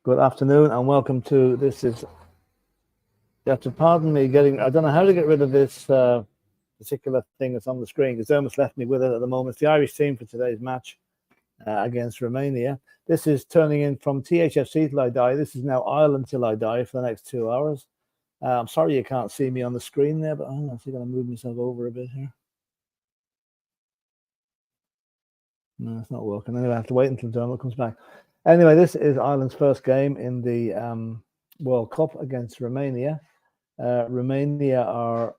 Good afternoon and welcome to this is, you have to pardon me I don't know how to get rid of this particular thing that's on the screen because Dermot's left me with it at the moment. It's the Irish team for today's match against Romania. This is turning in from Thfc till I die. This is now Ireland till I die for the next 2 hours. I'm sorry you can't see me on the screen there, but I'm actually going to move myself over a bit here. No, it's not working. Anyway, I have to wait until Dermot comes back. Anyway, this is Ireland's first game in the World Cup against Romania. Romania are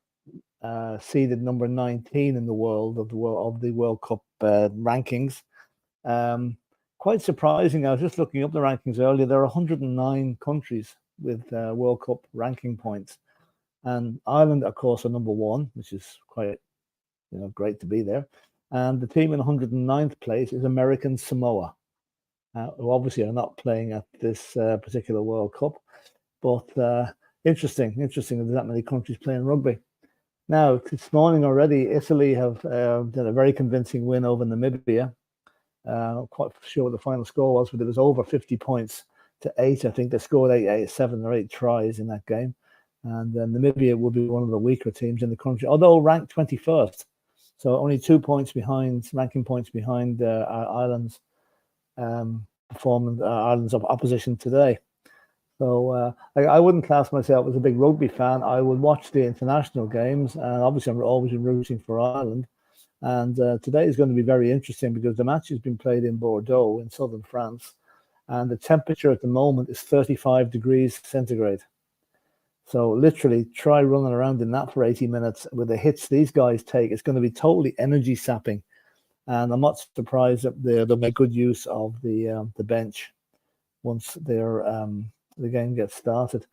seeded number 19 in the world of the World Cup rankings. Quite surprising. I was just looking up the rankings earlier. There are 109 countries with World Cup ranking points, and Ireland, of course, are number one, which is quite great to be there. And the team in 109th place is American Samoa, who obviously are not playing at this particular World Cup. But interesting there's that many countries playing rugby. Now, this morning already, Italy have done a very convincing win over Namibia. Not quite sure what the final score was, but it was over 50 points to 8. I think they scored 7 or 8 tries in that game. And Namibia will be one of the weaker teams in the country, although ranked 21st. So only 2 points behind, ranking points behind Ireland's performance, Ireland's opposition today. So I wouldn't class myself as a big rugby fan. I would watch the international games, and obviously I'm always rooting for Ireland. And today is going to be very interesting because the match has been played in Bordeaux in southern France, and the temperature at the moment is 35 degrees centigrade. So literally try running around in that for 80 minutes with the hits these guys take. It's going to be totally energy sapping. And I'm not surprised that they'll make good use of the bench once the game gets started.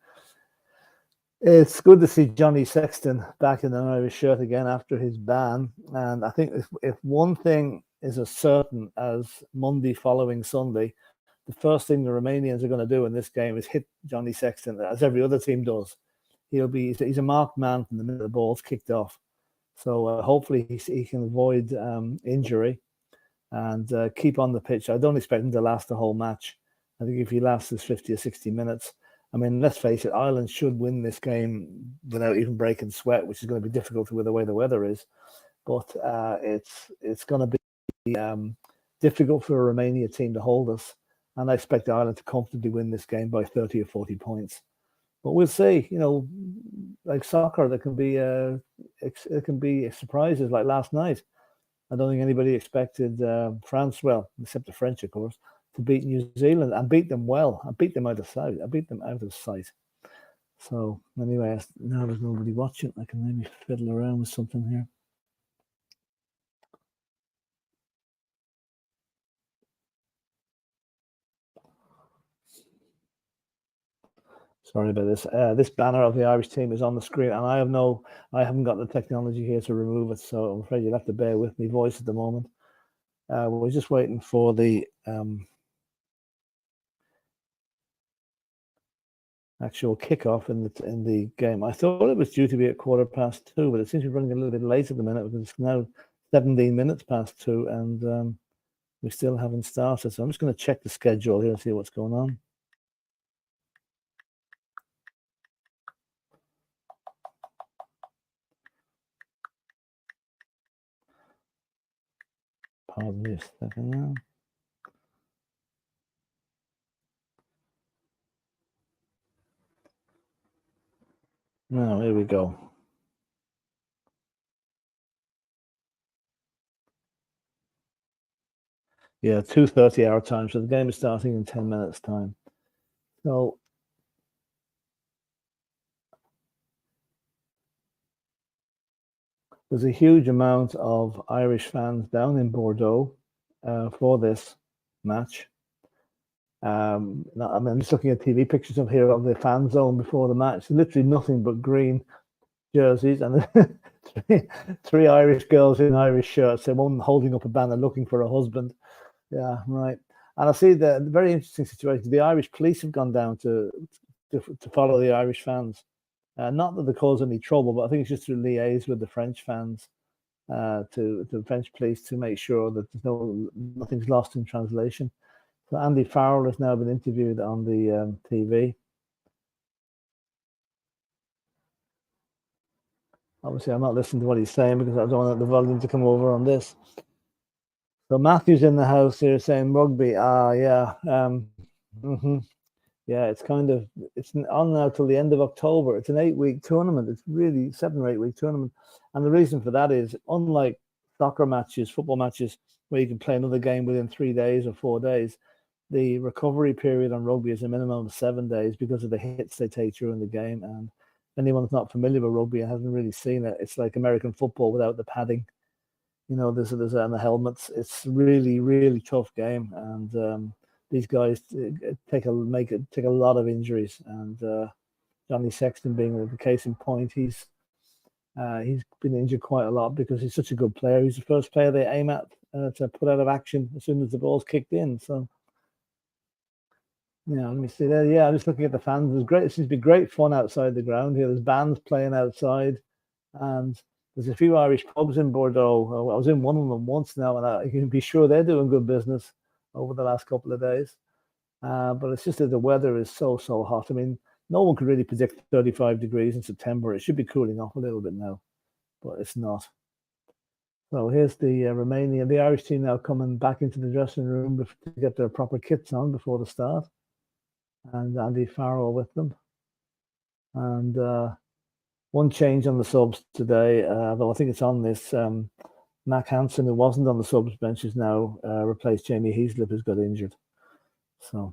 It's good to see Johnny Sexton back in an Irish shirt again after his ban. And I think if one thing is as certain as Monday following Sunday, the first thing the Romanians are going to do in this game is hit Johnny Sexton, as every other team does. He's a marked man from the minute the ball's kicked off. So hopefully he can avoid injury and keep on the pitch. I don't expect him to last the whole match. I think if he lasts his 50 or 60 minutes, I mean, let's face it, Ireland should win this game without even breaking sweat, which is going to be difficult with the way the weather is. But it's going to be difficult for a Romania team to hold us. And I expect Ireland to comfortably win this game by 30 or 40 points. But we'll see. You know, like soccer, there can be it can be surprises. Like last night, I don't think anybody expected France, well, except the French, of course, to beat New Zealand and beat them well. I beat them out of sight. I beat them out of sight. So anyway, now there's nobody watching. I can maybe fiddle around with something here. Sorry about this. This banner of the Irish team is on the screen, and I haven't got the technology here to remove it, so I'm afraid you'll have to bear with me voice at the moment. We're just waiting for the actual kickoff in the game. I thought it was due to be at 2:15, but it seems to be running a little bit late at the minute because it's now 17 minutes past 2, and we still haven't started. So I'm just going to check the schedule here and see what's going on. Pardon me a second now. Now, here we go. Yeah, 2:30 our time. So the game is starting in 10 minutes' time. So there's a huge amount of Irish fans down in Bordeaux for this match. I'm just looking at TV pictures of here of the fan zone before the match. Literally nothing but green jerseys and three Irish girls in Irish shirts. And one holding up a banner looking for a husband. Yeah, right. And I see the very interesting situation. The Irish police have gone down to follow the Irish fans. Not that they cause any trouble, but I think it's just to liaise with the French fans, to the French police to make sure that nothing's lost in translation. So Andy Farrell has now been interviewed on the TV. Obviously, I'm not listening to what he's saying because I don't want the volume to come over on this. So Matthew's in the house here saying rugby. Yeah. Yeah, it's on now till the end of October. It's an 8-week tournament. It's really 7 or 8-week tournament. And the reason for that is, unlike soccer matches, football matches, where you can play another game within 3 days or 4 days, the recovery period on rugby is a minimum of 7 days because of the hits they take during the game. And anyone that's not familiar with rugby and hasn't really seen it, it's like American football without the padding. You know, there's and the helmets. It's really, really tough game, and these guys take a lot of injuries. And Johnny Sexton being the case in point, he's been injured quite a lot because he's such a good player. He's the first player they aim at to put out of action as soon as the ball's kicked in. So, yeah, let me see there. Yeah, I'm just looking at the fans. There's great. It seems to be great fun outside the ground here. There's bands playing outside, and there's a few Irish pubs in Bordeaux. I was in one of them once now, and you can be sure they're doing good business over the last couple of days. But it's just that the weather is so hot. I mean, no one could really predict 35 degrees in September. It should be cooling off a little bit now, but it's not. So here's the Romania, the Irish team now coming back into the dressing room to get their proper kits on before the start, and Andy Farrell with them. And one change on the subs today, though I think it's on this. Mac Hansen, who wasn't on the subs bench, is now replaced Jamie Heaslip, who's got injured. So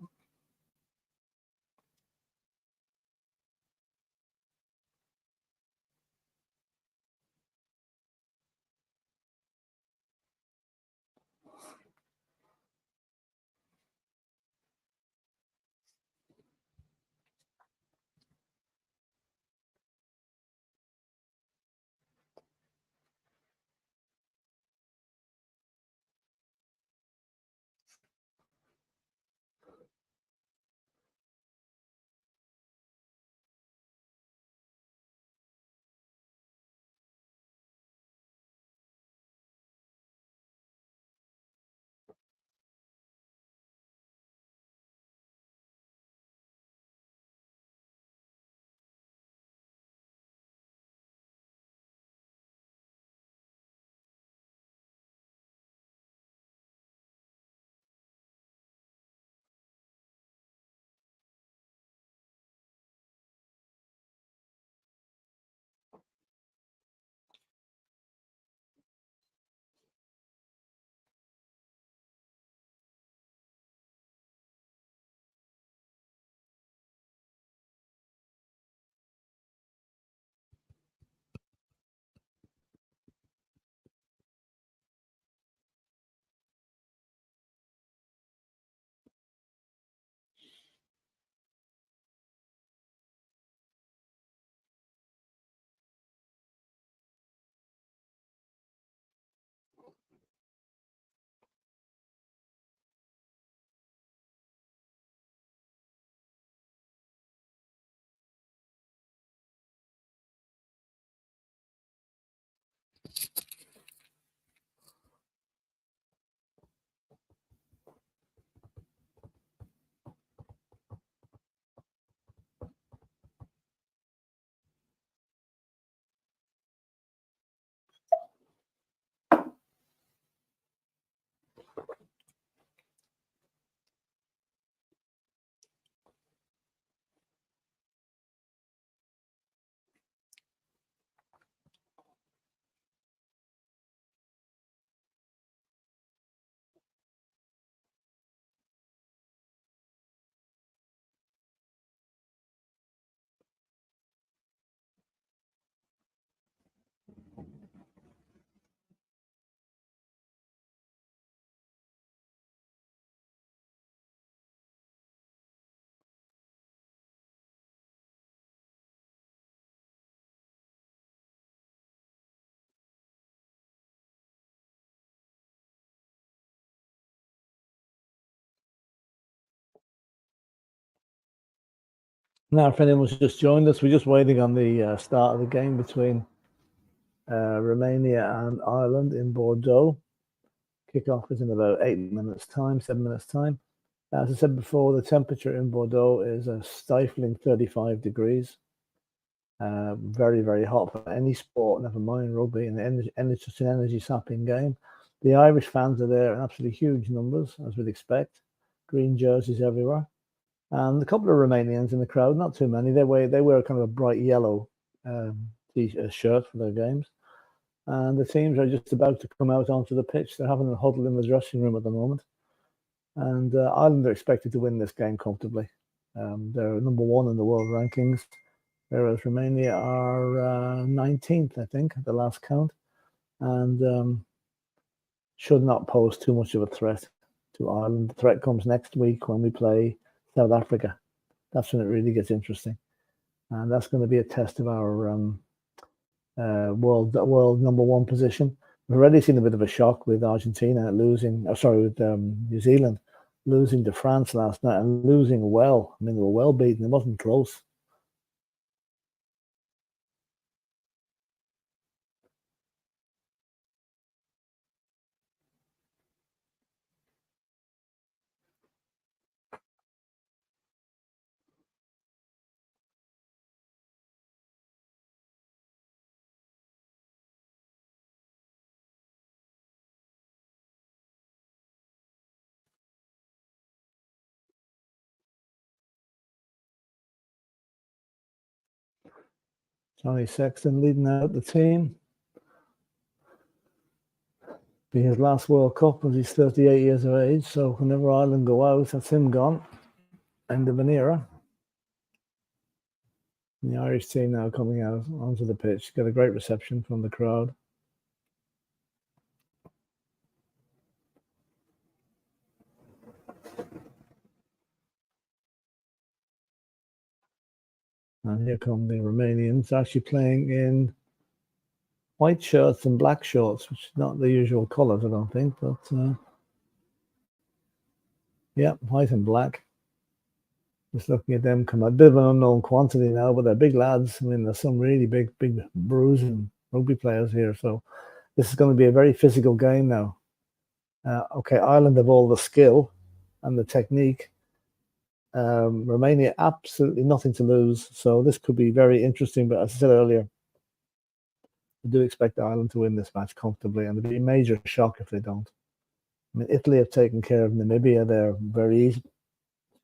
Now, if anyone's just joined us, we're just waiting on the start of the game between Romania and Ireland in Bordeaux. Kickoff is in about 8 minutes' time, 7 minutes' time. As I said before, the temperature in Bordeaux is a stifling 35 degrees. Very, very hot for any sport, never mind rugby, and it's just an energy-sapping game. The Irish fans are there in absolutely huge numbers, as we'd expect. Green jerseys everywhere. And a couple of Romanians in the crowd, not too many. They wear kind of a bright yellow shirt for their games. And the teams are just about to come out onto the pitch. They're having a huddle in the dressing room at the moment. And Ireland are expected to win this game comfortably. They're number one in the world rankings, whereas Romania are 19th, I think, at the last count. And should not pose too much of a threat to Ireland. The threat comes next week when we play South Africa. That's when it really gets interesting. And that's going to be a test of our world number one position. We've already seen a bit of a shock with Argentina losing, with New Zealand losing to France last night and losing well. I mean, they were well beaten. It wasn't close. Johnny Sexton leading out the team. Be his last World Cup as he's 38 years of age. So whenever Ireland go out, that's him gone. End of an era. And the Irish team now coming out onto the pitch. Get a great reception from the crowd. And here come the Romanians, actually playing in white shirts and black shorts, which is not the usual colours, I don't think. But yeah, white and black. Just looking at them come out. A bit of an unknown quantity now, but they're big lads. I mean, there's some really big bruising rugby players here. So this is going to be a very physical game now. Okay, Ireland have all the skill and the technique. Romania, absolutely nothing to lose. So this could be very interesting. But as I said earlier, I do expect Ireland to win this match comfortably, and it'd be a major shock if they don't. I mean, Italy have taken care of Namibia there very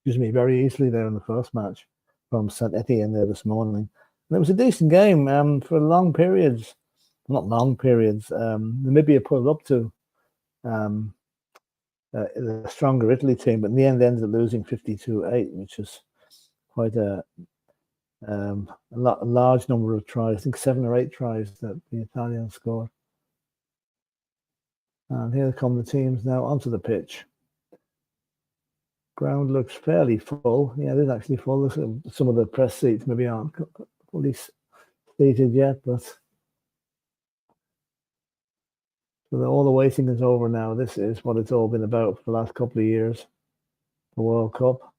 easily there in the first match from St. Etienne there this morning. And it was a decent game for long periods. Not long periods. Namibia pulled up to a stronger Italy team, but in the end, they ended up losing 52-8, which is quite a large number of tries. I think 7 or 8 tries that the Italians scored. And here come the teams now onto the pitch. Ground looks fairly full. Yeah, it is actually full. Some of the press seats maybe aren't fully seated yet, but so all the waiting is over now. This is what it's all been about for the last couple of years, the World Cup.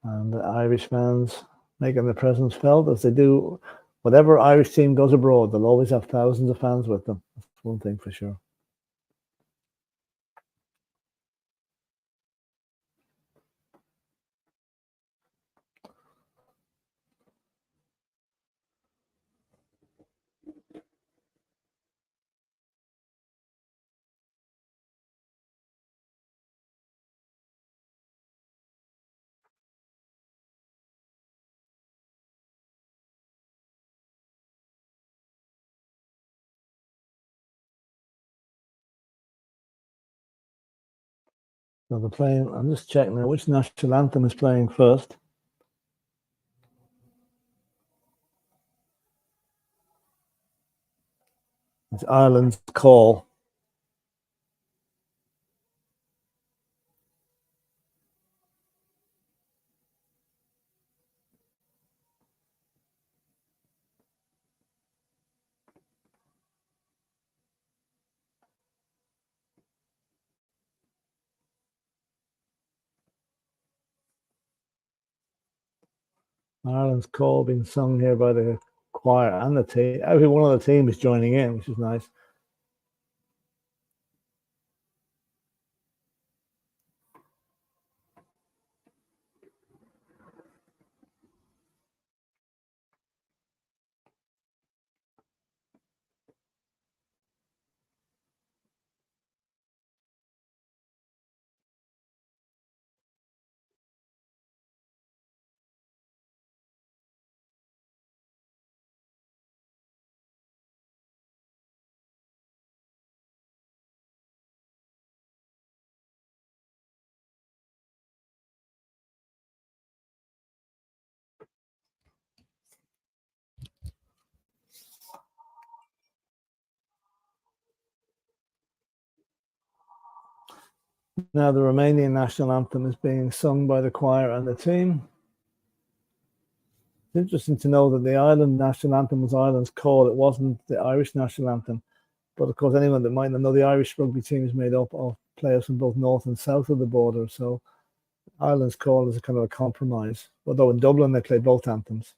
And the Irish fans making their presence felt as they do. Whatever Irish team goes abroad, they'll always have thousands of fans with them. That's one thing for sure. So they're playing. I'm just checking now which national anthem is playing first. It's Ireland's Call. Ireland's call being sung here by the choir and the team. Every one of the team is joining in, which is nice. Now the Romanian national anthem is being sung by the choir and the team. It's interesting to know that the Ireland national anthem was Ireland's call. It wasn't the Irish national anthem. But of course, anyone that might not know, the Irish rugby team is made up of players from both north and south of the border. So Ireland's call is a kind of a compromise. Although in Dublin, they play both anthems.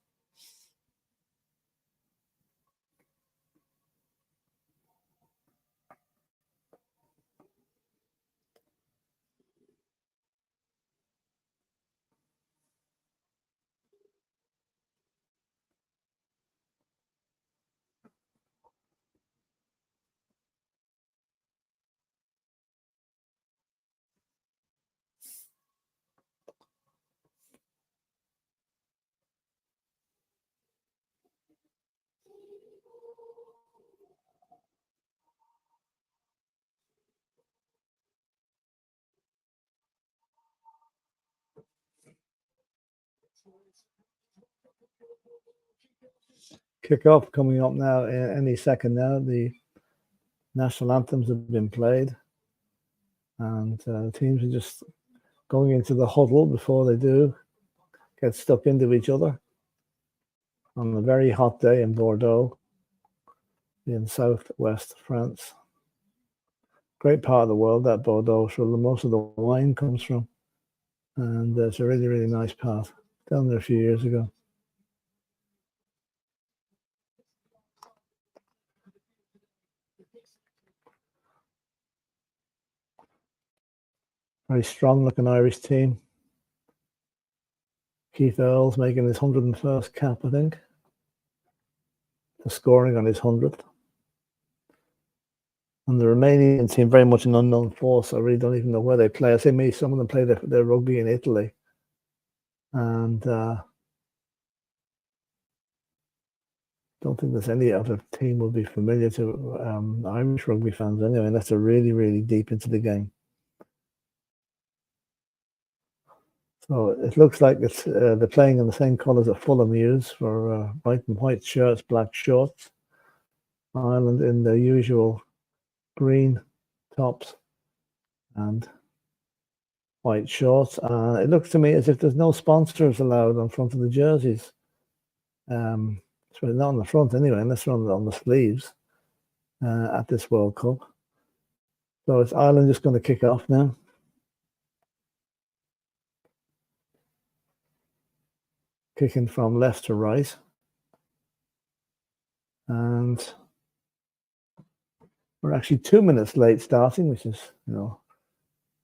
Kick-off coming up now any second now. The national anthems have been played. And the teams are just going into the huddle before they do get stuck into each other on a very hot day in Bordeaux in southwest France. Great part of the world, that Bordeaux, so most of the wine comes from. And it's a really, really nice part. Down there a few years ago. Very strong looking Irish team. Keith Earls making his 101st cap, I think. For scoring on his 100th. And the Romanian team, very much an unknown force. I really don't even know where they play. I say maybe some of them play their rugby in Italy. And don't think there's any other team will be familiar to Irish rugby fans anyway, unless they're really, really deep into the game. So it looks like it's they're playing in the same colours that Fulham use for white and white shirts, black shorts. Ireland in their usual green tops and white shorts. It looks to me as if there's no sponsors allowed on front of the jerseys. It's really not on the front anyway, unless they're on the sleeves at this World Cup. So it's Ireland just going to kick off now. Kicking from left to right. And we're actually 2 minutes late starting, which is, a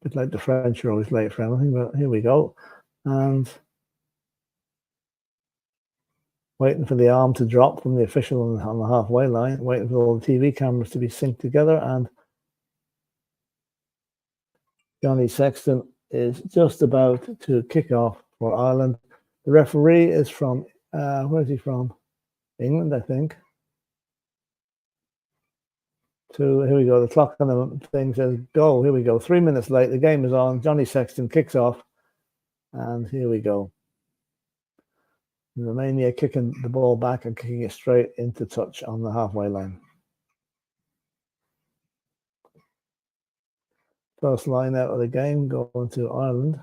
bit like the French are always late for anything, but here we go. And waiting for the arm to drop from the official on the halfway line, waiting for all the TV cameras to be synced together. And Johnny Sexton is just about to kick off for Ireland. The referee is from, where is he from? England, I think. Here we go. The clock on the thing says go. Here we go. 3 minutes late. The game is on. Johnny Sexton kicks off. And here we go. Romania kicking the ball back and kicking it straight into touch on the halfway line. First line out of the game going to Ireland.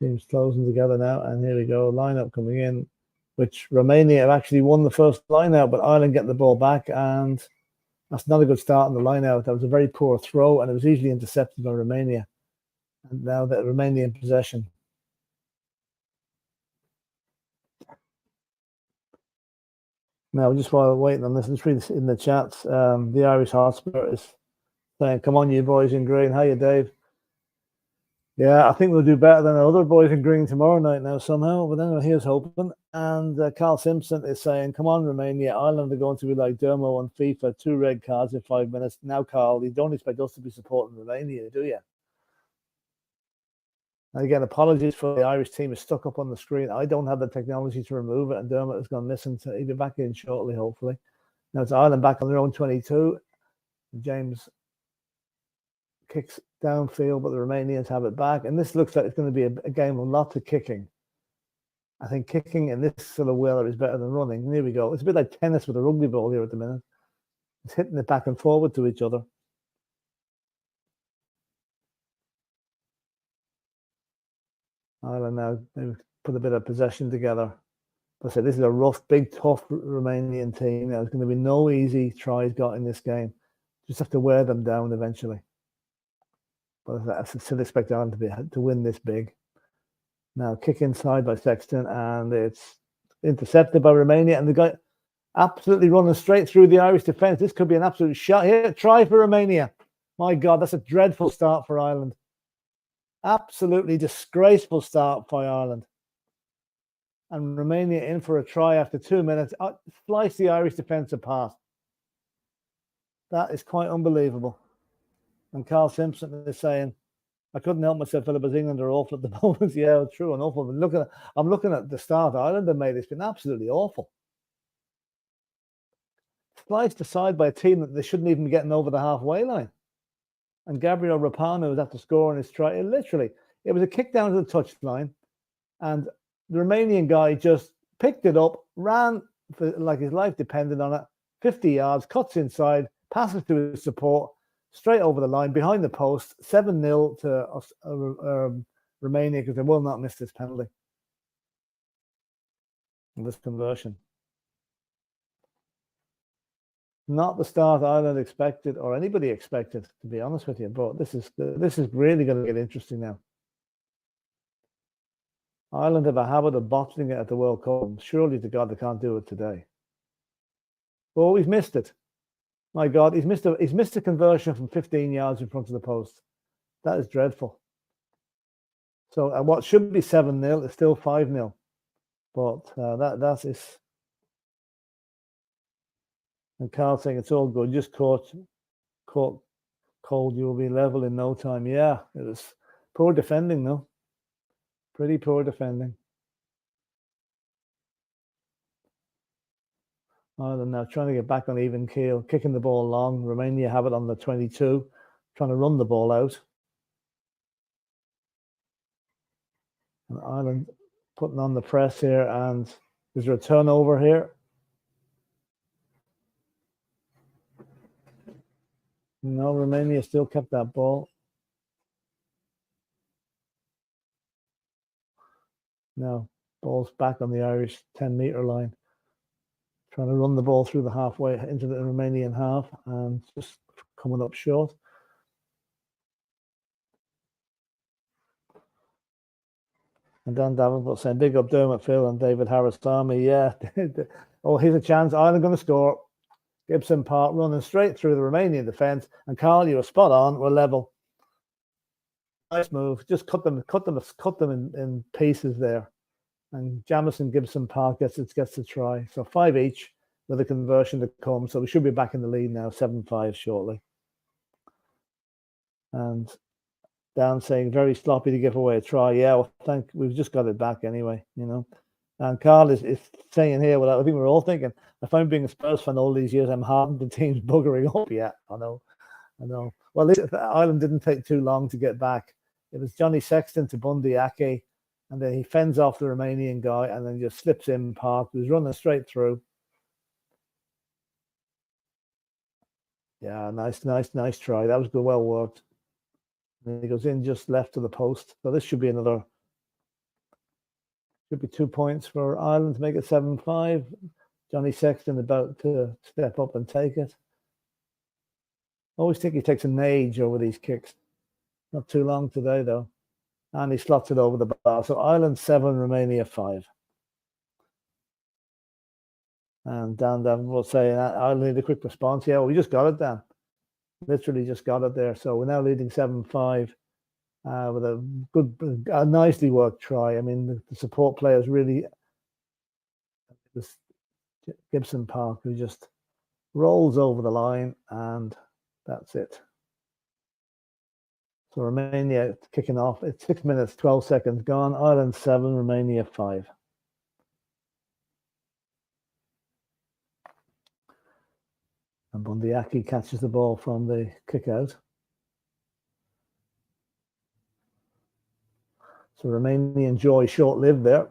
Teams closing together now, and here we go. Lineup coming in. which Romania have actually won the first line out, but Ireland get the ball back, and that's not a good start on the line out. That was a very poor throw, and it was easily intercepted by Romania. And now that Romania in possession. Now, just while we're waiting on this, let's read this in the chats. The Irish Hotspur is saying, "Come on, you boys in green." How you, Dave? Yeah, I think we'll do better than the other boys in green tomorrow night now somehow. But anyway, here's hoping. And Carl Simpson is saying, "Come on, Romania. Ireland are going to be like Dermo and FIFA, 2 red cards in 5 minutes." Now, Carl, you don't expect us to be supporting Romania, do you? And again, apologies for the Irish team is stuck up on the screen. I don't have the technology to remove it, and Dermot has gone missing. So he'll be back in shortly, hopefully. Now it's Ireland back on their own 22. James kicks downfield, but the Romanians have it back. And this looks like it's going to be a game of lots of kicking. I think kicking in this sort of weather is better than running. And here we go. It's a bit like tennis with a rugby ball here at the minute. It's hitting it back and forward to each other. Ireland now maybe put a bit of possession together. But I said this is a rough, big, tough Romanian team. There's going to be no easy tries got in this game. Just have to wear them down eventually. But I still expect Ireland to win this big. Now kick inside by Sexton, and it's intercepted by Romania, and the guy absolutely running straight through the Irish defence. This could be an absolute shot here. Try for Romania. My God, that's a dreadful start for Ireland. Absolutely disgraceful start by Ireland. And Romania in for a try after 2 minutes. Slice the Irish defence apart. That is quite unbelievable. And Carl Simpson is saying, "I couldn't help myself, Philip, as England are awful at the moment." Yeah, true and awful. But I'm looking at the start Ireland have made. It's been absolutely awful. Sliced aside by a team that they shouldn't even be getting over the halfway line. And Gabriel Rapano was after scoring his try. It was a kick down to the touchline, and the Romanian guy just picked it up, ran for, like his life depended on it, 50 yards, cuts inside, passes to his support, straight over the line, behind the post, 7-0 to Romania, because they will not miss this penalty. And this conversion. Not the start Ireland expected, or anybody expected, to be honest with you. But this is really going to get interesting now. Ireland have a habit of bottling it at the World Cup. Surely to God they can't do it today. Oh, he's missed it. My God, he's missed a conversion from 15 yards in front of the post. That is dreadful. So what should be 7-0 is still 5-0. But that is. And Carl saying it's all good. Just caught cold. You will be level in no time. Yeah, it was poor defending, though. Pretty poor defending. Ireland now trying to get back on even keel, kicking the ball long. Romania have it on the 22, trying to run the ball out. And Ireland putting on the press here, and is there a turnover here? No, Romania still kept that ball. Now, ball's back on the Irish 10-meter line. Trying to run the ball through the halfway into the Romanian half, and just coming up short. And Dan Davenport saying, "Big up Dermot, Phil, and David Harris Army." Yeah. Oh, here's a chance. Ireland going to score. Gibson Park running straight through the Romanian defence. And Carl, you were spot on. We're level. Nice move. Just cut them in pieces there. And Jamison Gibson Park gets the try. So 5 each with a conversion to come. So we should be back in the lead now, 7-5 shortly. And Dan saying, "Very sloppy to give away a try." Yeah, well, we've just got it back anyway, you know. And Carl is saying here, well, I think we're all thinking, if I'm being a Spurs fan all these years, I'm hardened the team's buggering up. Yeah, I know. Well, Ireland didn't take too long to get back. It was Johnny Sexton to Bundy Ake, and then he fends off the Romanian guy and then just slips in Park, who's running straight through. Yeah, nice try. That was good, well worked. And he goes in just left to the post. So this should be another Should be 2 points for Ireland to make it 7-5. Johnny Sexton about to step up and take it. Always think he takes an age over these kicks. Not too long today, though. And he slots it over the bar. So Ireland 7, Romania 5. And Dan was saying, Ireland need a quick response. Yeah, well, we just got it, Dan. Literally just got it there. So we're now leading 7-5 with a nicely worked try. I mean, the support players really... This Gibson Park, who just rolls over the line, and that's it. So Romania kicking off. It's 6 minutes, 12 seconds gone. Ireland 7, Romania 5. And Bundiaki catches the ball from the kick out. So Romanian joy short-lived there.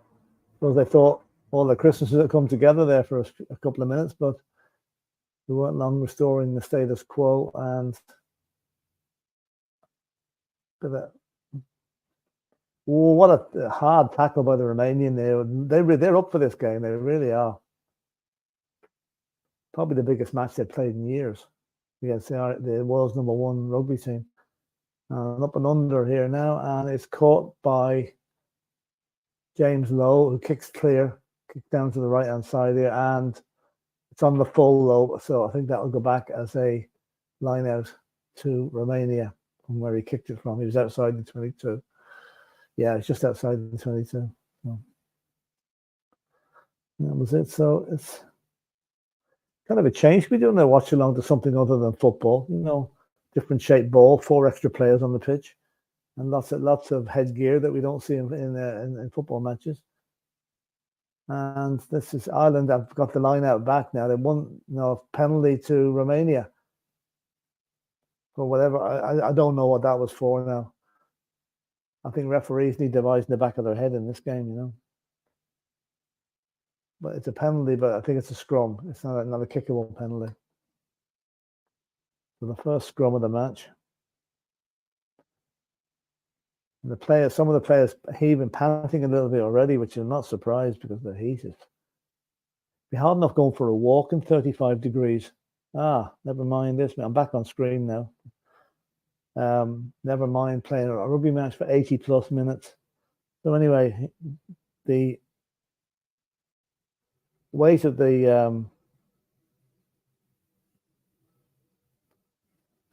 Because they thought all the Christmases had come together there for a couple of minutes, but we weren't long restoring the status quo. And what a hard tackle by the Romanian there. They're up for this game. They really are. Probably the biggest match they've played in years against the world's #1 rugby team. Up and under here now, and it's caught by James Lowe, who kicks clear, kicks down to the right-hand side here, and it's on the full low. So I think that will go back as a line out to Romania from where he kicked it from. He was outside the 22. Yeah, it's just outside the 22. So that was it. So it's kind of a change. We don't know Watchalong to something other than football. You know, different shaped ball, 4 extra players on the pitch, and lots of headgear that we don't see in football matches. And this is Ireland. I've got the line out back now. They won, penalty to Romania for whatever. I don't know what that was for now. I think referees need device in the back of their head in this game, But it's a penalty, but I think it's a scrum. It's not a kickable penalty. So the first scrum of the match. And some of the players heaving, panting a little bit already, which I'm not surprised because they're heated. Be hard enough going for a walk in 35 degrees. Never mind this. I'm back on screen now. Never mind playing a rugby match for 80 plus minutes. So anyway, the weight of the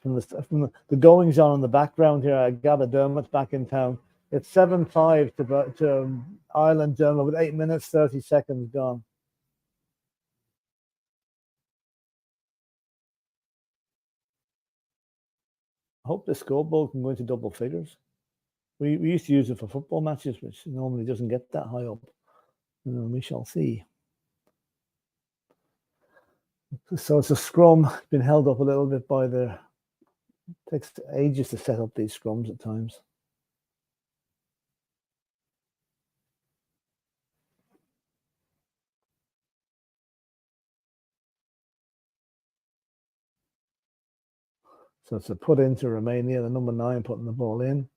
from the goings on in the background here, I gather Dermot's back in town. It's 7-5 to Ireland, Dermot, with 8 minutes 30 seconds gone. I hope the scoreboard can go into double figures. We used to use it for football matches, which normally doesn't get that high up. We shall see. So it's a scrum, been held up a little bit by the... It takes ages to set up these scrums at times. So it's a put into Romania, the number 9 putting the ball in.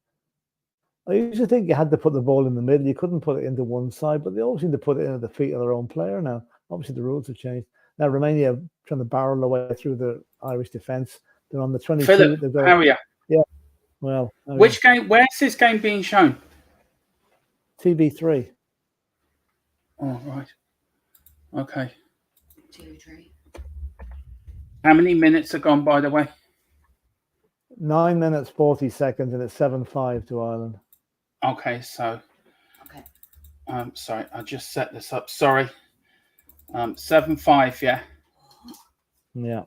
I usually think you had to put the ball in the middle. You couldn't put it into one side, but they always seem to put it in at the feet of their own player now. Obviously, the rules have changed. Now, Romania trying to barrel away through the Irish defence. They're on the 22. Philip, how are you? Yeah. Well, which game? Where's this game being shown? TV3. Oh, right. Okay. TV3. How many minutes are gone, by the way? 9 minutes 40 seconds, and it's 7-5 to Ireland. Okay, so. Okay. Sorry, I just set this up. Sorry. 7-5, yeah. Yeah.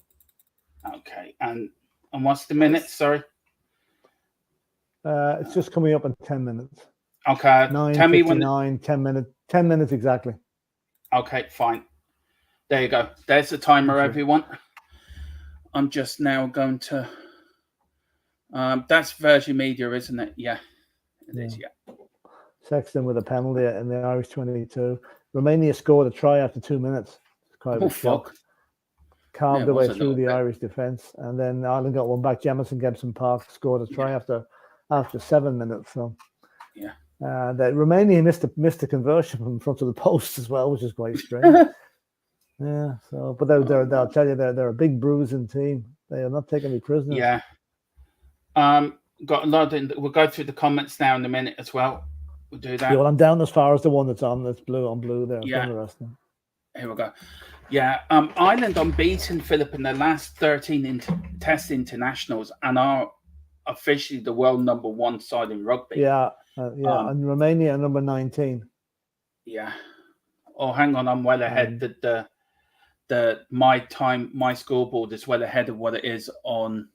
Okay, and what's the minutes? Sorry. It's just coming up in 10 minutes. Okay. Tell me when. 10 minutes. 10 minutes exactly. Okay, fine. There you go. There's the timer, everyone. I'm just now going to. That's Virgin Media, isn't it? Yeah, it is. Yeah. Sexton with a penalty in the Irish 22. Romania scored a try after 2 minutes. It's quite a shock. Carved their way through the Irish defence, and then Ireland got one back. Gibson Park scored a try after 7 minutes. So yeah, That Romania missed a conversion from in front of the post as well, which is quite strange. Yeah. So, but I'll tell you, they're a big bruising team. They are not taking any prisoners. Yeah. Got a lot. We'll go through the comments now in a minute as well. We'll do that. Yeah, well, I'm down as far as the one that's blue on blue there. I've Yeah. done the rest now. Here we go. Yeah, Ireland unbeaten, Philip, in the last 13 Test internationals and are officially the world number 1 side in rugby. Yeah, and Romania number 19. Yeah. Oh, hang on, I'm well ahead. My scoreboard is well ahead of what it is on.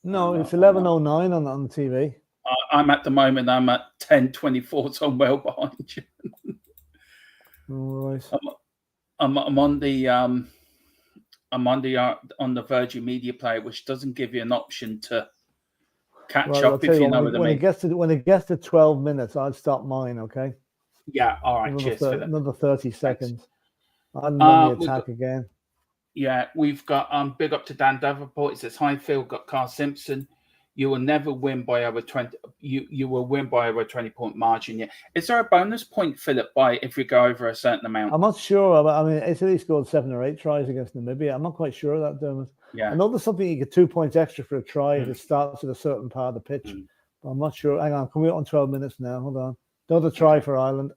No, it's 11:09 on TV. I'm at 10:24, so I'm well behind you. All right. I'm on the Virgin Media Player, which doesn't give you an option to catch up if you know what I mean. When it gets to 12 minutes, I'll stop mine. Okay. Yeah. All right. Cheers. Another 30 seconds. I'm on the attack again. Yeah, we've got big up to Dan Davenport. It says, "Hi Phil, got Carl Simpson. You will never win by over 20. You will win by over a 20-point margin. Yeah. Is there a bonus point, Philip, if we go over a certain amount? I'm not sure. I mean, Italy scored 7 or 8 tries against Namibia. I'm not quite sure of that, Dermot. Yeah. I know there's something you get 2 points extra for a try if it starts at a certain part of the pitch. But I'm not sure. Hang on, can we on 12 minutes now? Hold on. Another try for Ireland.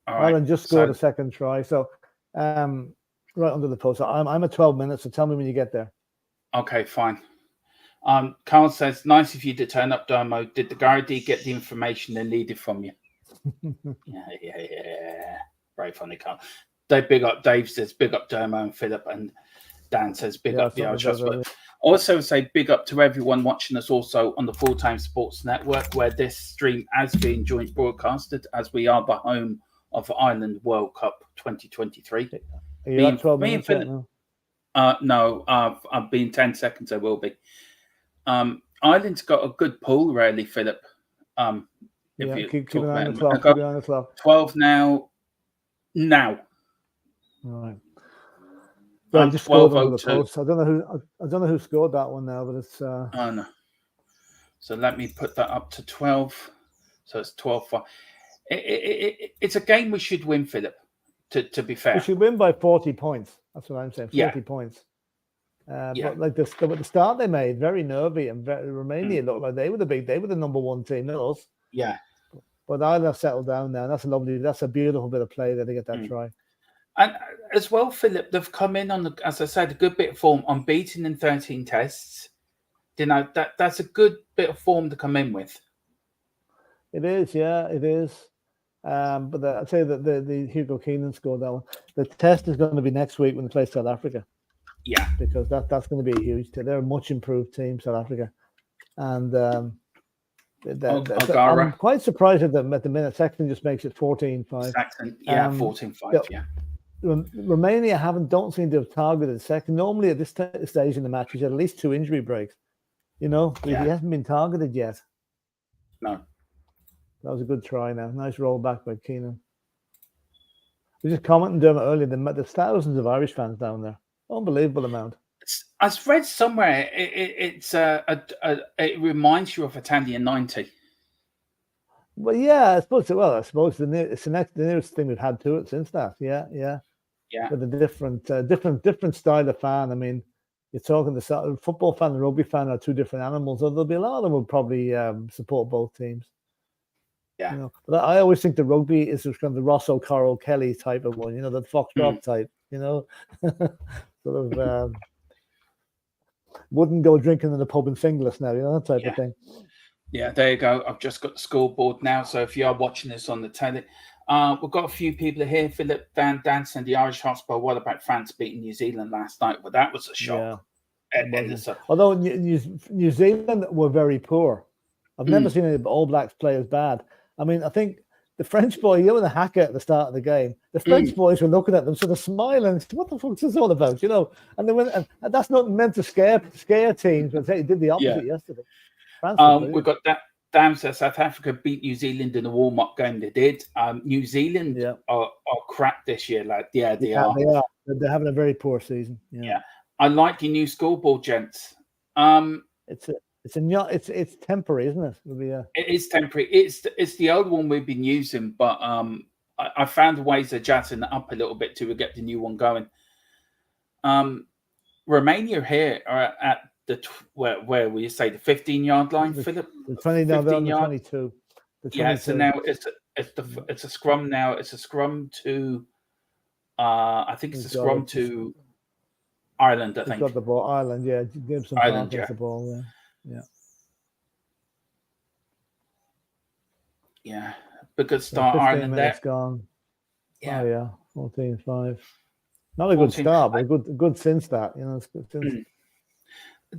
All right. Ireland just scored a second try. So, right under the post. I'm at 12 minutes. So tell me when you get there. Okay, fine. Carl says, "Nice of you to turn up, Dermo. Did the Gardaí get the information they needed from you?" Yeah. Very funny, Carl. Dave says, "Big up, Dermo and Philip," and Dan says, "Big up the Irish." Also say big up to everyone watching us also on the Full Time Sports Network, where this stream has been joint broadcasted, as we are the home of Ireland World Cup 2023. Are you at 12 minutes right now? No, I've been 10 seconds. I will be. Ireland's got a good pool, really, Philip. Keep an eye on the clock. 12 now. All right. I just scored under the post. I don't know who scored that one now, but it's. Oh no. So let me put that up to 12. So it's 12-5. It's a game we should win, Philip. To be fair, we should win by 40 points. That's what I'm saying. 40 points. But like the start they made, very nervy, and Romania looked like they were the number 1 team, not us. Yeah. But Ireland have settled down now. That's a beautiful bit of play that they get that try. And as well, Philip, they've come in on as I said, a good bit of form, unbeaten in 13 tests. You know, that's a good bit of form to come in with. It is, yeah, it is. But I'd say that the Hugo Keenan scored that one. The test is going to be next week when they play South Africa. Yeah, because that's going to be a huge team. They're a much improved team, South Africa, and I'm quite surprised at them at the minute. Sexton just makes it 14-5. Sexton, 14-5. Yeah. Romania don't seem to have targeted Sexton. Normally at this stage in the match, he's had at least 2 injury breaks. You know, he hasn't been targeted yet. No. That was a good try now. Nice roll back by Keenan. We just commented Dermot earlier, there's thousands of Irish fans down there. Unbelievable amount. I've read somewhere it reminds you of Italian 90. Well, yeah, I suppose it's the nearest thing we've had to it since that. Yeah. With a different style of fan. I mean, you're talking the football fan and rugby fan are 2 different animals. So there'll be a lot of them will probably support both teams. Yeah. You know, but I always think the rugby is kind of the Ross O'Carroll Kelly type of one. You know, the Foxtrot type. You know, sort of wouldn't go drinking in the pub in Finglas now. You know, that type of thing. Yeah, there you go. I've just got the scoreboard now. So if you are watching this on the telly, we've got a few people here. Philip Van Danson, the Irish Hospital. What about France beating New Zealand last night? Well, that was a shock. Yeah. Although New Zealand were very poor. I've never seen any All Blacks play as bad. I mean, I think the French boy, you know, the hacker at the start of the game, the French boys were looking at them, sort of smiling. What the fuck is this all about? You know, and they went, and that's not meant to scare teams, but they did the opposite yesterday. We've got that. Damn, South Africa beat New Zealand in a warm-up game. They did. New Zealand are crap this year, lad. Yeah, they are. They are. They're having a very poor season. Yeah. I like your new scoreboard, gents. It's It's temporary, isn't it? It'll be It is temporary. It's the old one we've been using, but I found ways of jazzing it up a little bit to get the new one going. Romania here are at where will you say the 15-yard line, Philip? The 20 now, they're on the 15-yard? 22. The 22. Yeah, so now it's a scrum now. It's a scrum to I think it's a scrum to Ireland. I think got the ball. Ireland, yeah. Give some Ireland, the ball. Yeah, because So 15 Ireland minutes there. gone. Yeah. Oh yeah, 14-5. Not a good start, but a good since that. You know, it's good since.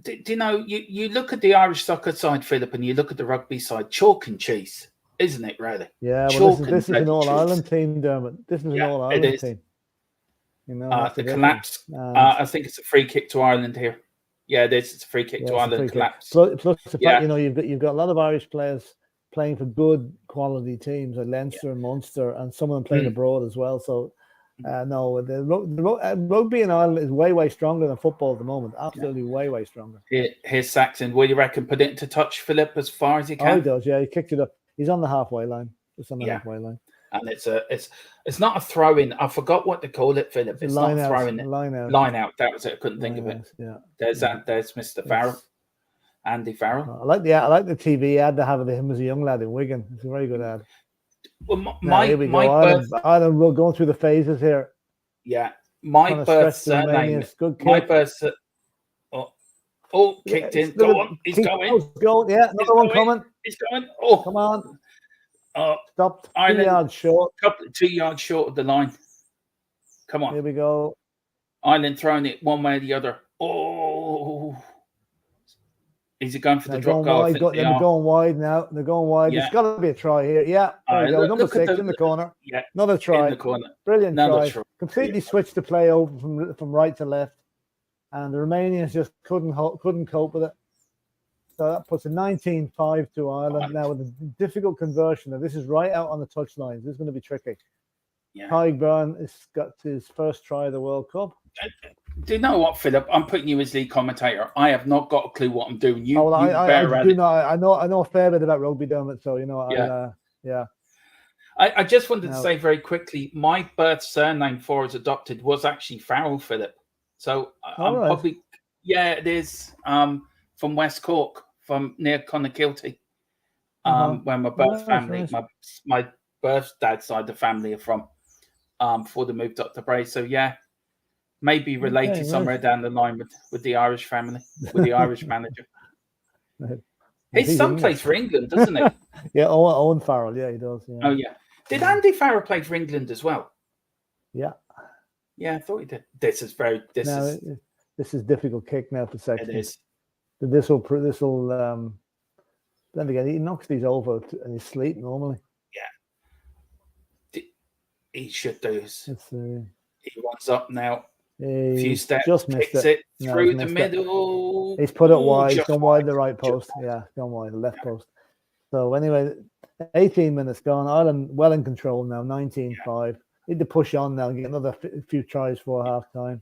Do you know, you look at the Irish soccer side, Philip, and you look at the rugby side, chalk and cheese, isn't it, really? Yeah, well, this is an All-Ireland team, Dermot. This is an All-Ireland team. You know, the collapse, I think it's a free kick to Ireland here. Yeah, it's a free kick to Ireland, collapse. Plus the fact, you know, you've got a lot of Irish players playing for good quality teams like Leinster and Munster, and some of them playing abroad as well. So, no, the rugby in Ireland is way stronger than football at the moment. Absolutely, way stronger. Here's Saxon. Will you reckon put it into touch, Philip, as far as he can? Oh, he does. Yeah, he kicked it up. He's on the halfway line. It's on the halfway line. And it's not a throw in. I forgot what to call it, Philip. It's not a throw in. Line out. That was it. I couldn't think of it. Yeah. There's Mr. Farrell. Andy Farrell. I like the TV ad they have of him as a young lad in Wigan. It's a very good ad. Well, here we go. Ireland, we're going through the phases here. Yeah, my birth surname. Good kick. My birth. Kicked in. Go on. He's going. Going. Yeah, another one coming. He's going. Oh, come on. Stopped. 2 yards short. 2 yards short of the line. Come on. Here we go. Ireland throwing it one way or the other. Oh. Is he going for the drop goal? They're going wide now. They're going wide. There's got to be a try here. Yeah, there we go. Number 6 in the corner. Yeah, another try. In the corner. Brilliant try. Completely switched the play over from right to left, and the Romanians just couldn't cope with it. So that puts a 19-5 to Ireland now with a difficult conversion. And this is right out on the touchline. This is going to be tricky. Yeah. Tyburn has got his first try of the World Cup. Do you know what, Philip? I'm putting you as lead commentator. I have not got a clue what I'm doing. I know a fair bit about rugby, Dermot. So you know, I just wanted to say very quickly, my birth surname for as adopted was actually Farrell, Philip. So I'm probably it is from West Cork, from near Clonakilty, where my birth family, my birth dad's side of the family are from. Before they moved up to Bray. So yeah. Maybe related somewhere down the line with the Irish family, with the Irish manager. His son plays for England, doesn't he? Yeah, Owen Farrell. Yeah, he does. Yeah. Oh, yeah. Did Andy Farrell play for England as well? Yeah. Yeah, I thought he did. This is difficult kick now for Sexton. It is. This will. Then again, he knocks these over in his sleep normally. Yeah. He should do this. He runs up now. A few steps, just kicks it through the middle. He's put it wide. He's gone wide the right post. Yeah, gone wide the left post. So anyway, 18 minutes gone. Ireland well in control now. 19-5. Need to push on now and get another few tries for half time.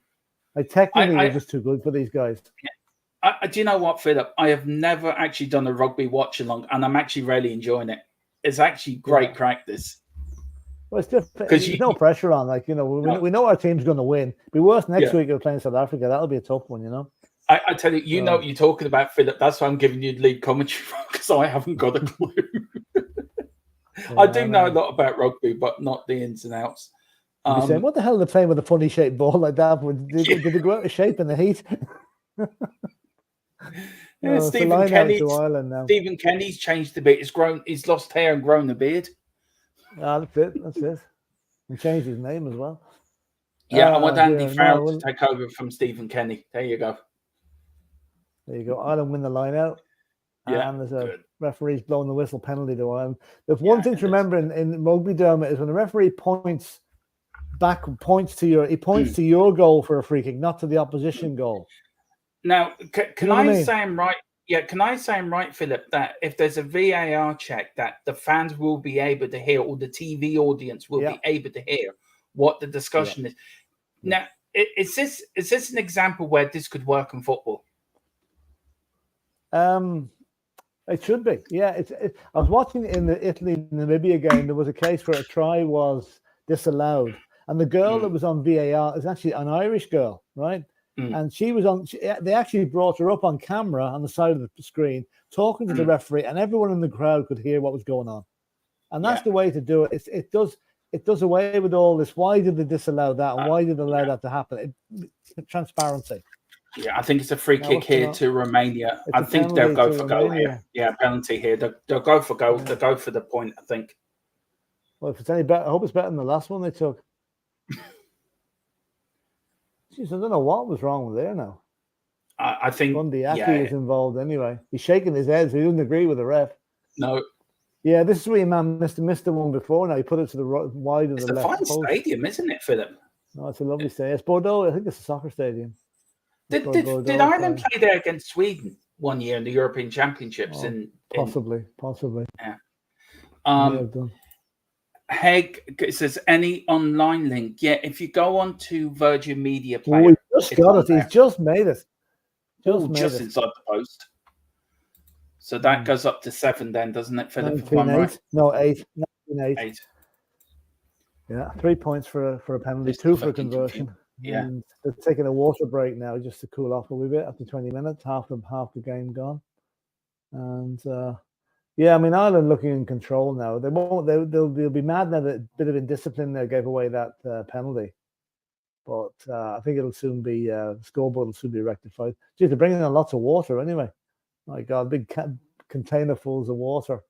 Technically, we're just too good for these guys. Do you know what, Philip? I have never actually done a rugby watch along, and I'm actually really enjoying it. It's actually great practice. Well, it's just there's no pressure on. Like, you know, we know our team's going to win. It'll be worse next week we're playing South Africa. That'll be a tough one, you know. I tell you, know what you're talking about, Philip. That's why I'm giving you the lead commentary because I haven't got a clue. I do know a lot about rugby, but not the ins and outs. You're saying, what the hell are they playing with a funny shaped ball like that? Did they go out of shape in the heat? Stephen Kenny's changed a bit. He's lost hair and grown a beard. That's it. He changed his name as well. Yeah, I want Andy Farrell to take over from Stephen Kenny. There you go. Ireland win the line out. Yeah, and there's a referee's blowing the whistle, penalty to Ireland. There's one thing to remember in rugby, Dermot, is when the referee points to your goal for a free kick, not to the opposition goal. Now, can I say I'm right? Yeah, can I say I'm right, Philip, that if there's a VAR check, that the fans will be able to hear, or the TV audience will be able to hear what the discussion is. Now, is this an example where this could work in football? It should be. Yeah, I was watching in the Italy-Namibia game. There was a case where a try was disallowed, and the girl that was on VAR is actually an Irish girl, right? And she was on. They actually brought her up on camera on the side of the screen, talking to the referee, and everyone in the crowd could hear what was going on. And that's the way to do it. It does away with all this. Why did they disallow that? And why did they allow that to happen? Transparency. Yeah, I think it's a free kick here to Romania. I think they'll go for goal here. Yeah, penalty here. They'll go for goal. They'll go for the point, I think. Well, if it's any better, I hope it's better than the last one they took. Jeez, I don't know what was wrong with there now. I think Bundyaki is involved anyway. He's shaking his head, so he doesn't agree with the ref. No. Yeah, this is where your man missed the one before. Now he put it to the wide of the left. It's a fine stadium, isn't it, Philip? No, it's a lovely stadium. It's Bordeaux. I think it's a soccer stadium. Did Ireland play there against Sweden one year in the European Championships? Possibly. Yeah. Heg says, any online link? Yeah, if you go on to Virgin Media Player. We just got it. He's just made it. Just inside the post. So that goes up to 7 then, doesn't it, Philip? 19-8. No, 8. 8. Yeah, 3 points for a penalty, 2 for a conversion. Yeah. And they're taking a water break now just to cool off a wee bit after 20 minutes, half the game gone. And yeah, I mean, Ireland looking in control now. They won't. They'll be mad now that a bit of indiscipline there gave away that penalty. But I think it'll soon be the scoreboard will soon be rectified. Geez, they're bringing in lots of water anyway. My God, big container fulls of water.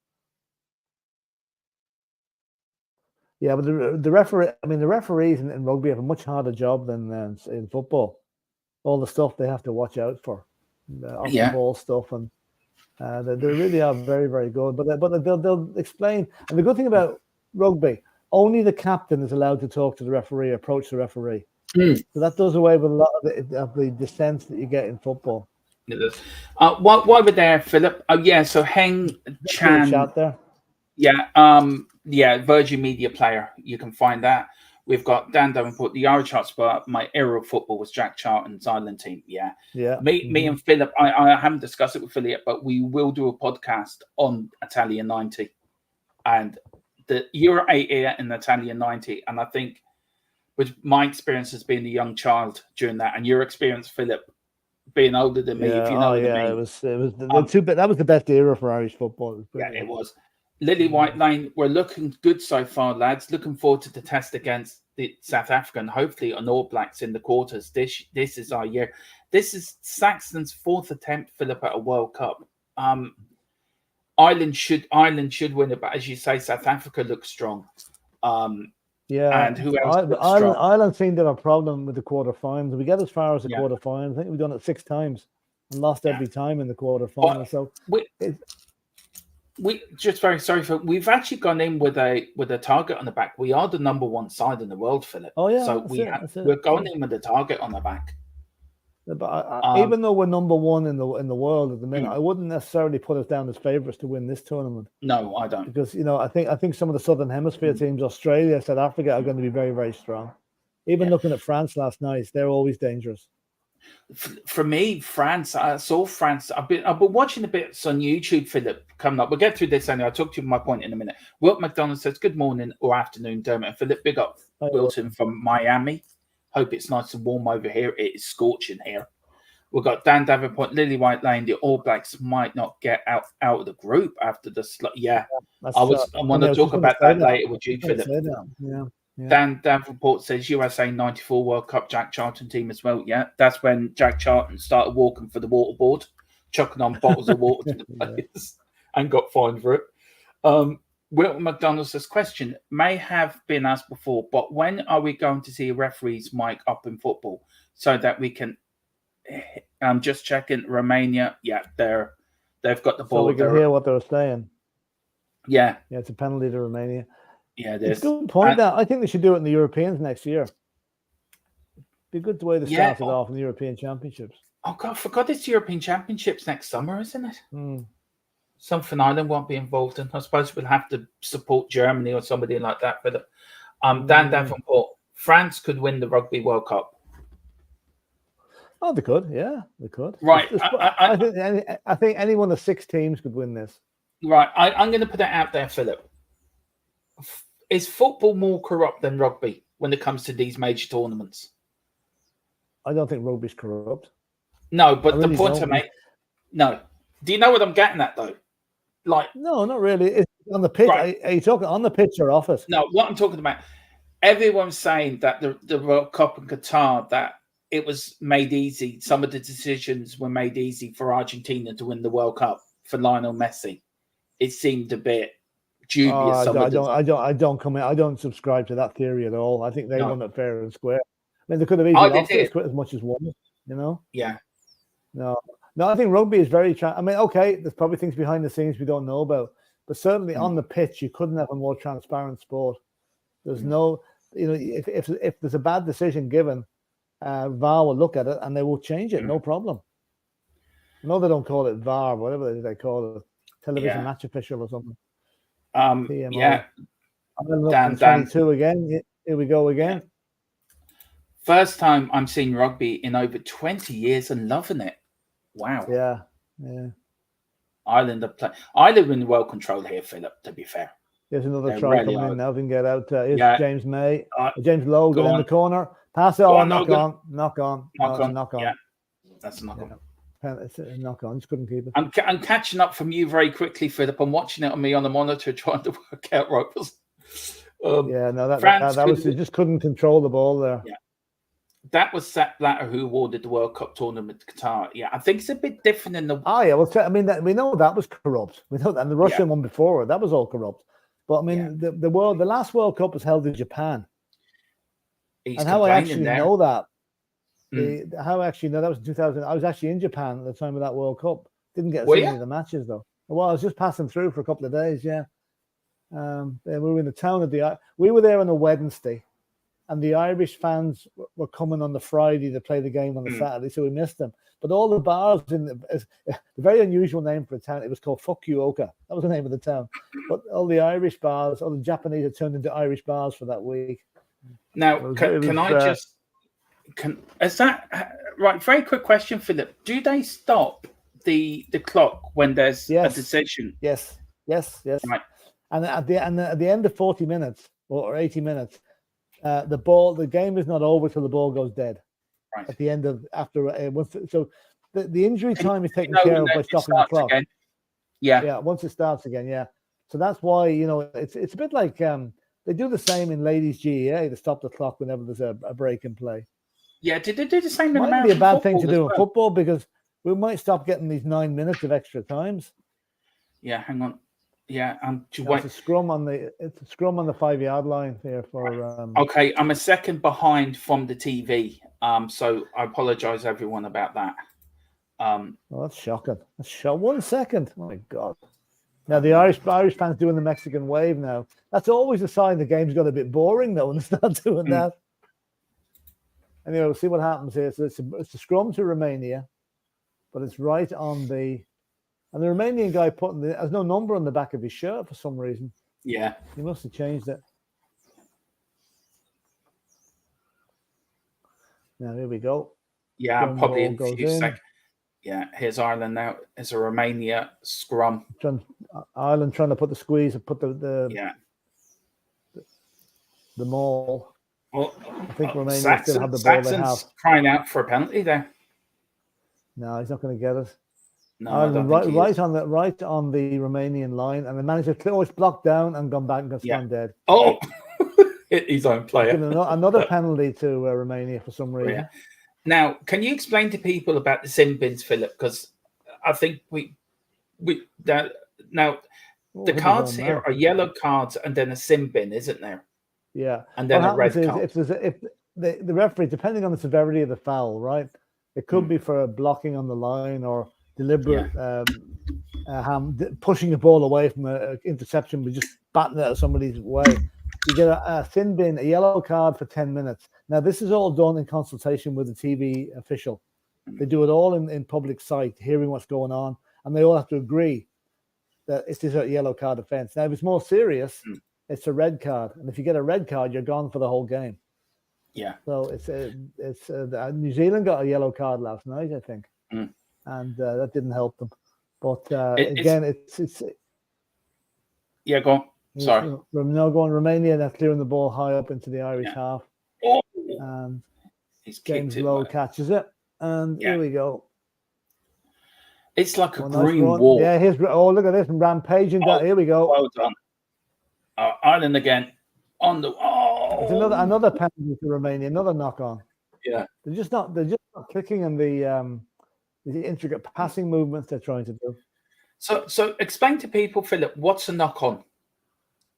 Yeah, but the referee. I mean, the referees in rugby have a much harder job than in football. All the stuff they have to watch out for, off the ball stuff, and they really are very, very good. But they'll explain. And the good thing about rugby, only the captain is allowed to talk to the referee, approach the referee. So that does away with a lot of the dissent that you get in football. Why were there, Philip? Oh yeah, so Heng Chan. Chat there. Yeah, Virgin Media Player. You can find that. We've got Dan Davenport, the Irish Hotspur. My era of football was Jack Charlton's Ireland team. Yeah. Me and Philip. I haven't discussed it with Philip, but we will do a podcast on Italian 90 and the Euro 8 era in Italian 90. And I think, with my experience as being a young child during that, and your experience, Philip, being older than me, if you know what I mean. It was that was the best era for Irish football. It was. Lily White Lane, we're looking good so far, lads. Looking forward to the test against the South Africa and hopefully on All Blacks in the quarters. This is our year. This is Saxton's 4th attempt, Philip, at a World Cup. Ireland should win it, but as you say, South Africa looks strong. And who else looks strong? Ireland seemed to have a problem with the quarterfinals. We get as far as the quarterfinals. I think we've done it 6 times and lost every time in the quarterfinals. So we just very sorry for we've actually gone in with a target on the back. We are the number 1 side in the world, Philip. Oh yeah, so we're going in with a target on the back. But even though we're number 1 in the world at the minute, I wouldn't necessarily put us down as favourites to win this tournament. No, I don't. Because I think some of the Southern Hemisphere teams, Australia, South Africa, are going to be very, very strong. Even looking at France last night, they're always dangerous. For me, France, I saw France. I've been watching a bit on YouTube, Philip, coming up. We'll get through this anyway. I'll talk to you my point in a minute. Wilt McDonald says, good morning or afternoon, Dermot and Philip. Big up Wilton from Miami. Hope it's nice and warm over here. It is scorching here. We've got Dan Davenport, Lily White Lane. The All Blacks might not get out of the group after the I want to talk about that later with you, Philip. Yeah. Dan Davenport says USA 94 World Cup Jack Charlton team as well. Yeah, that's when Jack Charlton started walking for the water board, chucking on bottles of water to the players and got fined for it. Will McDonald says, question may have been asked before, but when are we going to see a referee's mic up in football so that we can just checking Romania? Yeah, they've got the ball. So we can hear what they're saying. Yeah, it's a penalty to Romania. Yeah, it is. It's a good point. I think they should do it in the Europeans next year. Be a good way to start it off in the European Championships. Oh God, I forgot it's European Championships next summer, isn't it? Something Ireland won't be involved in. I suppose we'll have to support Germany or somebody like that. But Dan Davenport, France could win the Rugby World Cup. Oh, they could. Yeah, they could. Right. I think any one of 6 teams could win this. Right. I'm going to put it out there, Philip. Is football more corrupt than rugby when it comes to these major tournaments? I don't think rugby's corrupt. No, but really the point I make. No. Do you know what I'm getting at, though? Like, no, not really. It's on the pitch. Right. Are you talking on the pitch or off it? No, what I'm talking about, everyone's saying that the World Cup in Qatar, that it was made easy. Some of the decisions were made easy for Argentina to win the World Cup for Lionel Messi. It seemed a bit dubious. I don't subscribe to that theory at all. I think they won it fair and square. I mean, they could have easily lost it as much as won it, you know? Yeah. No, I think rugby is very... I mean, okay, there's probably things behind the scenes we don't know about, but certainly on the pitch, you couldn't have a more transparent sport. There's no... You know, if there's a bad decision given, VAR will look at it and they will change it, no problem. No, they don't call it VAR, whatever they call it, television match official or something. PMO. Yeah. Dan, 22 again. Here we go again. First time I'm seeing rugby in over 20 years and loving it. Wow. Yeah. Ireland are well controlled here, Philip, to be fair. There's another try coming in now. We can get out. Here's James May. James Logan in the corner. Pass it on. Knock on. Yeah, that's a knock on. It's a knock on. Just couldn't keep it. I'm catching up from you very quickly, Philip. I'm watching it on me on the monitor, trying to work out right. That was you just couldn't control the ball there. Yeah. That was Sepp Blatter who awarded the World Cup tournament to Qatar. Yeah, I think it's a bit different in the... Oh, yeah. Well, I mean, we know that was corrupt. We know that. And the Russian one before, that was all corrupt. But, I mean, the last World Cup was held in Japan. And how I actually know that, how I actually know that was in 2000. I was actually in Japan at the time of that World Cup. Didn't get to see any of the matches, though. Well, I was just passing through for a couple of days, yeah. We were in the town of we were there on a Wednesday. And the Irish fans were coming on the Friday to play the game on the Saturday, so we missed them. But all the bars the very unusual name for a town, it was called Fukuoka. That was the name of the town. But all the Irish bars, all the Japanese had turned into Irish bars for that week. Now, is that right? Very quick question, Philip. Do they stop the clock when there's a decision? Yes. Right. And at the end of 40 minutes or 80 minutes, the game is not over till the ball goes dead. Right. At the end of so the injury time is taken care of by stopping the clock. Again. Yeah. Once it starts again, yeah. So that's why it's a bit like they do the same in ladies GEA to stop the clock whenever there's a break in play. Yeah, did they do the same in American football? Might be a bad thing to do in well? football because we might stop getting these 9 minutes of extra times. Yeah, hang on. Yeah, it's a scrum on the 5-yard line here for. Okay, I'm a second behind from the TV, so I apologise everyone about that. That's shocking. That's 1 second. Oh my God! Now the Irish fans doing the Mexican wave now. That's always a sign the game's got a bit boring though when they start doing that. Anyway, we'll see what happens here. So it's a scrum to Romania, but it's right on the. And the Romanian guy has no number on the back of his shirt for some reason. Yeah. He must have changed it. Now, here we go. Yeah, probably in a few seconds. Yeah, here's Ireland now. It's a Romania scrum. Ireland trying to put the squeeze and put the maul. Well, I think Romania still have the ball they have. Crying out for a penalty there. No, he's not going to get it. No, Ireland right on the Romanian line, and the manager always blocked down and gone back and got slammed dead. Oh, hit his own player. Another penalty to Romania for some reason. Yeah. Now, can you explain to people about the sin bins, Philip? Because I think the cards here are yellow cards and then a sin bin, isn't there? Yeah, and then a red card. If the referee, depending on the severity of the foul, right, it could be for blocking on the line or deliberate pushing the ball away from an interception, but just batting it at somebody's way. You get a thin bin, a yellow card for 10 minutes. Now, this is all done in consultation with the TV official. They do it all in public sight, hearing what's going on, and they all have to agree that it's a yellow card offence. Now, if it's more serious, it's a red card. And if you get a red card, you're gone for the whole game. Yeah. So New Zealand got a yellow card last night, I think, Mm. and that didn't help them. But It's yeah. Go on. Sorry. We're now going Romania. They're clearing the ball high up into the Irish half, Oh, and he's James kicked it. Lowe catches it, and here we go. It's like a nice green run. wall. Yeah, look at this, rampaging. Here we go. Well done. Ireland again on the. It's another penalty to Romania. Another knock on. Yeah, they're just not clicking in the intricate passing movements they're trying to do. So explain to people, Philip, what's a knock on?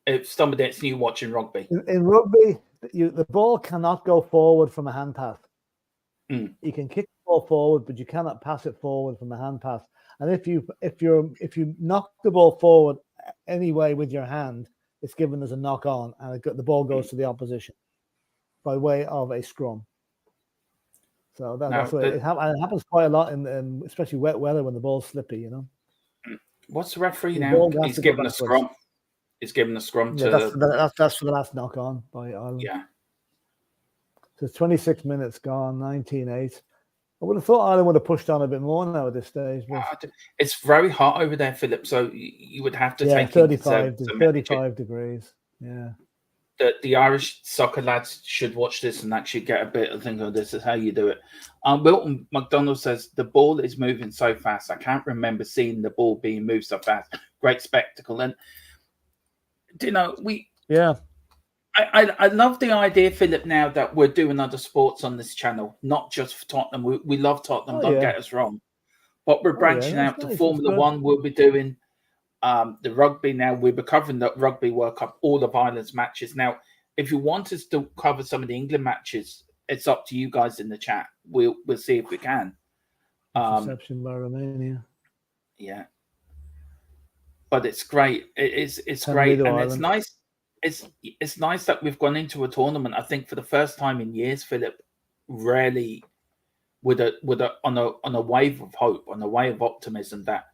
If somebody that's new watching rugby. In rugby, the ball cannot go forward from a hand pass. Mm. You can kick the ball forward, but you cannot pass it forward from a hand pass. And if you knock the ball forward anyway with your hand, it's given as a knock on, and the ball goes to the opposition by way of a scrum. So that's what it happens quite a lot in especially wet weather when the ball's slippy. You know. What's the referee now? He's given a scrum. He's given a scrum to. That's for the last knock on by Ireland. Yeah. So it's 26 minutes gone, 19-8. I would have thought Ireland would have pushed on a bit more now at this stage. But it's very hot over there, Philip. So you would have to take 35 degrees. Yeah. The Irish soccer lads should watch this and actually get a bit of think of this is how you do it. Wilton McDonald says the ball is moving so fast. I can't remember seeing the ball being moved so fast. Great spectacle. And I love the idea, Philip, now that we're doing other sports on this channel, not just for Tottenham. We love Tottenham, don't get us wrong. But we're branching out to Formula One. We'll be doing the rugby now. We'll be covering the Rugby World Cup, all of Ireland's matches. Now, if you want us to cover some of the England matches, it's up to you guys in the chat. We'll see if we can. Interception by Romania. Yeah. But it's great. It's great. And it's nice. It's nice that we've gone into a tournament. I think for the first time in years, Philip, really on a wave of hope, on a wave of optimism that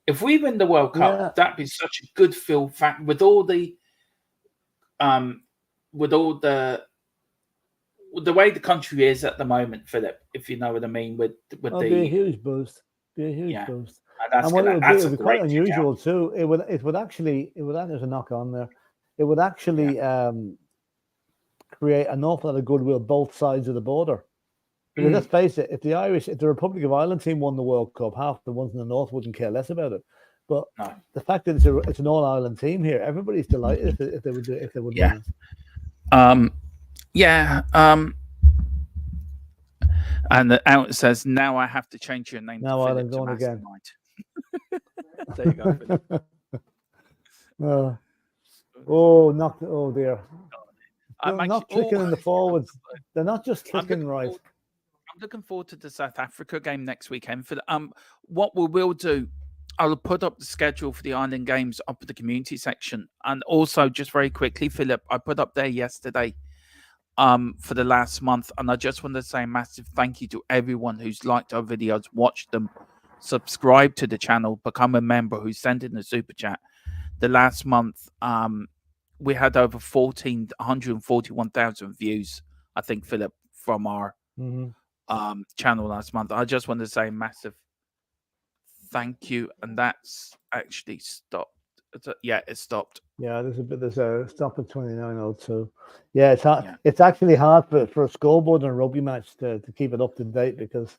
if we win the World Cup, that'd be such a good feel fact with all the way the country is at the moment, Philip. If you know what I mean, be a huge boost. Be a huge boost. And it would be quite unusual too. It would actually there's a knock on there. It would actually create an awful lot of goodwill both sides of the border. Because let's face it, if the Republic of Ireland team won the World Cup, half the ones in the north wouldn't care less about it. But the fact that it's an all-Ireland team here, everybody's delighted if they would win it. And the out says, now I have to change your name. Now Ireland going again. There you go. Oh dear. They're not clicking in the forwards. They're not just clicking right. I'm looking forward to the South Africa game next weekend. What we will do, I'll put up the schedule for the Ireland games up in the community section. And also, just very quickly, Philip, I put up there yesterday for the last month. And I just want to say a massive thank you to everyone who's liked our videos, watched them, subscribed to the channel, become a member, who sent in a super chat. The last month, we had over 141,000 views, I think, Philip, from our channel last month. I just want to say a massive thank you. And that's actually stopped. It stopped. Yeah, there's a stop at 29:02. Yeah, it's hard. Yeah. It's actually hard for a scoreboard and a rugby match to keep it up to date because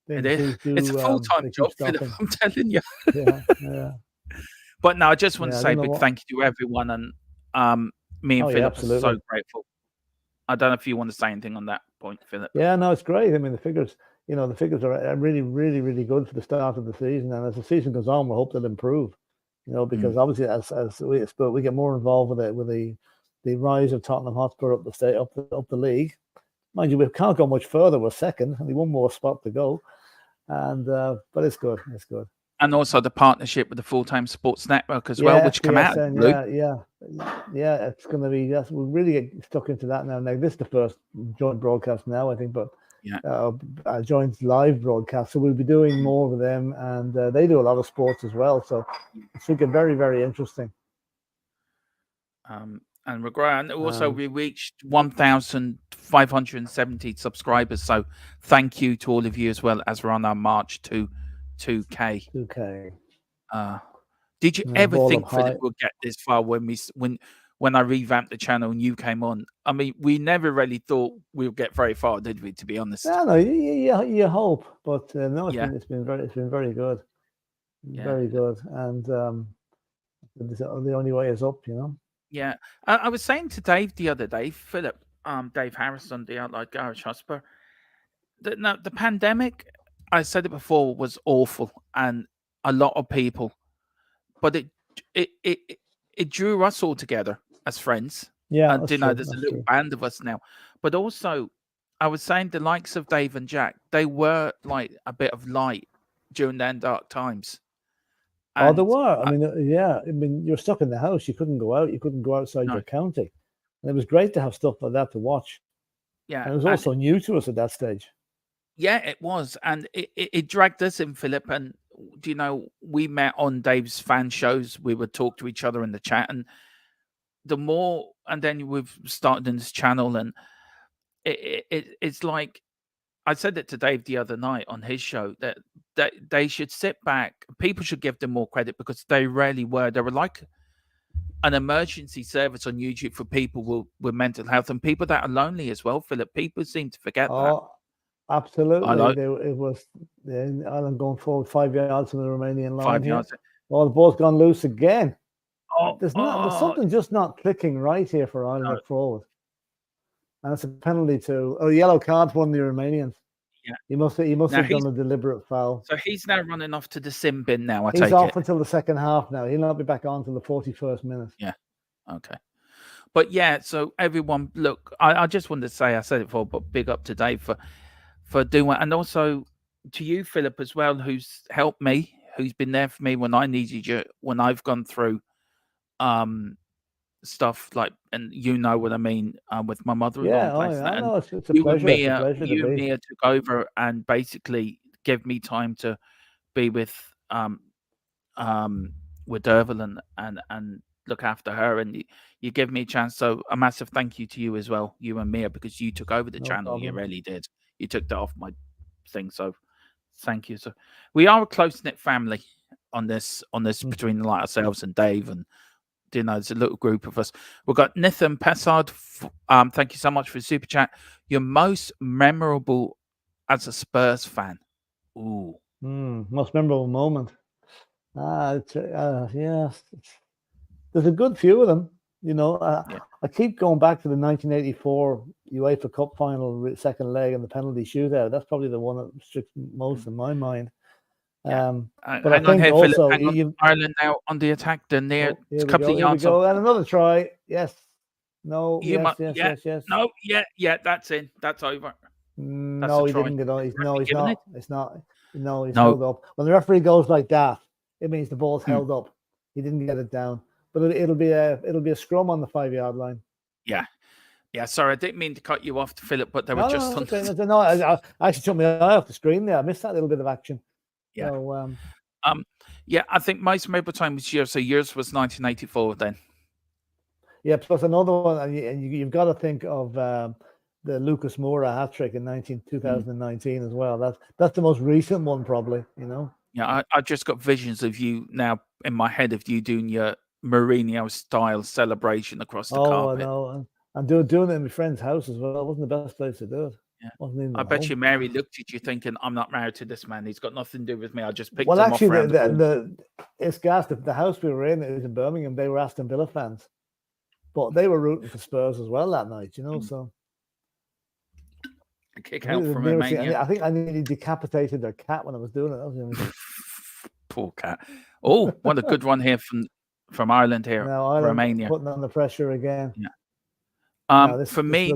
it is. It's a full-time job, Philip, I'm telling you. Yeah. But no, I just want to say a big thank you to everyone, and me and Philip are so grateful. I don't know if you want to say anything on that point, Philip. Yeah, no, it's great. I mean, the figures are really, really, really good for the start of the season, and as the season goes on, we hope they'll improve. Because obviously, as we get more involved with the rise of Tottenham Hotspur up the league. Mind you, we can't go much further. We're second, only one more spot to go, and but it's good. It's good. And also the partnership with the Full-Time Sports Network as well, which come out. Yeah. It's going to be. Yes, we'll really get stuck into that now. Now this is the first joint broadcast now, I think, but joint live broadcast. So we'll be doing more with them, and they do a lot of sports as well. So it should get very, very interesting. And we're growing. And also, And we reached 1,570 subscribers. So thank you to all of you as well as we're on our march to 2K. 2K. Did you And ever ball think, up Philip, high. we'll get this far when I revamped the channel and you came on? I mean, we never really thought we'll get very far, did we? To be honest. No, you hope, but no, Yeah. it's been very good, Yeah. very good, and the only way is up, you know. Yeah, I was saying to Dave the other day, Philip, Dave Harris on the Outlive Garage Hotspur, that no, the pandemic, I said it before, was awful, and a lot of people, but it drew us all together as friends. Yeah, And that's you know, true. there's a That's little true. band of us now, but also, I was saying the likes of Dave and Jack, they were like a bit of light during their dark times. Oh, there And were. I mean, yeah. I mean, you're stuck in the house. You couldn't go out. You couldn't go outside No. your county. And it was great to have stuff like that to watch. yeah, And it was also new to us at that stage. Yeah, it was, and it dragged us in, Philip. And you know, we met on Dave's fan shows. We would talk to each other in the chat, and then we've started in this channel, and it's like I said it to Dave the other night on his show that they should sit back. People should give them more credit because they really were. They were like an emergency service on YouTube for people with mental health and people that are lonely as well, Philip. People seem to forget that. Oh, absolutely. know. It was Ireland going forward 5 yards from the Romanian line 5 here. yards. Well, the ball's gone loose again. Oh, There's something just not clicking right here for Ireland up forward. And it's a penalty to yellow card for one of the Romanians. Yeah. He must have done a deliberate foul. So he's now running off to the sim bin now, He's off until the second half now. He'll not be back on until the 41st minute. Yeah. Okay. But yeah, so everyone, look, I just wanted to say, I said it before, but big up to Dave for doing it. And also to you, Philip, as well, who's helped me, who's been there for me when I needed you, when I've gone through stuff like, and you know what I mean, with my mother-in-law. Yeah, I know. It's a pleasure. It's a pleasure to be. Mia took over and basically give me time to be with Derval and look after her, and you give me a chance. So a massive thank you to you as well, you and Mia, because you took over the channel. Problem. You really did. You took that off my thing. So thank you. So we are a close-knit family on this between like ourselves and Dave, and you know, there's a little group of us. We've got Nathan Pessard. Thank you so much for the super chat. You're most memorable as a Spurs fan. Ooh. Most memorable moment. Yes. There's a good few of them. You know, I keep going back to the 1984 UEFA Cup final second leg and the penalty shootout. That's probably the one that sticks most in my mind. Yeah. But I think also Ireland now on the attack. They're near a couple of yards. And another try. Yes. No. Yes. No. Yeah. That's in. That's over. No, he didn't get on. No, he's not. It's not. No, he's held up. When the referee goes like that, it means the ball's held up. He didn't get it down. But it'll be a scrum on the 5-yard line. Yeah. Yeah, sorry, I didn't mean to cut you off, Philip, but they were just on. No, I actually took my eye off the screen there. I missed that little bit of action. Yeah. So, yeah, I think most memorable time was yours. So yours was 1984 then. Yeah, plus another one, and you've got to think of the Lucas Moura hat trick in 2019 as well. That's the most recent one, probably. You know. Yeah, I just got visions of you now in my head of you doing your Mourinho style celebration across the carpet. Oh, I know. And doing it in my friend's house as well. It wasn't the best place to do it. Yeah. Wasn't even I bet you Mary looked at you thinking, I'm not married to this man. He's got nothing to do with me. I just picked him actually, off it's gas. The house we were in is in Birmingham. They were Aston Villa fans. But they were rooting for Spurs as well that night, you know, so. A kick out from Romania. I think I nearly decapitated their cat when I was doing it. That was the only thing. Poor cat. Oh, what a good one here from Ireland here. Now, Ireland Romania. Putting on the pressure again. Yeah. For me,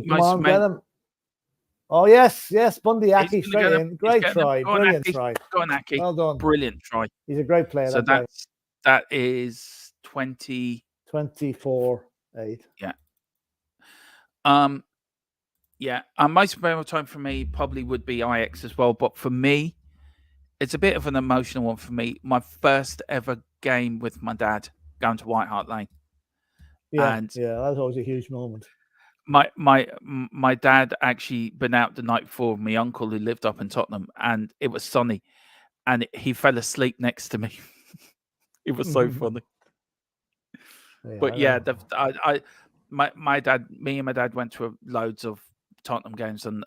oh, yes. Bundy Aki straight in. Great try. Brilliant try. Go on, Aki. Well done. Brilliant try. He's a great player. So that is 24-8. Yeah. Yeah. Most memorable time for me probably would be Ajax as well. But for me, it's a bit of an emotional one for me. My first ever game with my dad going to White Hart Lane. Yeah, And yeah, that's always a huge moment. my dad actually been out the night before with my uncle who lived up in Tottenham, and it was sunny, and he fell asleep next to me. It was so funny. But yeah, my dad, me and my dad went to loads of Tottenham games, and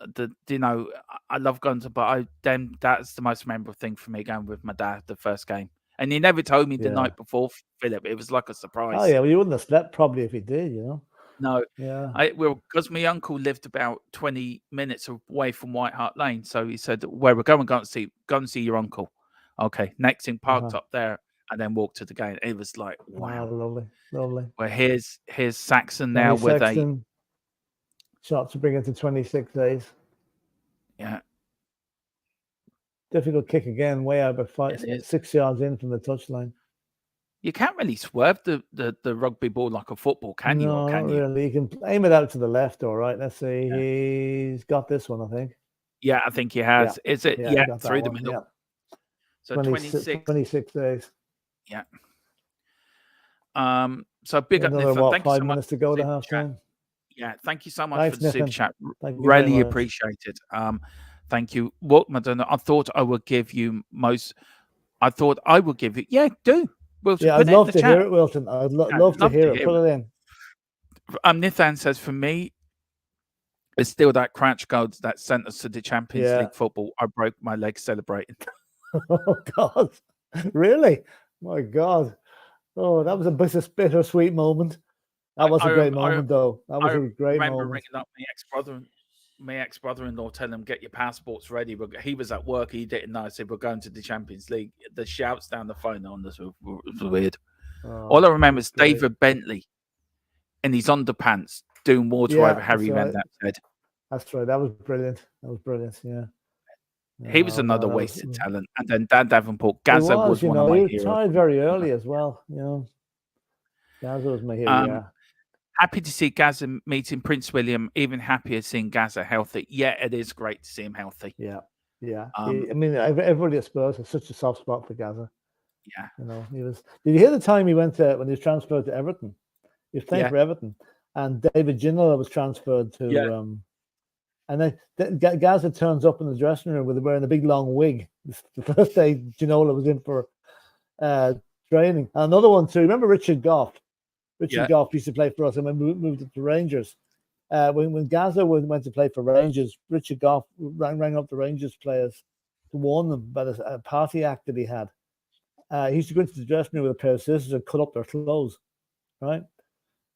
I love going to, but that's the most memorable thing for me, going with my dad the first game, and he never told me the night before, Philip. It was like a surprise. Oh yeah, well, you wouldn't have slept probably if he did, you know. No, Yeah. Because my uncle lived about 20 minutes away from White Hart Lane, so he said, "Where we're going, go and see your uncle." Okay, next thing, parked up there, and then walked to the game. It was like, wow, lovely, lovely. Well, here's Saxon now with Sexton, shot to bring it to 26 days. Yeah. Difficult kick again, way out, but 6 yards in from the touchline. You can't really swerve the rugby ball like a football, can you? No, not really. You can aim it out to the left, all right. Let's see. Yeah. He's got this one, I think. Yeah, I think he has. Yeah. Is it? Yeah, through the middle. Yeah. So 26 days. Yeah. So big Another, up, Nathan. Thank 5 you so minutes to go to half time. Yeah, thank you so much for the super chat. Really appreciate it. Thank you. Well, Madonna, I thought I would give you Yeah, do. Wilton, yeah, I'd love to hear it, Wilton. I'd love to hear it. Put it in. Nithan says, for me, it's still that crouch goal that sent us to the Champions League football. I broke my leg celebrating. Oh, God. Really? My God. Oh, that was a bittersweet moment. That was a great moment, though. That was a great moment. I remember ringing up my ex-brother-in-law, telling him, get your passports ready. But he was at work. He didn't know. I said, we're going to the Champions League. The shouts down the phone on this was weird. All I remember is David Bentley in his underpants doing water over Harry Redknapp's head. That's right. That was brilliant. Yeah. He was another wasted talent. And then Dan Davenport, Gaza was one of my heroes. He retired very early as well. You know, Gaza was my hero. Happy to see Gaza meeting Prince William. Even happier seeing Gaza healthy. Yeah, it is great to see him healthy. Yeah. I mean, everybody at Spurs has such a soft spot for Gaza. Yeah. You know, he was. Did you hear the time he went to when he was transferred to Everton? He was playing for Everton, and David Ginola was transferred to. And then Gaza turns up in the dressing room wearing a big long wig. The first day Ginola was in for training. Another one too. Remember Richard Goff? Richard Goff used to play for us, and when we moved up to Rangers. When Gaza went to play for Rangers, Richard Goff rang up the Rangers players to warn them about a party act that he had. He used to go into the dressing room with a pair of scissors and cut up their clothes, right?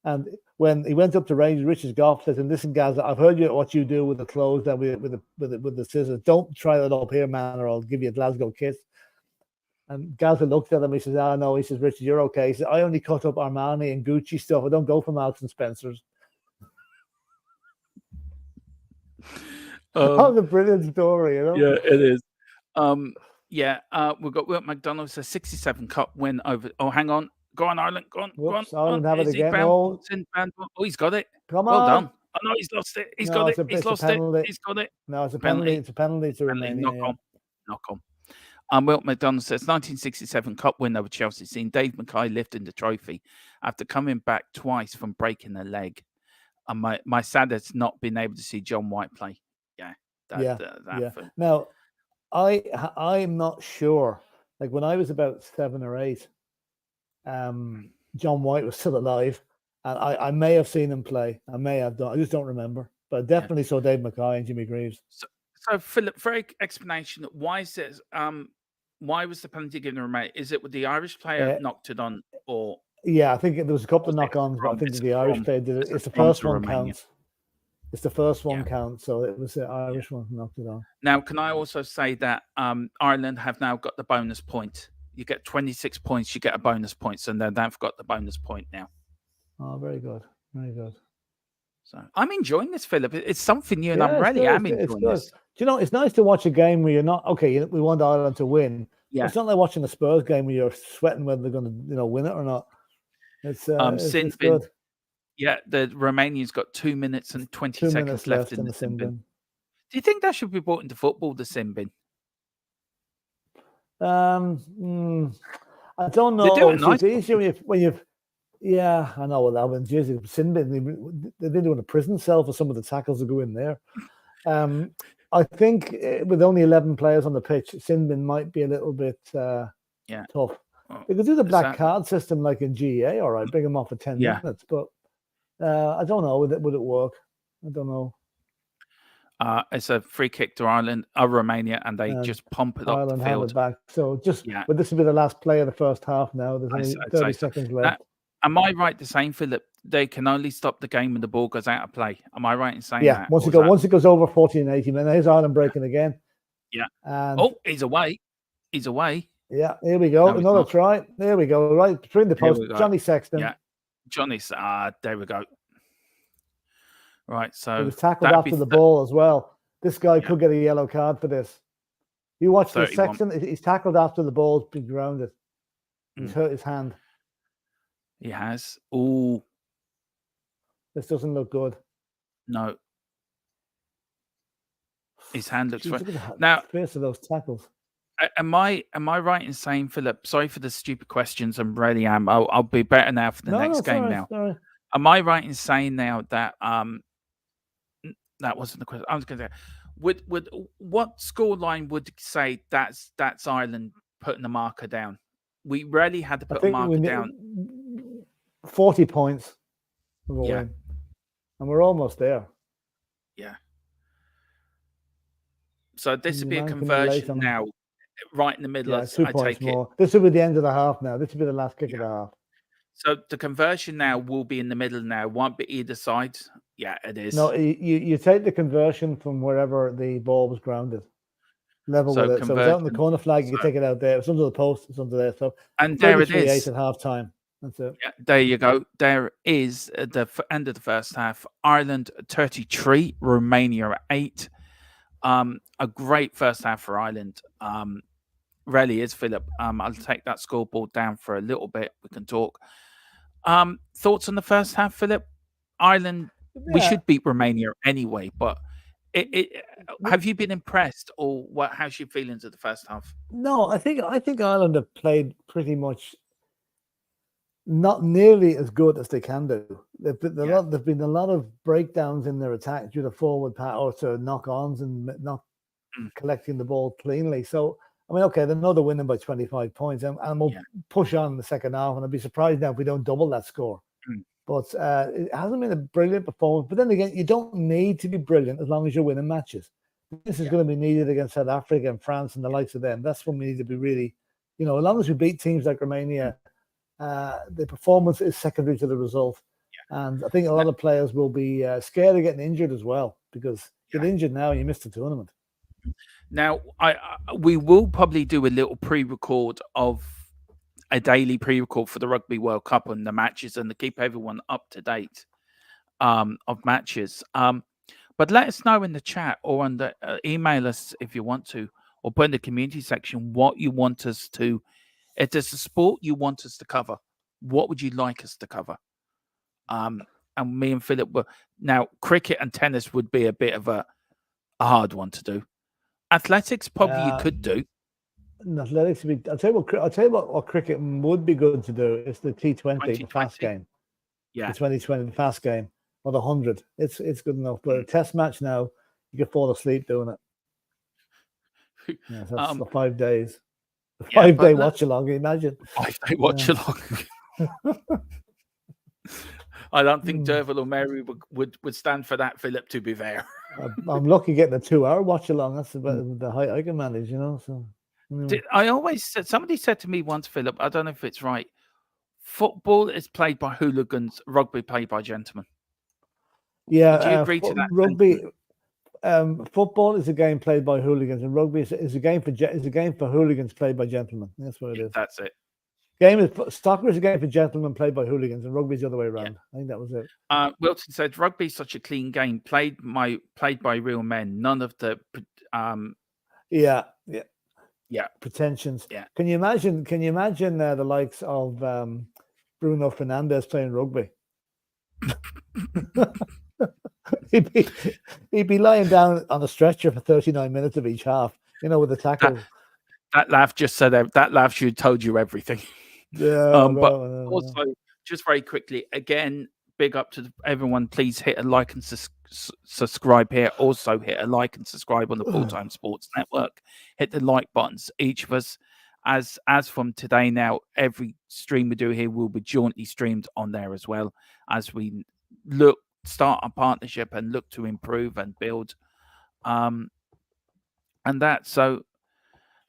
And when he went up to Rangers, Richard Goff said to him, "Listen, Gaza, I've heard what you do with the clothes and with the scissors. Don't try that up here, man, or I'll give you a Glasgow kiss." And Gaza looked at him. He says, no. He says, "Richard, you're okay." He said, "I only cut up Armani and Gucci stuff. I don't go for Marks and Spencer's." That was a brilliant story, you know? Yeah, it is. We've got Wilt McDonald, a 67 Cup win over. Oh, hang on. Go on, Ireland. Go on. Whoops, go on. Ireland have it again. Oh, he's got it. Come on. Well done. Oh, no, he's lost it. He's got it. He's lost it. He's got it. No, it's a penalty. It's a penalty to Romania. Knock on. Wilt McDonald says 1967 Cup win over Chelsea, seen Dave Mackay lifting the trophy after coming back twice from breaking a leg. And my sadness not being able to see John White play. Now, I'm not sure. Like when I was about 7 or 8, John White was still alive, and I may have seen him play. I may have done. I just don't remember. But I definitely saw Dave Mackay and Jimmy Greaves. So Philip, for explanation, why is this? Why was the penalty given to Romania? Is it with the Irish player knocked it on, or? Yeah, I think there was a couple of knock-ons, but I think the Irish player did it. It's the first one counts. It's the first one counts, so it was the Irish one who knocked it on. Now, can I also say that Ireland have now got the bonus point? You get 26 points, you get a bonus point, so they've got the bonus point now. Oh, very good, very good. So I'm enjoying this, Philip. It's something new, and I'm enjoying this. Do you know, it's nice to watch a game where you're not okay. We want Ireland to win. Yeah, it's not like watching a Spurs game where you're sweating whether they're going to, win it or not. It's good. Yeah, the Romanians got 2 minutes and 20 seconds left in the sin bin. Do you think that should be brought into football, the sin bin? I don't know. It's easier when you've Yeah, I know what that one. Jersey, Sinbin, they've been doing a prison cell for some of the tackles that go in there. I think with only 11 players on the pitch, Sinbin might be a little bit tough. They could do the black card system like in GA, all right, bring them off for 10 minutes, but I don't know. Would it work? I don't know. It's a free kick to Ireland, Romania, and they just pump it Ireland up the field. have it back. So but this will be the last play of the first half now. There's only 30 seconds left. Am I right to saying, Philip, they can only stop the game when the ball goes out of play? Am I right in saying that? Yeah, once it goes over 40 and 80 minutes, here's Ireland breaking again. Yeah. And he's away. He's away. Yeah, here we go. Another try. There we go. Right between the posts. Johnny Sexton. Yeah. Johnny's there we go. Right, so he was tackled after the ball as well. This guy could get a yellow card for this. You watch this section, he's tackled after the ball's been grounded. He's hurt his hand. He has. Oh, this doesn't look good. No. His hand looks fine. Now, face of those tackles. Am I right in saying, Philip? Sorry for the stupid questions. I really am. I'll be better now for the next game now. Sorry. Am I right in saying now that that wasn't the question? I was going to say, would what scoreline would say that's Ireland putting the marker down? We rarely had to put a marker down. 40 points. Yeah. And we're almost there. Yeah. So this would be a conversion now, right in the middle. Yeah, 2 points more. This will be the end of the half now. This will be the last kick of the half. So the conversion now will be in the middle now. Won't be either side. Yeah, it is. No, you take the conversion from wherever the ball was grounded. Level with it. So it's out in the corner flag, you can take it out there. It's under the post, it's under there. So and there it is. At half time. That's it. Yeah, there you go. There is the end of the first half. Ireland 33, Romania 8. A great first half for Ireland. Really is, Philip. I'll take that scoreboard down for a little bit. We can talk. Thoughts on the first half, Philip? Ireland, we should beat Romania anyway, but have you been impressed, or what? How's your feelings of the first half? No, I think Ireland have played pretty much not nearly as good as they can do. There've been a lot of breakdowns in their attack due to forward power, to knock-ons and not collecting the ball cleanly. So, I mean, okay, they know they're winning by 25 points, and we'll push on in the second half, and I'd be surprised now if we don't double that score. But it hasn't been a brilliant performance. But then again, you don't need to be brilliant as long as you're winning matches. This is going to be needed against South Africa and France and the likes of them. That's when we need to be really, as long as we beat teams like Romania, the performance is secondary to the result. And I think a lot of players will be scared of getting injured as well, because get injured now and you miss the tournament. Now, we will probably do a little pre-record of a daily pre-record for the Rugby World Cup and the matches, and to keep everyone up to date of matches. But let us know in the chat or on the email us if you want to, or put in the community section what you want us to. If there's a sport you want us to cover, what would you like us to cover? And me and Philip were now cricket and tennis would be a bit of a hard one to do. Athletics probably you could do. Athletics would be. I'll tell you what cricket would be good to do. It's the T20, the fast game. Yeah, the 2020, the fast game, or the 100. It's good enough. But a test match now, you can fall asleep doing it. Yeah, so that's the 5 days. The 5-day watch-along, imagine. 5-day watch-along. I don't think Derval or Mary would stand for that, Philip, to be fair. I'm lucky getting a 2-hour watch-along. That's about the height I can manage, So I always said, somebody said to me once, Philip, I don't know if it's right, football is played by hooligans, rugby played by gentlemen. Yeah. Do you agree to that? Rugby... football is a game played by hooligans, and rugby is a game for hooligans played by gentlemen. That's what it is. That's it. Soccer is a game for gentlemen played by hooligans, and rugby is the other way around. I think that was it. Wilson said, "Rugby is such a clean game, played by real men. None of the pretensions. Yeah. Can you imagine? The likes of Bruno Fernandes playing rugby? He'd be lying down on a stretcher for 39 minutes of each half, with the tackle. That laugh just said that laugh should told you everything. Yeah. But also just very quickly again, big up to everyone. Please hit a like and subscribe here. Also hit a like and subscribe on the Full Time Sports Network. Hit the like buttons. Each of us, as from today now, every stream we do here will be jointly streamed on there as well, as we start a partnership and look to improve and build. And that, so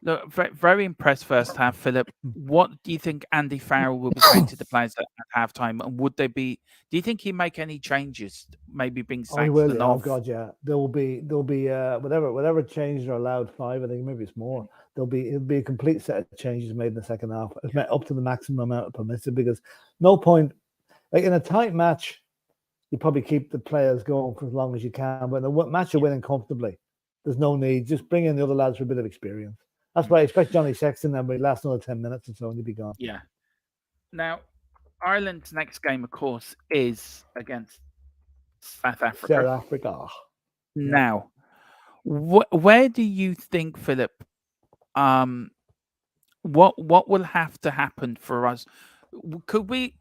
look, very impressed first half, Philip. What do you think Andy Farrell will be saying to the players at halftime? And would they be? Do you think he'd make any changes? Maybe being Oh, he sacked will. and Oh off? God, yeah. There'll be whatever changes are allowed, 5. I think maybe it's more. It'll be a complete set of changes made in the second half, up to the maximum amount permitted. Because no point, like in a tight match, you probably keep the players going for as long as you can. But in a match you're winning comfortably, there's no need. Just bring in the other lads for a bit of experience. That's why I expect Johnny Sexton and we last another 10 minutes or so and he'll be gone. Yeah. Now, Ireland's next game, of course, is against South Africa. South Africa. Now, where do you think, Philip? What will have to happen for us? Could we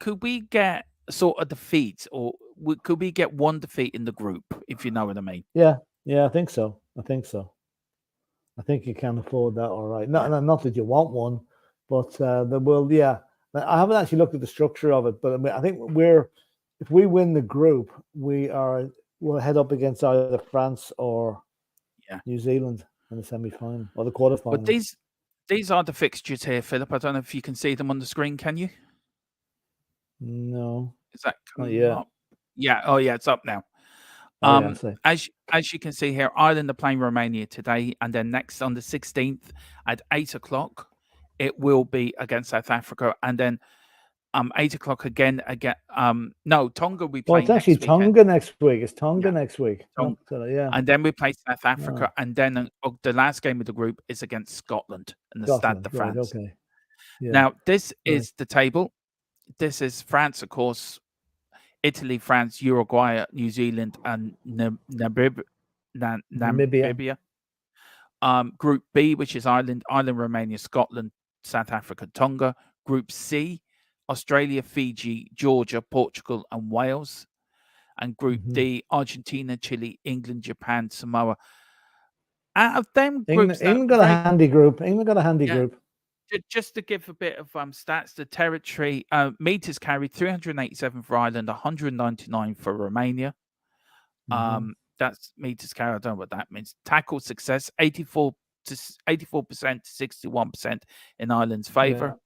get sort of defeat, or could we get one defeat in the group? If you know what I mean. Yeah, I think so. I think you can afford that, all right. Not that you want one, but there will. Yeah, I haven't actually looked at the structure of it, but I think if we win the group, we'll head up against either France or New Zealand in the semi-final or the quarterfinal. But these are the fixtures here, Philip. I don't know if you can see them on the screen. Can you? No. Is that coming up? Yeah. Oh, yeah. It's up now. As you can see here, Ireland are playing Romania today, and then next on the 16th at 8:00, it will be against South Africa, and then 8:00 again. No, Tonga we play. Well, it's actually Tonga next week. It's Tonga next week. And then we play South Africa, and then the last game of the group is against Scotland in the Stade de France. Right, okay. Yeah. Now this is the table. This is France, of course. Italy, France, Uruguay, New Zealand, and Namibia. Group B, which is Ireland, Romania, Scotland, South Africa, Tonga. Group C, Australia, Fiji, Georgia, Portugal, and Wales. And Group D, Argentina, Chile, England, Japan, Samoa. Out of them groups, England got a handy group. Group. Just to give a bit of stats, the territory meters carried 387 for Ireland, 199 for Romania. That's meters carried. I don't know what that means. Tackle success 84% to 61% in Ireland's favour.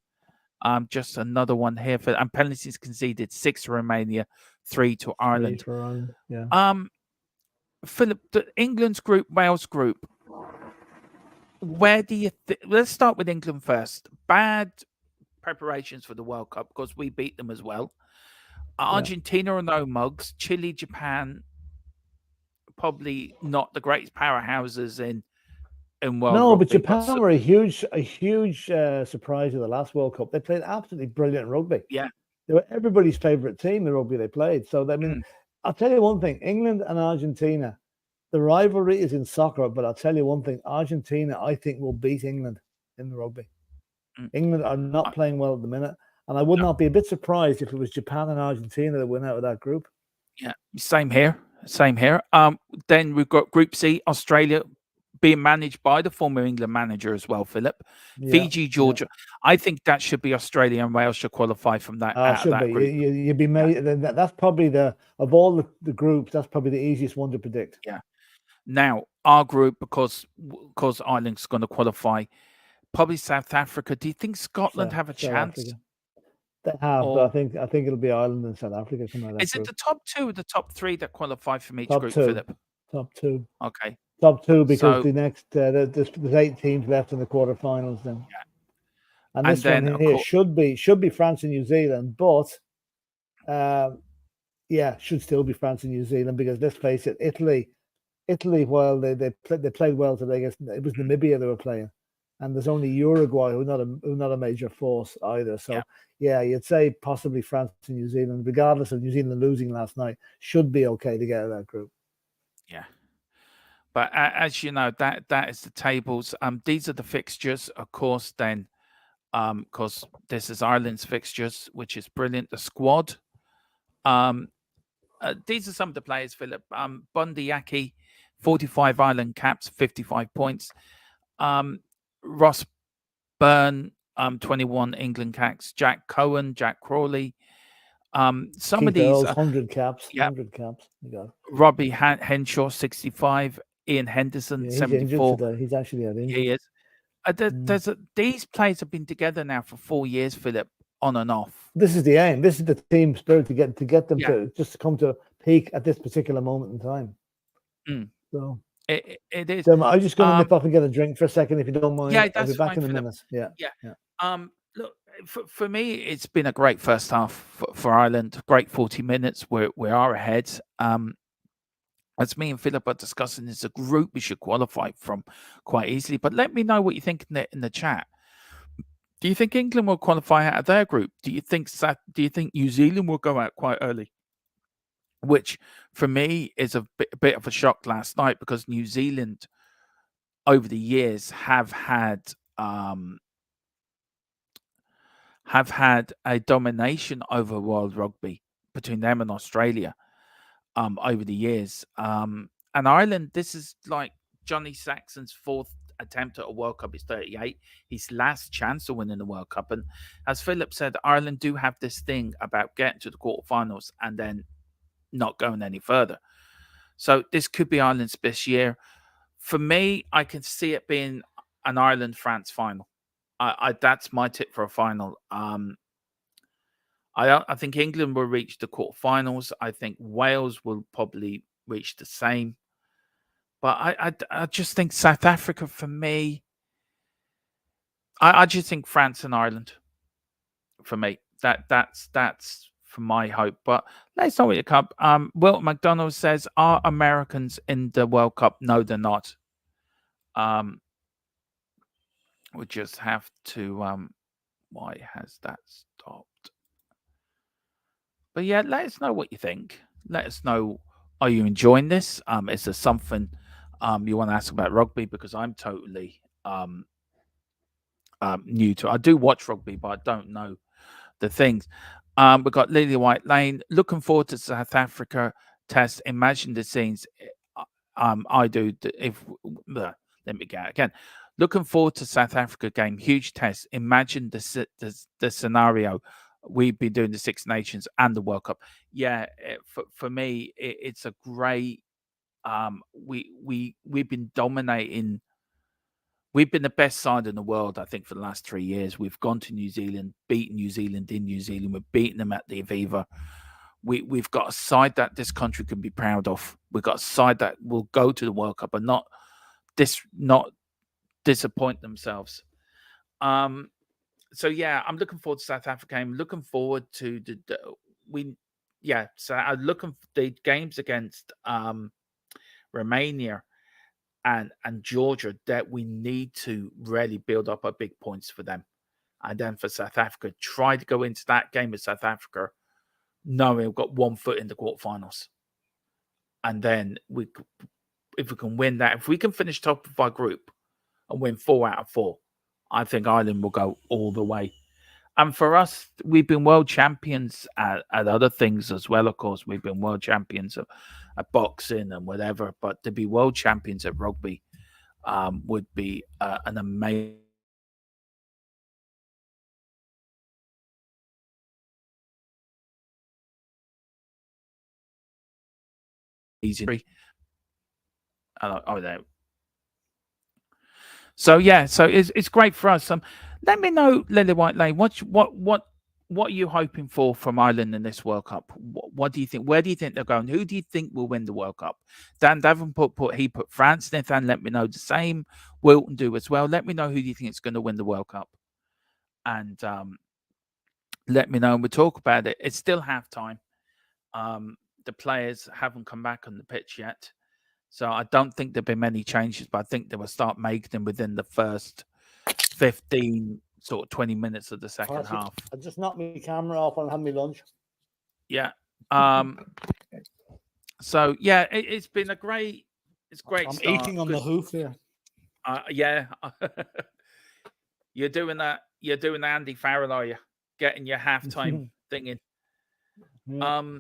Just another one here and penalties conceded 6 to Romania, 3 to Ireland. 3 for Ireland. Philip, the England's group, Wales group. Where do you let's start with England first. Bad preparations for the World Cup because we beat them as well. Argentina are no mugs. Chile, Japan, probably not the greatest powerhouses in World No, Rugby, but Japan were a huge surprise in the last World Cup. They played absolutely brilliant rugby. Yeah. They were everybody's favourite team, the rugby they played. So, I mean, I'll tell you one thing, England and Argentina, the rivalry is in soccer, but I'll tell you one thing, Argentina, I think, will beat England in the rugby. England are not playing well at the minute, and I would not be a bit surprised if it was Japan and Argentina that went out of that group. Yeah, same here. Then we've got Group C, Australia, being managed by the former England manager as well, Philip. Fiji, Georgia. I think that should be Australia and Wales should qualify from that. Should be. Group. You'd be made. That's probably of all the groups, that's probably the easiest one to predict. Yeah. Now our group, because Ireland's going to qualify, probably South Africa. Do you think Scotland have a chance? Africa. They have, but I think it'll be Ireland and South Africa coming out of that Is group. it the top 2 or the top 3 that qualify from each top group, 2. Philip? Top 2. Okay. Top 2 because the next there's 8 teams left in the quarterfinals then. Yeah. And this one here should be France and New Zealand, but should still be France and New Zealand because let's face it, Italy, while they played well today, it was Namibia they were playing, and there's only Uruguay who's not a major force either. So you'd say possibly France and New Zealand, regardless of New Zealand losing last night, should be okay to get out of that group. Yeah. But as you know, that is the tables. These are the fixtures, of course. Then because this is Ireland's fixtures, which is brilliant. The squad. These are some of the players, Philip. Bundy Aki, 45 Ireland caps, 55 points. Ross Byrne, 21 England caps. Jack Cohen, Jack Crawley. Some Keith of these, Earls, 100 caps. yeah. 100 caps. You go. Robbie Henshaw, 65. Ian Henderson, Yeah, he's 74. injured today. He's actually out injured. He is. These players have been together now for 4 years, Philip, on and off. This is the aim. This is the team spirit to get them Yeah. to just come to a peak at this particular moment in time. So it is. So I'm just going to nip off and get a drink for a second, if you don't mind. Yeah, I'll be that's back fine, in a Philip. minute. Yeah. Look, for me, it's been a great first half for Ireland. Great 40 minutes. We are ahead. As me and Philip are discussing, it's a group we should qualify from quite easily. But let me know what you think in the chat. Do you think England will qualify out of their group? Do you think New Zealand will go out quite early? Which for me is a bit of a shock last night, because New Zealand over the years have had a domination over world rugby between them and Australia over the years. And Ireland, this is like Johnny Saxon's fourth attempt at a World Cup. He's 38. His last chance of winning the World Cup. And as Philip said, Ireland do have this thing about getting to the quarterfinals and then not going any further. So this could be Ireland's best year. For me, I can see it being an Ireland-France final. That's my tip for a final. I think England will reach the quarterfinals. I think Wales will probably reach the same. But I just think South Africa, for me, I just think France and Ireland, for me. That's for my hope. But let's not really cup. Wilt McDonald says, are Americans in the World Cup? No, they're not. We just have to why has that stopped? But yeah, let us know what you think. Let us know, are you enjoying this? Is there something you want to ask about rugby? Because I'm totally new to it. I do watch rugby, but I don't know the things. We've got Lily White Lane. Looking forward to South Africa test. Imagine the scenes. I do. Let me go again. Looking forward to South Africa game. Huge test. Imagine the scenario. We've been doing the Six Nations and the World Cup. Yeah, for me, it's a great. We've been dominating. We've been the best side in the world, I think, for the last 3 years. We've gone to New Zealand, beaten New Zealand in New Zealand. We've beaten them at the Aviva. We've got a side that this country can be proud of. We've got a side that will go to the World Cup and not disappoint themselves. So yeah, I'm looking forward to South Africa. I'm looking forward to So I'm looking for the games against Romania and Georgia, that we need to really build up our big points for them. And then for South Africa, try to go into that game with South Africa knowing we've got 1 foot in the quarterfinals. And then if we can win that, if we can finish top of our group and win 4 out of 4, I think Ireland will go all the way. And for us, we've been world champions at other things as well. Of course, we've been world champions at boxing and whatever. But to be world champions at rugby would be an amazing. So yeah, so it's great for us. Let me know, Lily White Lane, what are you hoping for from Ireland in this World Cup? What do you think? Where do you think they're going? Who do you think will win the World Cup? Dan Davenport put France. Nathan, let me know the same. Wilton do as well. Let me know who do you think is going to win the World Cup, and let me know and we'll talk about it. It's still halftime. The players haven't come back on the pitch yet. So I don't think there'll be many changes, but I think they will start making them within the first 15, sort of 20 minutes of the second half. I just knocked my camera off and had my lunch. Yeah. So yeah, it's been a great. It's great. I'm start. eating on the hoof here. Yeah. You're doing that. You're doing Andy Farrell, are you? Getting your halftime thing in. Yeah.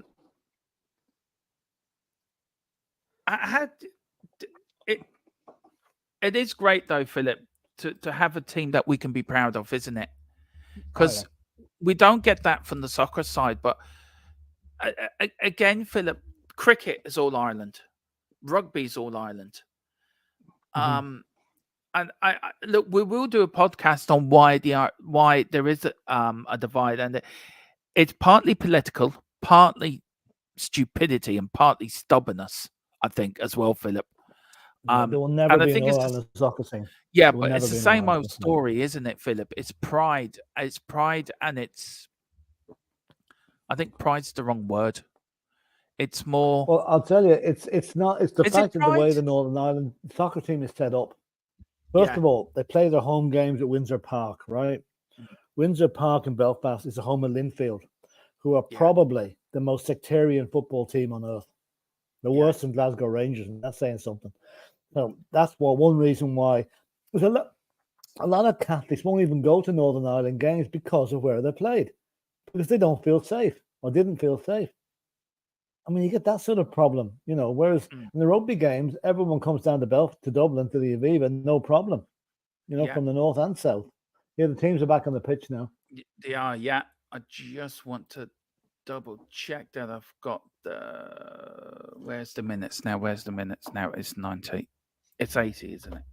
I had it. It is great though, Philip, to have a team that we can be proud of, isn't it? Because we don't get that from the soccer side. But again, Philip, cricket is all Ireland, rugby is all Ireland. And I look, we will do a podcast on why there is a divide, and it's partly political, partly stupidity, and partly stubbornness. I think as well, Philip. There will never be an All-Ireland soccer team. Yeah, but it's the same old story, isn't it, Philip? It's pride. It's pride, and it's. I think pride's the wrong word. It's more. Well, I'll tell you, it's not. It's the fact of the way pride? the Northern Ireland soccer team is set up. First of all, they play their home games at Windsor Park, right? Windsor Park in Belfast is the home of Linfield, who are probably the most sectarian football team on earth. They're worse than Glasgow Rangers, and that's saying something. So that's one reason why there's a lot of Catholics won't even go to Northern Ireland games because of where they're played, because they don't feel safe or didn't feel safe. I mean, you get that sort of problem, you know, whereas in the rugby games, everyone comes down to Dublin, to the Aviva, no problem, you know, from the north and south. Yeah, the teams are back on the pitch now. They are, yeah. I just want to double check that I've got where's the minutes now? It's 90. It's 80, isn't it?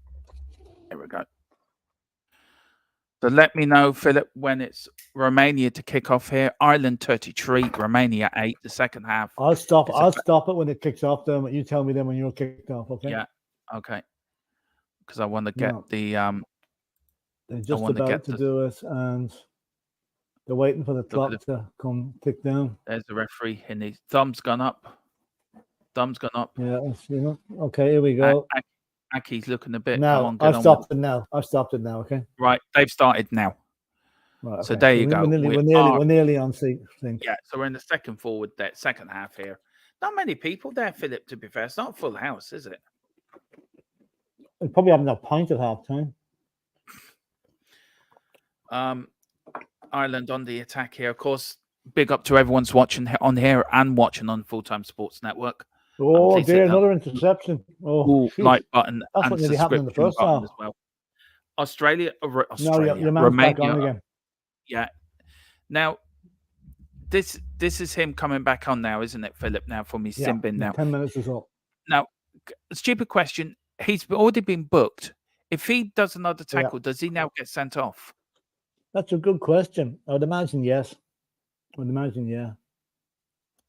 There we go. So let me know, Philip, when it's Romania to kick off here. Ireland 33, Romania 8, the second half. I'll stop it when it kicks off, then. You tell me then when you're kicked off, okay? Yeah, okay. Because I want to get the... They're just about to do it, and they're waiting for the clock to come tick down. There's the referee, and his thumb's gone up. Yeah, okay, here we go. Aki's looking a bit. Now, I've stopped it now. Okay. Right, they've started now. Right. Okay. So there you go. We're nearly on sync. Yeah, so we're in the second half here. Not many people there, Philip, to be fair. It's not a full house, is it? We probably haven't got a pint at half time. Ireland on the attack here. Of course, big up to everyone's watching on here and watching on Full-Time Sports Network. Oh dear, another interception. Oh, like button. That's what nearly happened in the first half as well. Australia, no, your man's back on again. Yeah. Now, this is him coming back on now, isn't it, Philip? Now for me, Simbin now. 10 minutes is up. Now, stupid question. He's already been booked. If he does another tackle, does he now get sent off? That's a good question. I would imagine yes. Yeah.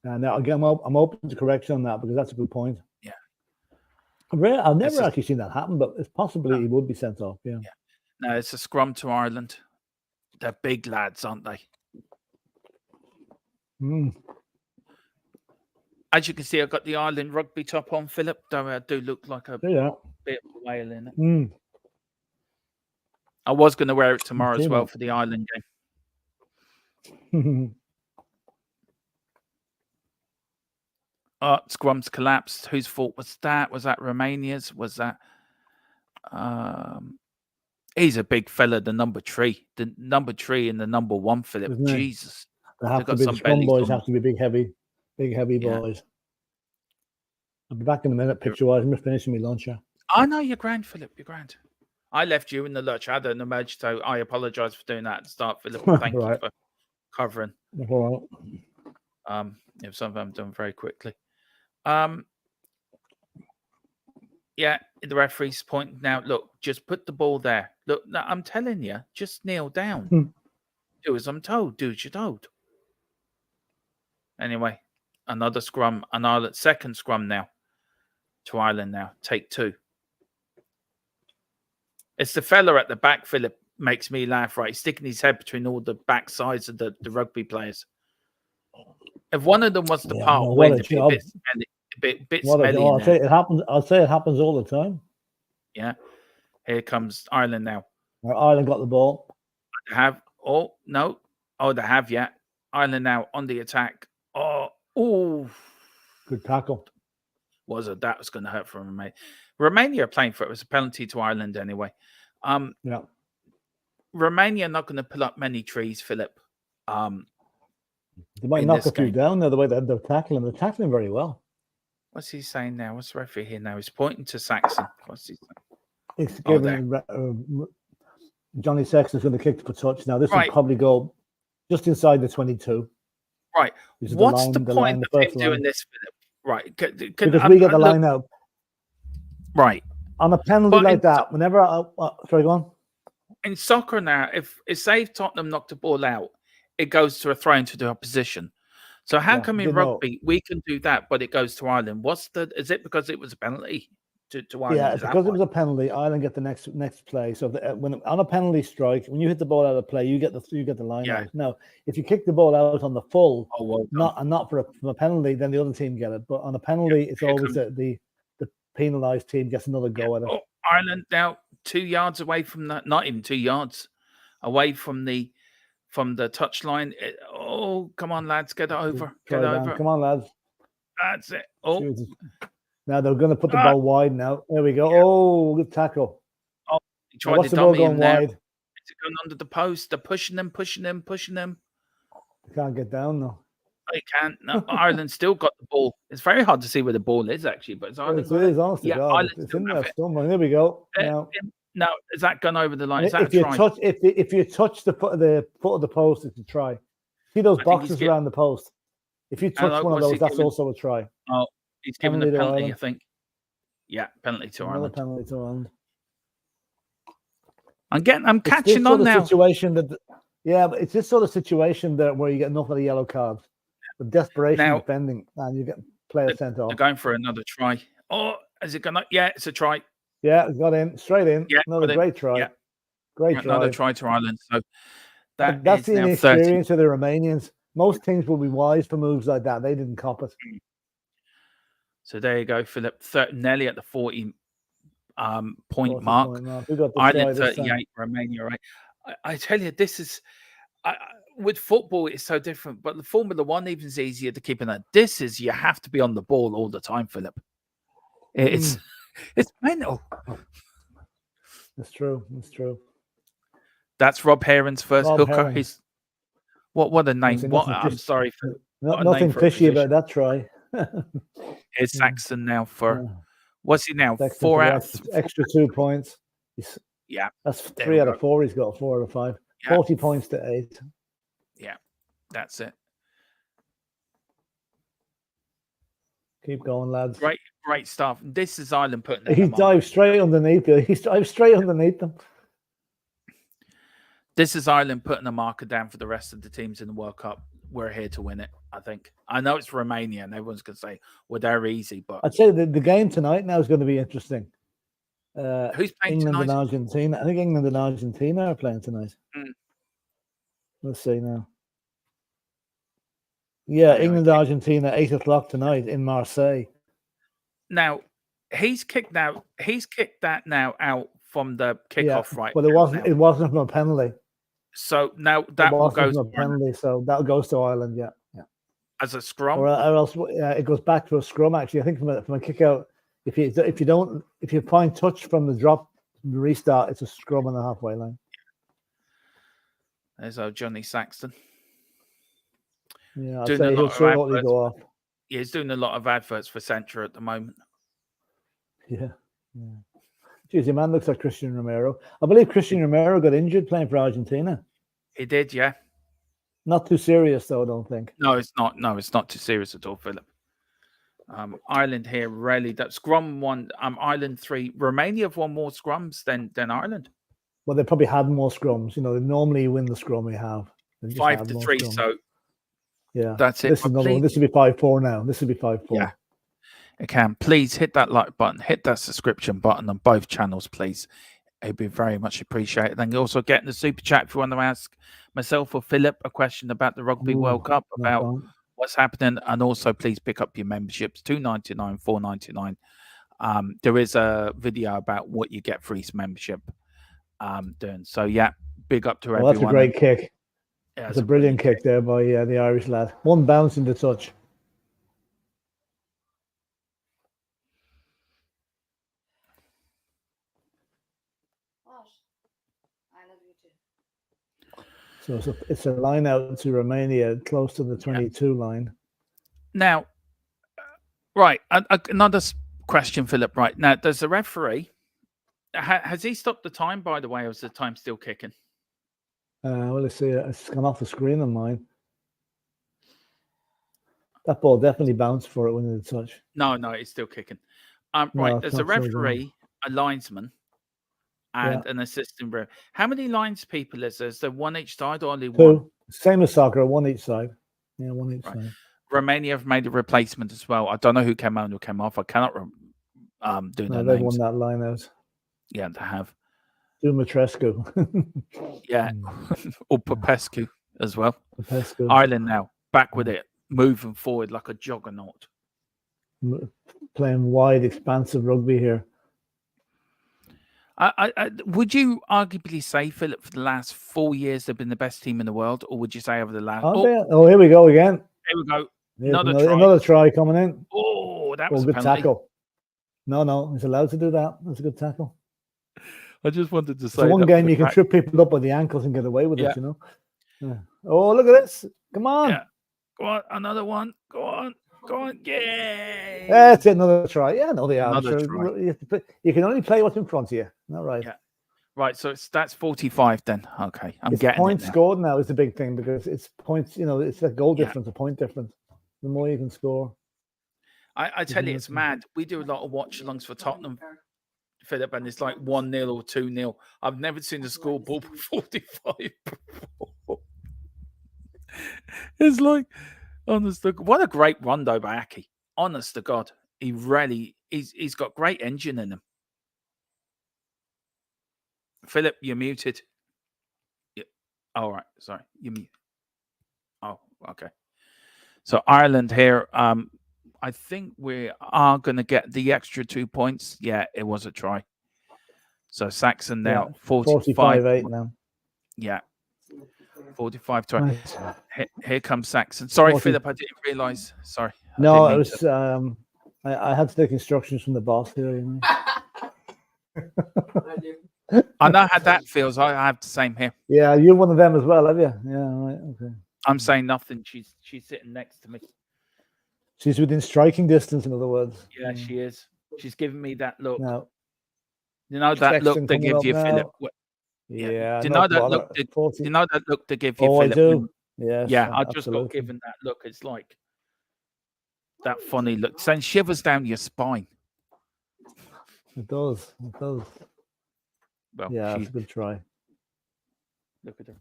Now again, I'm open to correction on that because that's a good point. Yeah. I've never actually seen that happen, but it's possibly he would be sent off. Yeah. No, it's a scrum to Ireland. They're big lads, aren't they? As you can see, I've got the Ireland rugby top on, Philip. I do look like a bit of a whale in it. I was going to wear it tomorrow as well for the Ireland game. Scrum's collapsed. Whose fault was that? Was that Romania's? Was that... he's a big fella, the number 3. The number 3 and the number 1, Philip. Jesus. The scrum boys have to be big, heavy boys. I'll be back in a minute, picture-wise. I'm just finishing my lunch. I know, you're grand, Philip. You're grand. I left you in the lurch. I had an emergency, so I apologise for doing that at the start, Philip. Thank you for covering. All right. If something I'm done very quickly. The referee's pointing now. Look, just put the ball there. Look, I'm telling you, just kneel down. Do as I'm told. Do as you're told. Anyway, another scrum, second scrum now to Ireland now. Take 2. It's the fella at the back, Philip, makes me laugh, right? He's sticking his head between all the back sides of the rugby players. If one of them was to part way, it'd be a bit smelly. I'll say it happens all the time. Yeah. Here comes Ireland now. Ireland got the ball. They have. Oh, no. Oh, they have, yeah. Ireland now on the attack. Oh. Good tackle. That was going to hurt for Romania. Romania are playing for it. It was a penalty to Ireland anyway. Romania are not going to pull up many trees, Philip. They might in knock this a few game. down now, the way that they're tackling. They're tackling very well. What's he saying now? What's the referee here now? He's pointing to Saxon. What's he saying? It's Oh, giving Johnny Sexton's going to kick for touch. Now, this will Right. probably go just inside the 22. Right. This is What's the the point line, the of him first doing line. this, Philip? Right. Because we get the line out. Right. On a penalty But like that, whenever sorry, go on. In soccer now, if say Tottenham knocked the ball out, it goes to a throw into the opposition. So how come in rugby we can do that, but it goes to Ireland? Is it because it was a penalty to Ireland? Yeah, because it was a penalty. Ireland get the next play. So when on a penalty strike, when you hit the ball out of play, you get the line out. Now, if you kick the ball out on the full, not for a penalty, then the other team get it. But on a penalty, it's always the penalised team gets another go at it. Oh, Ireland now 2 yards away from that, not even 2 yards away from the touchline. Oh, come on, lads, get it over. Get over. Come on, lads. That's it. Oh. Jesus. Now they're going to put the ball wide now. There we go. Yeah. Oh, good tackle. Oh, he tried to dummy him there. Wide? It's going under the post. They're pushing them. They can't get down though. They can't. No, Ireland still got the ball. It's very hard to see where the ball is actually, but it's Ireland. It is, honestly, God. Ireland it's in there somewhere. There we go. Now, is that gone over the line? Is if you touch the foot of the post, it's a try. See those boxes around the post? If you touch one of those, that's also a try. Oh, he's giving a penalty, I think. Yeah, penalty to Ireland. Another penalty to Ireland. I'm catching on now. Situation but it's this sort of situation where you get enough of the yellow cards. The desperation defending, and you get players sent off. They're going for another try. Oh, is it gonna? Yeah, it's a try. Yeah, got in straight in. Yeah, another great try. Yeah. Great try. Another try to Ireland. So that's the inexperience of the Romanians. Most teams will be wise for moves like that. They didn't cop it. So there you go, Philip. Nearly at the 40 point mark. Ireland 38, Romania 8. I tell you, this is with football. It's so different, but the Formula One even is easier to keep in that. This is you have to be on the ball all the time, Philip. It's mental. It's true. That's Rob Heron's first hooker. He's what a name. I'm sorry for nothing fishy about that try. It's Saxon now for what's he now? Saxon 4 out of extra 2 points. That's 3 out of 4. He's got 4 out of 5. 40 points to 8. Yeah, that's it. Keep going, lads. Great stuff. This is Ireland putting. He dived straight underneath them. He dived straight underneath them. This is Ireland putting a marker down for the rest of the teams in the World Cup. We're here to win it, I think. I know it's Romania, and everyone's going to say, well, they're easy. But I'd say the game tonight now is going to be interesting. Who's playing England tonight? And Argentina. I think England and Argentina are playing tonight. Let's see now. Yeah, England and Argentina, 8 o'clock tonight in Marseille. Now, he's kicked that now out from the kickoff, right? But it wasn't from a penalty. So now that will go to penalty. So that goes to Ireland, yeah. As a scrum, or else it goes back to a scrum. Actually, I think from a kick out, if you find touch from the drop, from the restart, it's a scrum on the halfway line. There's Johnny Saxton. Yeah, I'd say he'll shortly go off. Yeah, he's doing a lot of adverts for Centra at the moment. Yeah. Geez, your man looks like Christian Romero. I believe Christian Romero got injured playing for Argentina. He did, yeah. Not too serious, though, I don't think. No, it's not. No, it's not too serious at all, Philip. Ireland here rarely. That scrum won. Ireland 3. Romania have won more scrums than Ireland. Well, they probably had more scrums. You know, they normally win the scrum we have. 5-3. So yeah, that's it. This is another one. This will be 5-4 now. This will be 5-4. Yeah. It can. Please hit that like button, hit that subscription button on both channels, please. It'd be very much appreciated. Then you also get in the super chat if you want to ask myself or Philip a question about the Rugby World Cup, about what's happening, and also please pick up your memberships, $2.99, $4.99. There is a video about what you get for each membership doing. So yeah, big up to everyone. That's a great kick. Yeah, it's a brilliant kick there by the Irish lad. One bounce in the touch. I love you too. So it's a line out to Romania, close to the 22 line. Now, right, another question, Philip. Right now, does the referee has he stopped the time? By the way, or is the time still kicking? Well, let's see. It's gone off the screen on mine. That ball definitely bounced for it when it touched. No, it's still kicking. Right, No, there's a referee, a linesman, and an assistant ref. How many lines people is there? Is there one each side or only two? one? Same as soccer, one each side. Yeah, one each side. Romania have made a replacement as well. I don't know who came on, who came off. I cannot do their they've names. won that line out. Yeah, they have. Dumitrescu. Yeah, or Popescu as well. Popescu. Ireland now back with it, moving forward like a juggernaut. Playing wide, expansive rugby here. Would you arguably say, Philip, for the last 4 years they've been the best team in the world, or would you say over the last? Oh, here we go again. Here we go. Another try coming in. Oh, that was a good penalty. tackle. No, he's allowed to do that. That's a good tackle. I just wanted to say, it's one game you can trip people up by the ankles and get away with it, you know. Yeah. Oh, look at this! Come on. Yeah. Go on, another one. Go on. Yay! That's it. Another try. Yeah, no, they are. Another try. You can only play what's in front of you. Not right. Yeah. Right. So that's 45 then. Okay, it's getting points it now. Scored now is the big thing because it's points. You know, it's a goal difference, a point difference. The more you can score. I tell you, it's mad. We do a lot of watch-alongs for Tottenham, Philip, and it's like 1-0 or 2-0. I've never seen a scoreboard for 45 before. It's like, honest to God, what a great run though by Aki. Honest to God, he really he's got great engine in him. Philip, you're muted. All right, sorry, you mute. Oh, okay. So Ireland here. I think we are going to get the extra 2 points. Yeah, it was a try. So Saxon now 45-8 now. Yeah, 45-20. Nice. Here comes Saxon. Sorry, Philip, I didn't realise. Sorry. No, it was. I had to take instructions from the boss here. You know? I know how that feels. I have the same here. Yeah, you're one of them as well, have you? Yeah, right. Okay. I'm saying nothing. She's sitting next to me. She's within striking distance, in other words. Yeah, she is. She's giving me that look. Now, you know that look they give you, Philip. Yeah. Do you know that look? Do you know that look they give you, Philip? I do. Yes, yeah, I just got given that look. It's like that funny look. Sends shivers down your spine. It does. It does. Well, yeah, it's a good try. Look at her.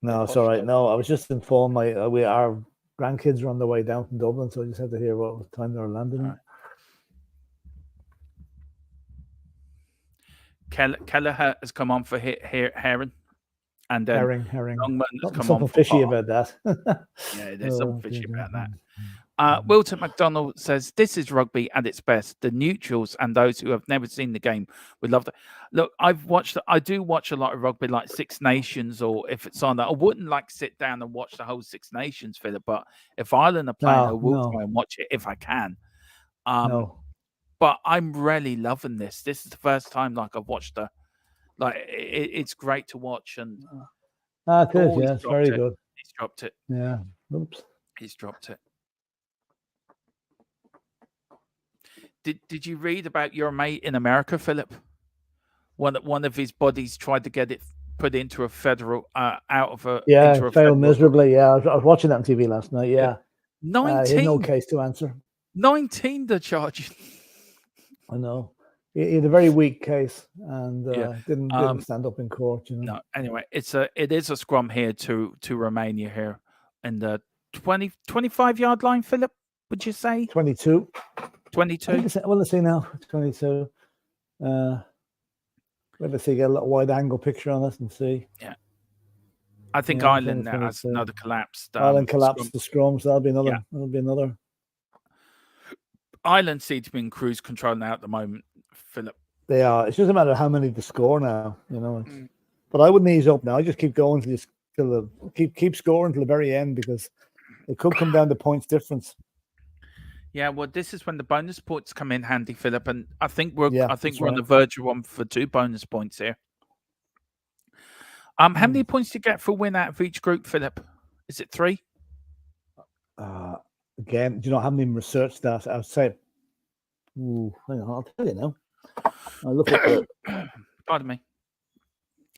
No, it's all right. No, I was just informed. Our grandkids are on their way down from Dublin, so I just had to hear what time they were landing. Right. Kelleher has come on for Heron, and then Herring. Longman has come something on for fishy about that. Yeah, there's something fishy about that. Wilton McDonald says, this is rugby at its best. The neutrals and those who have never seen the game would love to. Look, I do watch a lot of rugby, like Six Nations, or if it's on that. I wouldn't like sit down and watch the whole Six Nations, Philip, but if Ireland are playing, I will try and watch it if I can. But I'm really loving this. This is the first time I've watched it's great to watch. And it is, yeah, it's very good. He's dropped it. Yeah. Oops. He's dropped it. Did you read about your mate in America, Philip? One of his buddies tried to get it put into a federal failed miserably. Yeah, I was watching that on TV last night. Yeah, 19. He had no case to answer. 19 the charge. I know. He had a very weak case and didn't stand up in court. You know. No. Anyway, it is a scrum here to Romania here in the 25-yard line. Philip, would you say 22? 22. Let's see now. 22. Let's see. Get a little wide angle picture on us and see. Yeah. I think Ireland now has another collapse. Ireland collapsed the scrum, so that'll be another. Yeah. That'll be another. Ireland seem to be in cruise control now at the moment, Philip. They are. It's just a matter of how many to score now. You know. But I wouldn't ease up now. I just keep going keep scoring till the very end because it could come down to points difference. Yeah, well, this is when the bonus points come in handy, Philip, and I think we're on the verge of one for 2 bonus points here. How many points do you get for a win out of each group, Philip? Is it 3? Again, do you know, I haven't even researched that. I'd say, hang on, I'll tell you now. I'll look at Pardon me.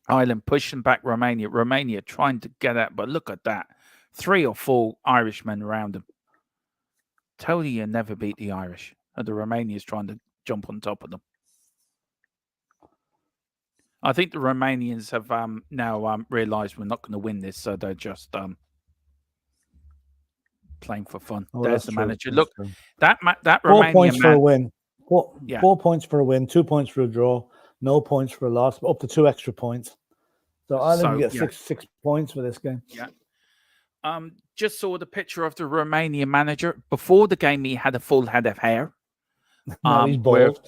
Ireland pushing back Romania. Romania trying to get out, but look at that. 3 or 4 Irishmen around them. Tell you never beat the Irish. And the Romanians trying to jump on top of them. I think the Romanians have now realised we're not going to win this, so they're just playing for fun. There's the manager. Look, that 4 Romanian points for a win. 4 points for a win, 2 points for a draw, no points for a loss, up to 2 extra points. So Ireland get 6 points for this game. Yeah. Just saw the picture of the Romanian manager. Before the game, he had a full head of hair. Now he's bald.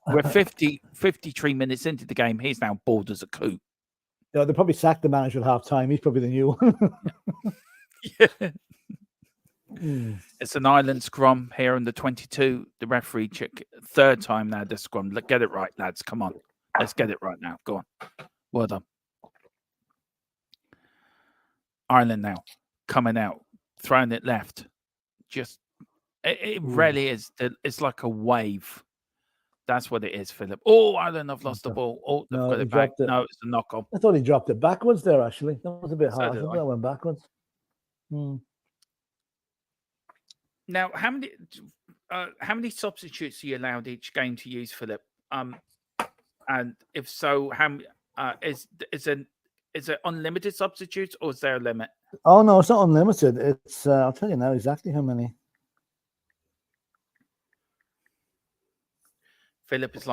We're 53 minutes into the game. He's now bald as a coot. Yeah, they probably sacked the manager at half time. He's probably the new one. Yeah. It's an Ireland scrum here in the 22. The referee check 3rd time now this scrum. Let's get it right, lads. Come on. Let's get it right now. Go on. Well done. Ireland now coming out, throwing it left. Just it really is. It's like a wave. That's what it is, Philip. Oh, Ireland have lost the ball. Oh, they've got it back. No, it's a knock on. I thought he dropped it backwards there, actually. That was a bit hard. I thought that went backwards. Now, how many substitutes are you allowed each game to use, Philip? And if so, how is it unlimited substitutes or is there a limit? Oh no, it's not unlimited. It's I'll tell you now exactly how many. Philip is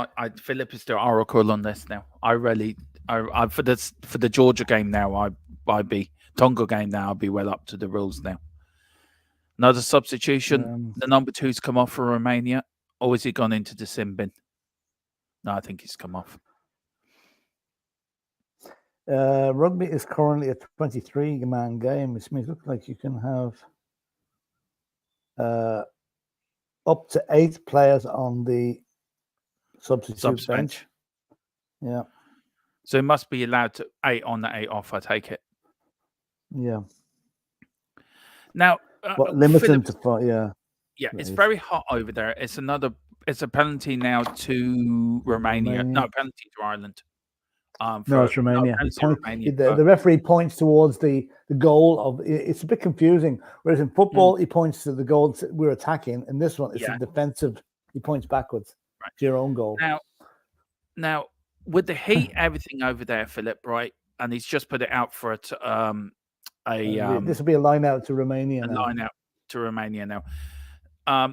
the oracle on this now. I for the Georgia game now, Tonga game now, I'll be well up to the rules now. Another substitution. The number 2's come off for Romania, or has he gone into the sin bin? No, I think he's come off. Rugby is currently a 23-man game, which means it looks like you can have up to 8 players on the substitute bench. Yeah. So it must be allowed to 8 on the 8 off, I take it. Yeah. Now, limited to 5, yeah. Yeah, it's very hot over there. It's a penalty now to Romania. No, penalty to Ireland. No, it's Romania. The referee points towards the goal of. It's a bit confusing. Whereas in football, he points to the goal we're attacking. In this one, it's a defensive. He points backwards to your own goal. Now, with the heat, everything over there, Philip, right? And he's just put it out for it. This will be a line out to Romania. Line out to Romania now.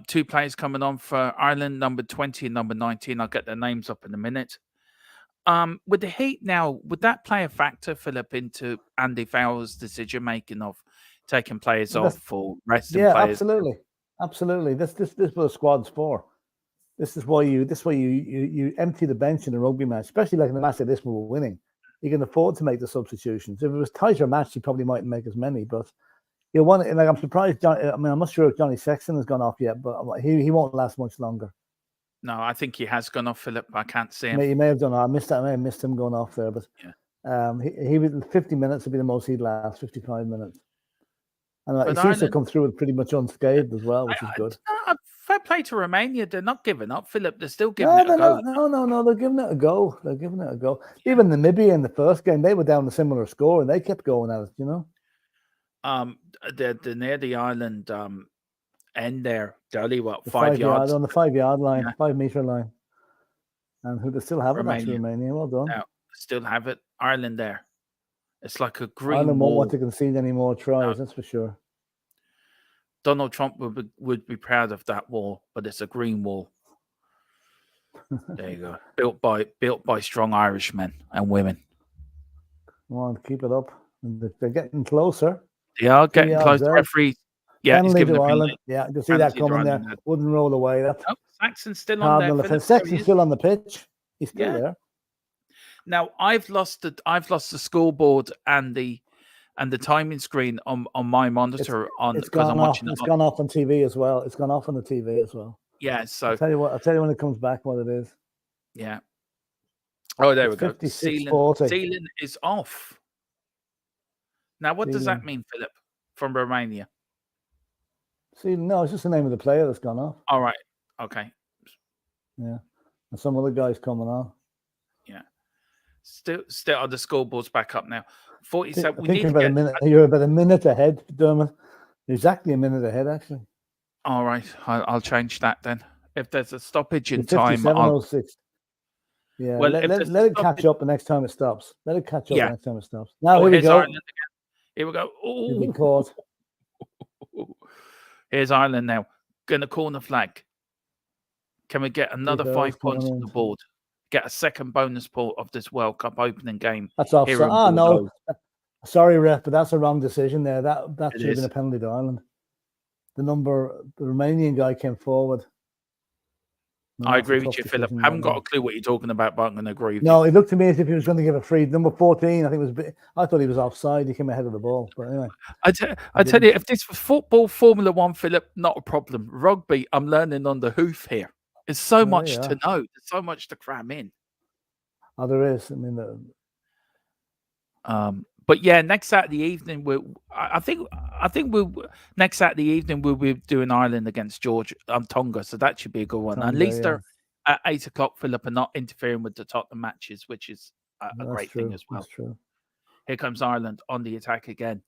2 players coming on for Ireland, number 20 and number 19. I'll get their names up in a minute. With the heat now, would that play a factor, Philip, into Andy Fowler's decision making of taking players off or resting players? Yeah, absolutely. This is what a squad's for. This is why you empty the bench in a rugby match, especially like in a match like this where we're winning. You can afford to make the substitutions. If it was a tighter match, you probably mightn't make as many. But you want, like, I'm surprised. I'm not sure if Johnny Sexton has gone off yet, but he won't last much longer. No, I think he has gone off, Philip. I can't see him. He may have done. I missed that. I may have missed him going off there, but he was 50 minutes would be the most he'd last. 55 minutes, and he seems to come through it pretty much unscathed as well, which is good. Fair play to Romania. They're not giving up, Philip. They're still giving it a go. No. They're giving it a go. Even Namibia in the first game, they were down a similar score, and they kept going at it. You know. They're near the island end there. Only 5 yards on the 5-yard line, 5 meter line, and who they still have it? Actually, Romania. Well done. Now, still have it. Ireland there. It's like a green Ireland wall. won't want to concede any more tries. That's for sure. Donald Trump would be proud of that wall, but it's a green wall. There you go. Built by strong Irishmen and women. Come on, keep it up. They're getting closer. They are getting close. The referee. Yeah, he's giving Ireland. Yeah, you see that coming there. Wouldn't roll away. Saxon's still on there. Saxon's still on the pitch. He's still there. Now I've lost the scoreboard and the timing screen on my monitor because I'm watching it. It's gone off on TV as well. It's gone off on the TV as well. Yeah, so I'll tell you when it comes back what it is. Yeah. Oh, there we go. 56-40. Ceiling is off. Now, what does that Sealand. mean, Philip, from Romania? See, no, it's just the name of the player that's gone off. All right. Okay. Yeah. And some other guys coming on. Yeah. Still on the scoreboard's back up now. 47. I We think need to about get a minute. You're about a minute ahead, Dermot. Exactly a minute ahead, actually. All right. I'll change that then. If there's a stoppage in You're time, 57.06. Yeah, well, let it catch up the next time it stops. Let it catch up the next time it stops. Now, here we here's go. Ireland again. Here we go. He'll be Oh, caught. here's Ireland now. Gonna corner flag. Can we get another 5 points on the board? Get a second bonus point of this World Cup opening game. That's offside. Oh, no. Sorry, ref, but that's a wrong decision there. That should have been a penalty to Ireland. The Romanian guy came forward. No, I agree with you, Philip. I haven't got a clue what you're talking about, but I'm going to agree with you. No, it looked to me as if he was going to give a free. Number 14, I think I thought he was offside. He came ahead of the ball. But anyway. I tell you, if this was football, Formula One, Philip, not a problem. Rugby, I'm learning on the hoof here. There's so much to know. There's so much to cram in. Oh, there is. I mean, but yeah, next Saturday evening, I think next Saturday evening we'll be doing Ireland against Tonga, so that should be a good one. At least they're at 8 o'clock, Philip, and not interfering with the Tottenham matches, which is a great thing as well. That's true. Here comes Ireland on the attack again,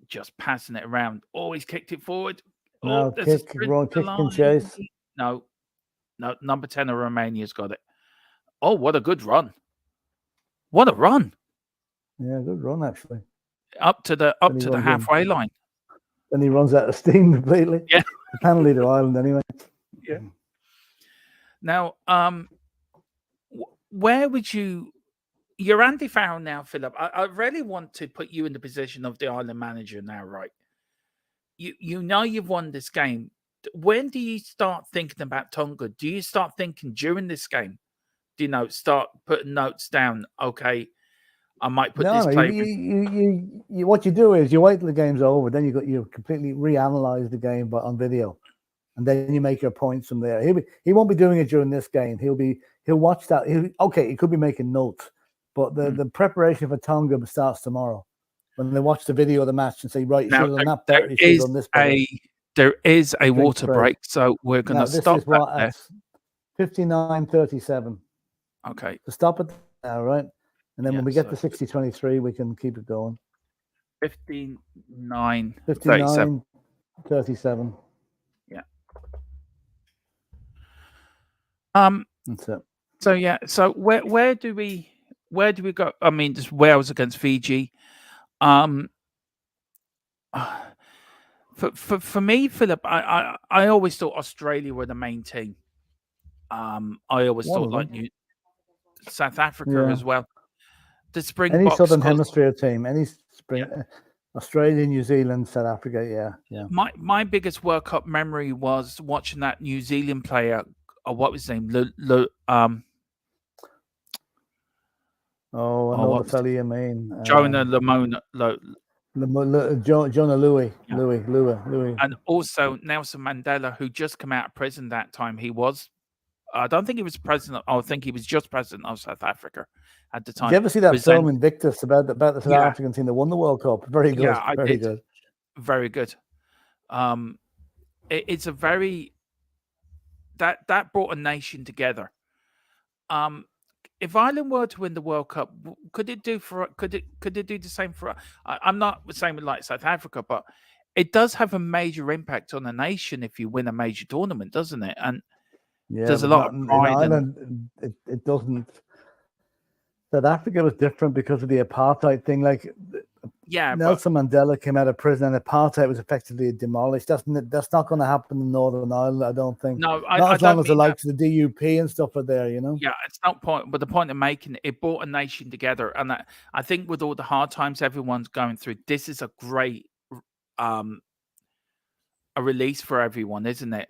just passing it around. Oh, he's kicked it forward. No, kick and chase. No, number 10 of Romania's got it. Oh, what a good run! What a run! Yeah, good run actually. Up to the halfway line. Then he runs out of steam completely. Yeah, penalty to Ireland anyway. Yeah. Now, where would you? You're Andy Farrell now, Philip. I really want to put you in the position of the Ireland manager now, right? You know you've won this game. When do you start thinking about Tonga? Do you start thinking during this game? Do you start putting notes down? Okay, I might put this player. What you do is you wait till the game's over, then you completely reanalyze the game on video, and then you make your points from there. He won't be doing it during this game. He'll watch that. He could be making notes, but the preparation for Tonga starts tomorrow. When they watch the video of the match and say, right, you should have done that better, you should have done this better. There is a water break, so we're going to stop that there. 59:37. Okay. So stop it now, right? And then when we get to 60:23, we can keep it going. 59:37. Yeah. That's it. So yeah. So where do we go? I mean, just Wales against Fiji. For me, Philip, I always thought Australia were the main team. I always thought South Africa as well. The Springboks, any Southern Hemisphere team, Australia, New Zealand, South Africa, yeah. My biggest World Cup memory was watching that New Zealand player. What was his name? I know the fella you mean. Jonah Lamona. Jonah Louis. Yeah. Louis. And also Nelson Mandela, who just came out of prison that time. I don't think he was president. I think he was just president of South Africa at the time. Did you ever see that film Invictus about the South African team that won the World Cup? Very good. Yeah, very good. Very good. It's a very that brought a nation together. If Ireland were to win the World Cup, could it do the same for? I'm not saying with like South Africa, but it does have a major impact on a nation if you win a major tournament, doesn't it? And there's a lot of pride. In Ireland, it doesn't. South Africa was different because of the apartheid thing. Nelson Mandela came out of prison and apartheid was effectively demolished. That's not going to happen in Northern Ireland, I don't think. No, not as long as the likes of the DUP and stuff are there, Yeah, it's not point, but the point I'm making, it brought a nation together, and I think with all the hard times everyone's going through, this is a great a release for everyone, isn't it?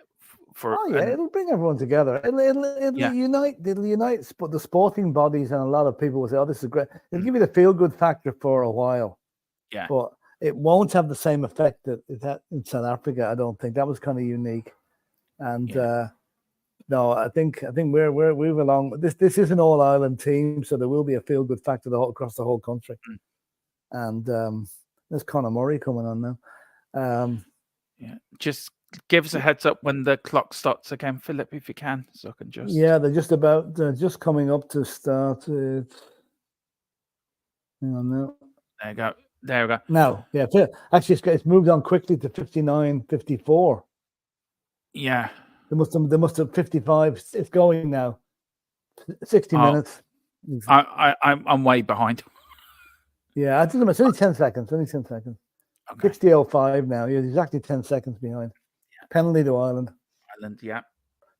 It'll bring everyone together. It'll unite the sporting bodies, and a lot of people will say, "Oh, this is great." It'll give you the feel-good factor for a while. Yeah, but it won't have the same effect that in South Africa. I don't think that was kind of unique, and No, I think we've along. This is an all Ireland team, so there will be a feel good factor across the whole country. And there's Conor Murray coming on now. Yeah, just give us a heads up when the clock starts again, Philip, if you can, so I can just. Yeah, they're just coming up to start it. Hang on now. There you go. There we go. Now, yeah, actually, it's moved on quickly to 59:54. Yeah. They must have 55. It's going now. 60 minutes. I'm way behind. Yeah, I think it's only 10 seconds. Only 10 seconds. Okay. 60:05 now. You're exactly 10 seconds behind. Yeah. Penalty to Ireland. Ireland, yeah.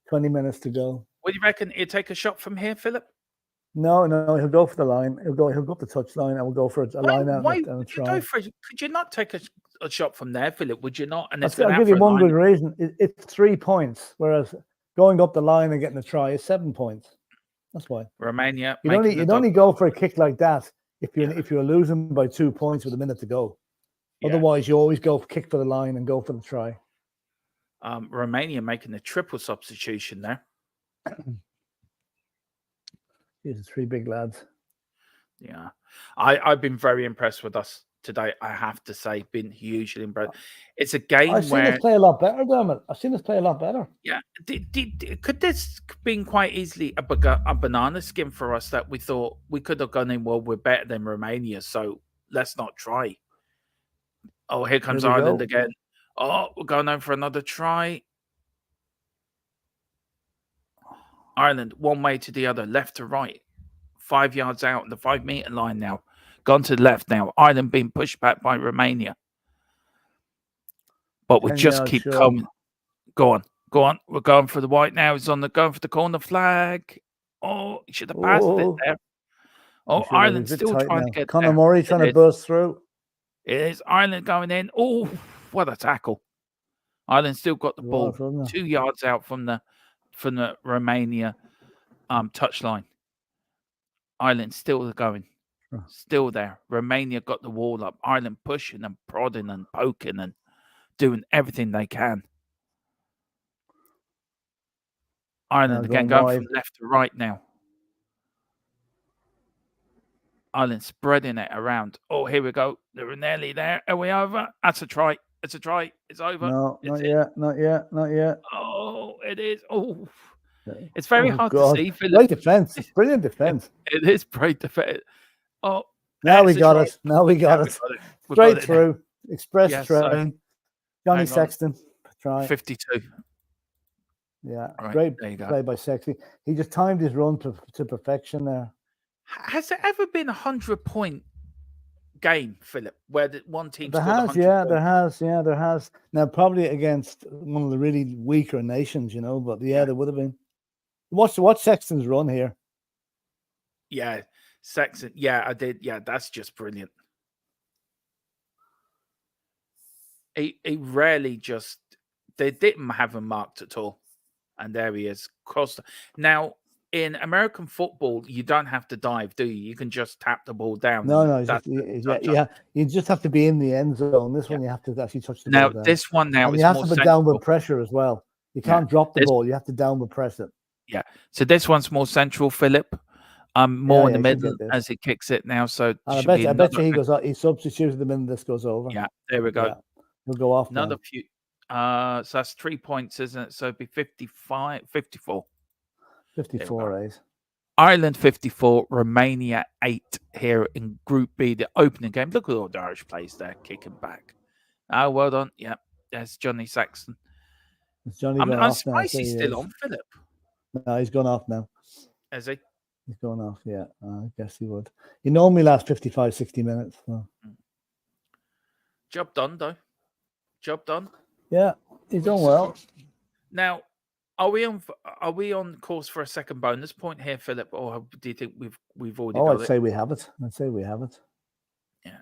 20 minutes to go. What do you reckon? He'll take a shot from here, Philip? No, he'll go for the line. He'll go up the touch line and we'll go for a line out and a try. Could you not take a shot from there, Philip? Would you not? And I'll give you one good reason. It's 3 points, whereas going up the line and getting a try is 7 points. That's why. Romania. You'd only go for a kick like that if you're losing by 2 points with a minute to go. Yeah. Otherwise, you always go kick for the line and go for the try. Romania making a triple substitution there. These are 3 big lads. Yeah. I've been very impressed with us today, I have to say. Been hugely impressed. It's a game I've seen us play a lot better, Dermot. I've seen us play a lot better. Yeah. Could this been quite easily a banana skin for us that we thought we could have gone in, well, we're better than Romania, so let's not try. Oh, here comes Ireland again. Oh, we're going on for another try. Ireland, one way to the other, left to right. 5 yards out, the 5 meter line now. Gone to the left now. Ireland being pushed back by Romania. But we just keep coming. Go on. We're going for the white now. He's going for the corner flag. Oh, he should have passed it there. Oh, Ireland still trying to get Conor Murray trying to burst through. It is Ireland going in. Oh, what a tackle. Ireland still got the ball 2 yards out from the Romania touchline. Ireland still going. Still there. Romania got the wall up. Ireland pushing and prodding and poking and doing everything they can. Ireland again going from left to right now. Ireland spreading it around. Oh, here we go. They're nearly there. Are we over? That's a try. It's a try. It's over. No, not yet. Oh, it is. Oh, it's very hard to see. Philip. Great defense. Brilliant defense. It is great defense. Oh, now we got it. Now we got it. Straight through. Express train. Johnny Sexton. Try. 52. Yeah, right, great play by Sexy. He just timed his run to perfection there. Has there ever been 100-point game, Philip, where one team there has? Yeah, there has. Now, probably against one of the really weaker nations, but there would have been. Watch Sexton's run here. Yeah, Sexton. Yeah, I did. Yeah, that's just brilliant. He rarely just. They didn't have him marked at all. And there he is. Now, in American football, you don't have to dive, do you? You can just tap the ball down. No, you just have to be in the end zone. This one, you have to actually touch the ball down. This one now, and you have to put downward pressure as well. You can't drop the ball. You have to downward press it. Yeah. So this one's more central, Philip. More in the middle as he kicks it now. So I bet you he goes. He substitutes the minute this goes over. Yeah. There we go. Yeah. He'll go off. Another few. So that's 3 points, isn't it? So it'd be 54. 54, right? Ireland 54, Romania 8 here in Group B, the opening game. Look at all the Irish players there kicking back. Oh, well done. Yeah, there's Johnny Sexton. I'm surprised he's still on, Philip. No, he's gone off now. Is he? He's gone off, yeah. I guess he would. He normally lasts 55, 60 minutes. So. Job done, though. Job done. Yeah, he's done well. Now, are we on course for a second bonus point here, Philip, or do you think we've already got it? I'd say we have it. Yeah.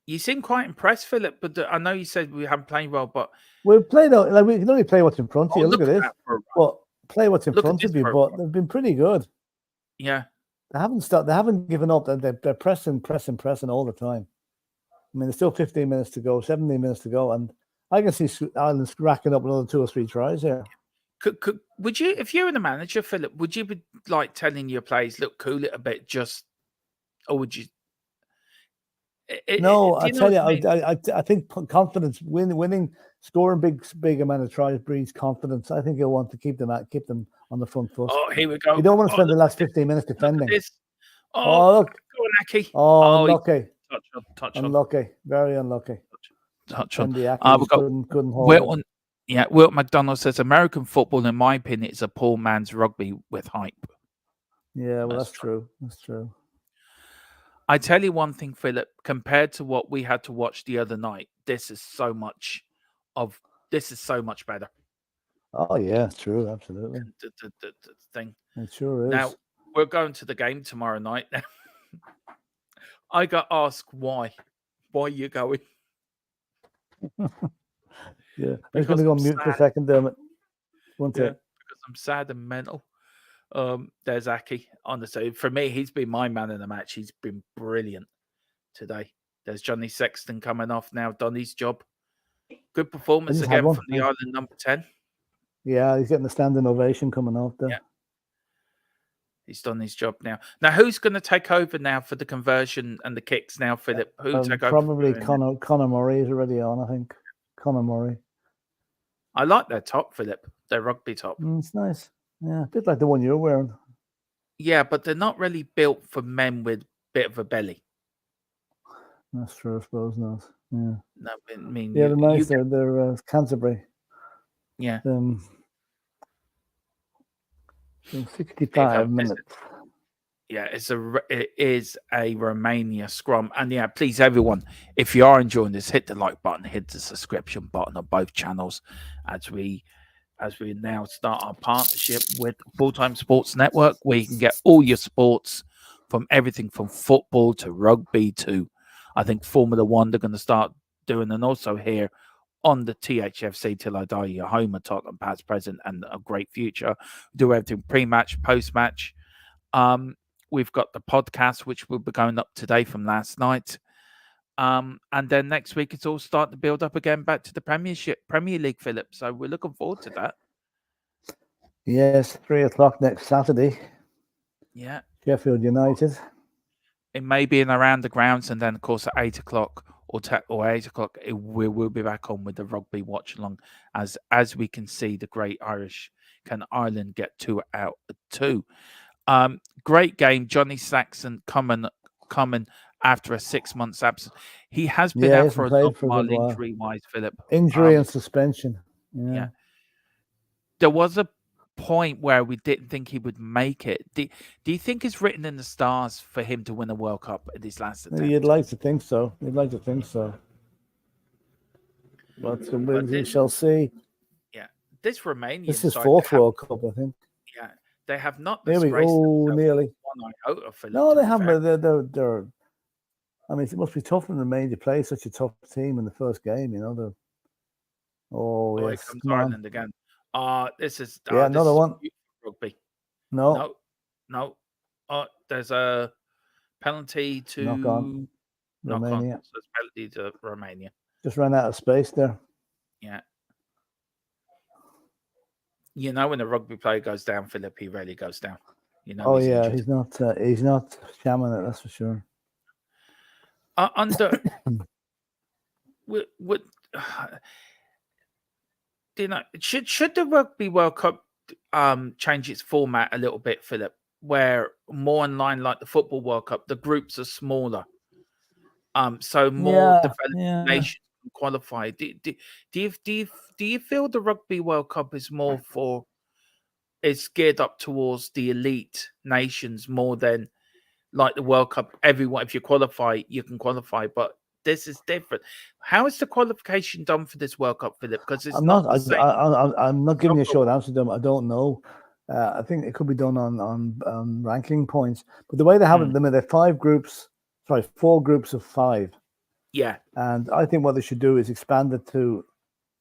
You seem quite impressed, Philip, but I know you said we haven't played well, but we've played like we can only play what's in front of you. Look at this. Well, play what's in front of you, but they've been pretty good. Yeah. They haven't stopped. They haven't given up. They're pressing all the time. I mean, there's still 15 minutes to go, 17 minutes to go, and I can see Ireland racking up another 2 or 3 tries here. Would you, if you were the manager, Philip, would you be like telling your players, look, cool it a bit, or would you? No, I tell you, I think confidence, winning, scoring big amount of tries breeds confidence. I think you'll want to keep them on the front foot. Oh, here we go. You don't want to spend the last 15 minutes defending. Oh, look. Go on, Aki. Oh, unlucky. Touch on. Unlucky. Very unlucky. Touch on. We've got couldn't hold it. Wilt McDonald says American football, in my opinion, is a poor man's rugby with hype. Yeah, well, that's true. That's true. I tell you one thing, Philip, compared to what we had to watch the other night, this is so much better. Oh yeah, true, absolutely. The thing. It sure is. Now we're going to the game tomorrow night. I got asked why you're going. Yeah, I'm going to go on mute for a second, Dermot. Because I'm sad and mental. There's Aki. Honestly, for me, he's been my man in the match. He's been brilliant today. There's Johnny Sexton coming off now, done his job. Good performance again from the Ireland number 10. Yeah, he's getting a standing ovation coming off there. Yeah. He's done his job now. Now, who's going to take over now for the conversion and the kicks now, Philip? Who'll take over? Probably Conor Murray is already on, I think. Conor Murray. I like their top, Philip. Their rugby top. It's nice. Yeah, a bit like the one you're wearing. Yeah, but they're not really built for men with a bit of a belly. That's true, I suppose not. Yeah. No, I mean, yeah, they're nice. They're Canterbury. Yeah. 65 minutes. Yeah, it is a Romania scrum. And yeah, please, everyone, if you are enjoying this, hit the like button, hit the subscription button on both channels as we now start our partnership with Full Time Sports Network, where you can get all your sports, from everything from football to rugby to, I think, Formula One they're going to start doing, and also here on the Thfc Till I Die, your home of Tottenham past, present, and a great future. We do everything pre-match, post-match. We've got the podcast, which will be going up today from last night. And then next week, it's all starting to build up again back to the Premier League, Philip. So we're looking forward to that. Yes, 3:00 next Saturday. Yeah. Sheffield United. It may be in around the grounds, and then, of course, at 8:00 or 8:00, we will be back on with the rugby watch along as we can see the great Irish. Can Ireland get 2 out of 2? Great game. Johnny Saxon coming after a 6 months absence. He has been out for a long while injury-wise, Philip. Injury and suspension. Yeah. There was a point where we didn't think he would make it. Do you think it's written in the stars for him to win a World Cup at his last attempt? You'd like to think so. But we shall see. Yeah. This Romanian This is 4th World Cup, I think. Yeah. They have not disgraced nearly. One iota, Philip, no, they haven't. They're I mean, it must be tough in Romania to play such a tough team in the first game, you know. Here comes Ireland again. This is another one. Rugby. No. There's a penalty to knock on. Romania. So it's penalty to Romania. Just ran out of space there. Yeah. You know, when a rugby player goes down, Philip, he rarely goes down. You know. Injured. He's not shamming it. That's for sure. Should the Rugby World Cup change its format a little bit, Philip, where more in line like the Football World Cup, the groups are smaller, so more developed nations can qualify. Do you feel the Rugby World Cup is more is geared up towards the elite nations more than like the World Cup? Everyone, if you qualify, you can qualify, but this is different. How is the qualification done for this World Cup, Philip? Because I'm not giving you a short answer to them. I don't know. I think it could be done on ranking points. But the way they have it, they're 4 groups of 5. Yeah. And I think what they should do is expand it to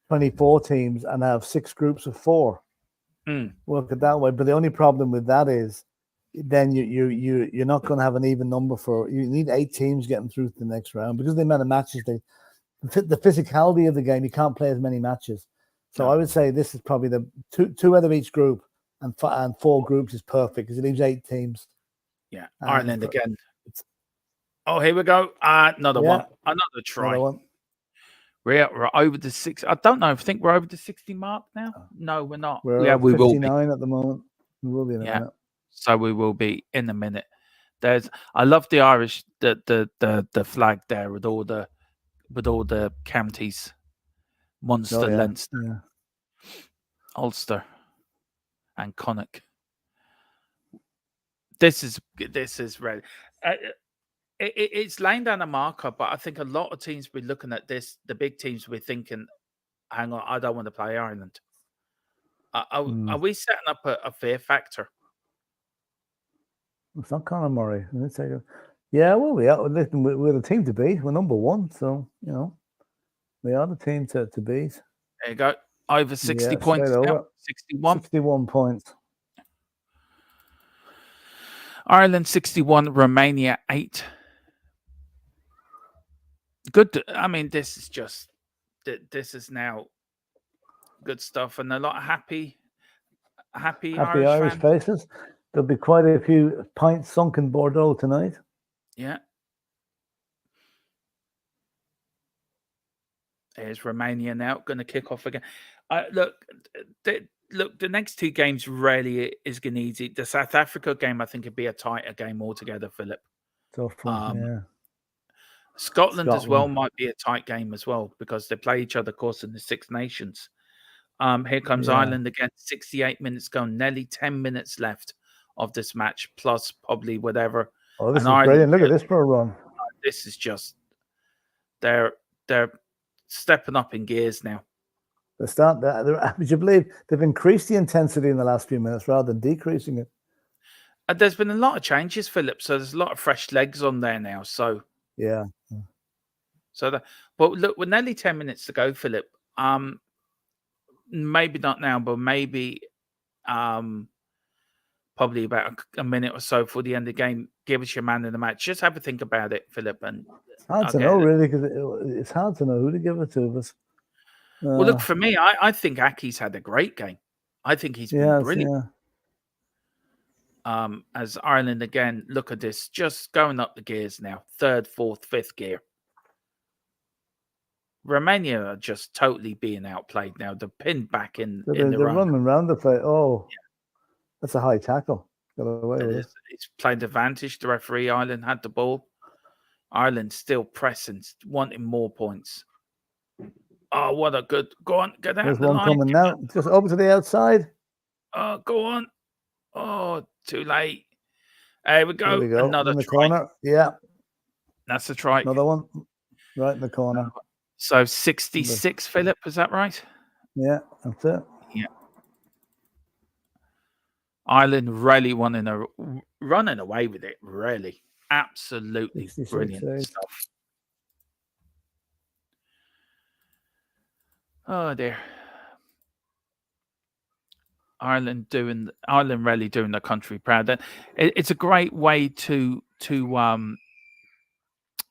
24 teams and have 6 groups of 4. Work it that way. But the only problem with that is then you're not going to have an even number you need 8 teams getting through to the next round because the amount of matches the physicality of the game. You can't play as many matches. So No. I would say this is probably the two out of each group, and 4 groups is perfect because it leaves 8 teams. Yeah, And Ireland again. Oh, here we go. Another one. Another try. Another one. We're over the 6. I don't know. I think we're over the 60 mark now. No, we're not. We're Yeah, we will be. 59 at the moment. We will be in a minute. So we will be in a minute. I love the Irish, the flag there with all the counties, Munster, Leinster, Ulster, and Connacht. This is ready. It's laying down a marker, but I think a lot of teams will be looking at this. The big teams will be thinking, "Hang on, I don't want to play Ireland." Are we setting up a fear factor? It's not Conor Murray. Yeah, well, listen, we're the team to beat. We're number 1, so we are the team to beat. There you go. Over 60 points now. 61. 61 points. Ireland 61, Romania 8. Good. I mean, this is now good stuff, and a lot of happy Irish fans. faces. There'll be quite a few pints sunk in Bordeaux tonight. Yeah. There's Romania now going to kick off again. Look, the next 2 games really is going to be easy. The South Africa game, I think, would be a tighter game altogether, Philip. Tough one, Scotland as well might be a tight game as well because they play each other, of course, in the Six Nations. Here comes Ireland again. 68 minutes gone, nearly 10 minutes left of this match, plus probably whatever. Oh, this is brilliant! Look at this for a run. This is just they're stepping up in gears now. Would you believe they've increased the intensity in the last few minutes rather than decreasing it? There's been a lot of changes, Philip. So there's a lot of fresh legs on there now. So yeah. But look, with nearly 10 minutes to go, Philip. Maybe not now, but maybe probably about a minute or so for the end of the game. Give us your man in the match. Just have a think about it, Philip. And it's hard to know, really, because it's hard to know who to give it to. But well, look, for me, I think Aki's had a great game. I think he's been brilliant. As Ireland again, look at this, just going up the gears now. 3rd, 4th, 5th gear. Romania are just totally being outplayed now. They're pinned back in the run. They're running around the play. That's a high tackle. Got away with it. It's played advantage. The referee, Ireland had the ball. Ireland still pressing, wanting more points. Oh, what a good... Go on, get out There's the one line. coming now. Just over to the outside. Oh, go on. Oh, too late. There we go. There we go. Another in the try. corner. Yeah. That's a try. Another one. Right in the corner. So 66, Philip, is that right? Yeah, that's it. Yeah. Ireland really running away with it, really. Absolutely brilliant stuff. Oh dear. Ireland really doing the country proud. And it's a great way to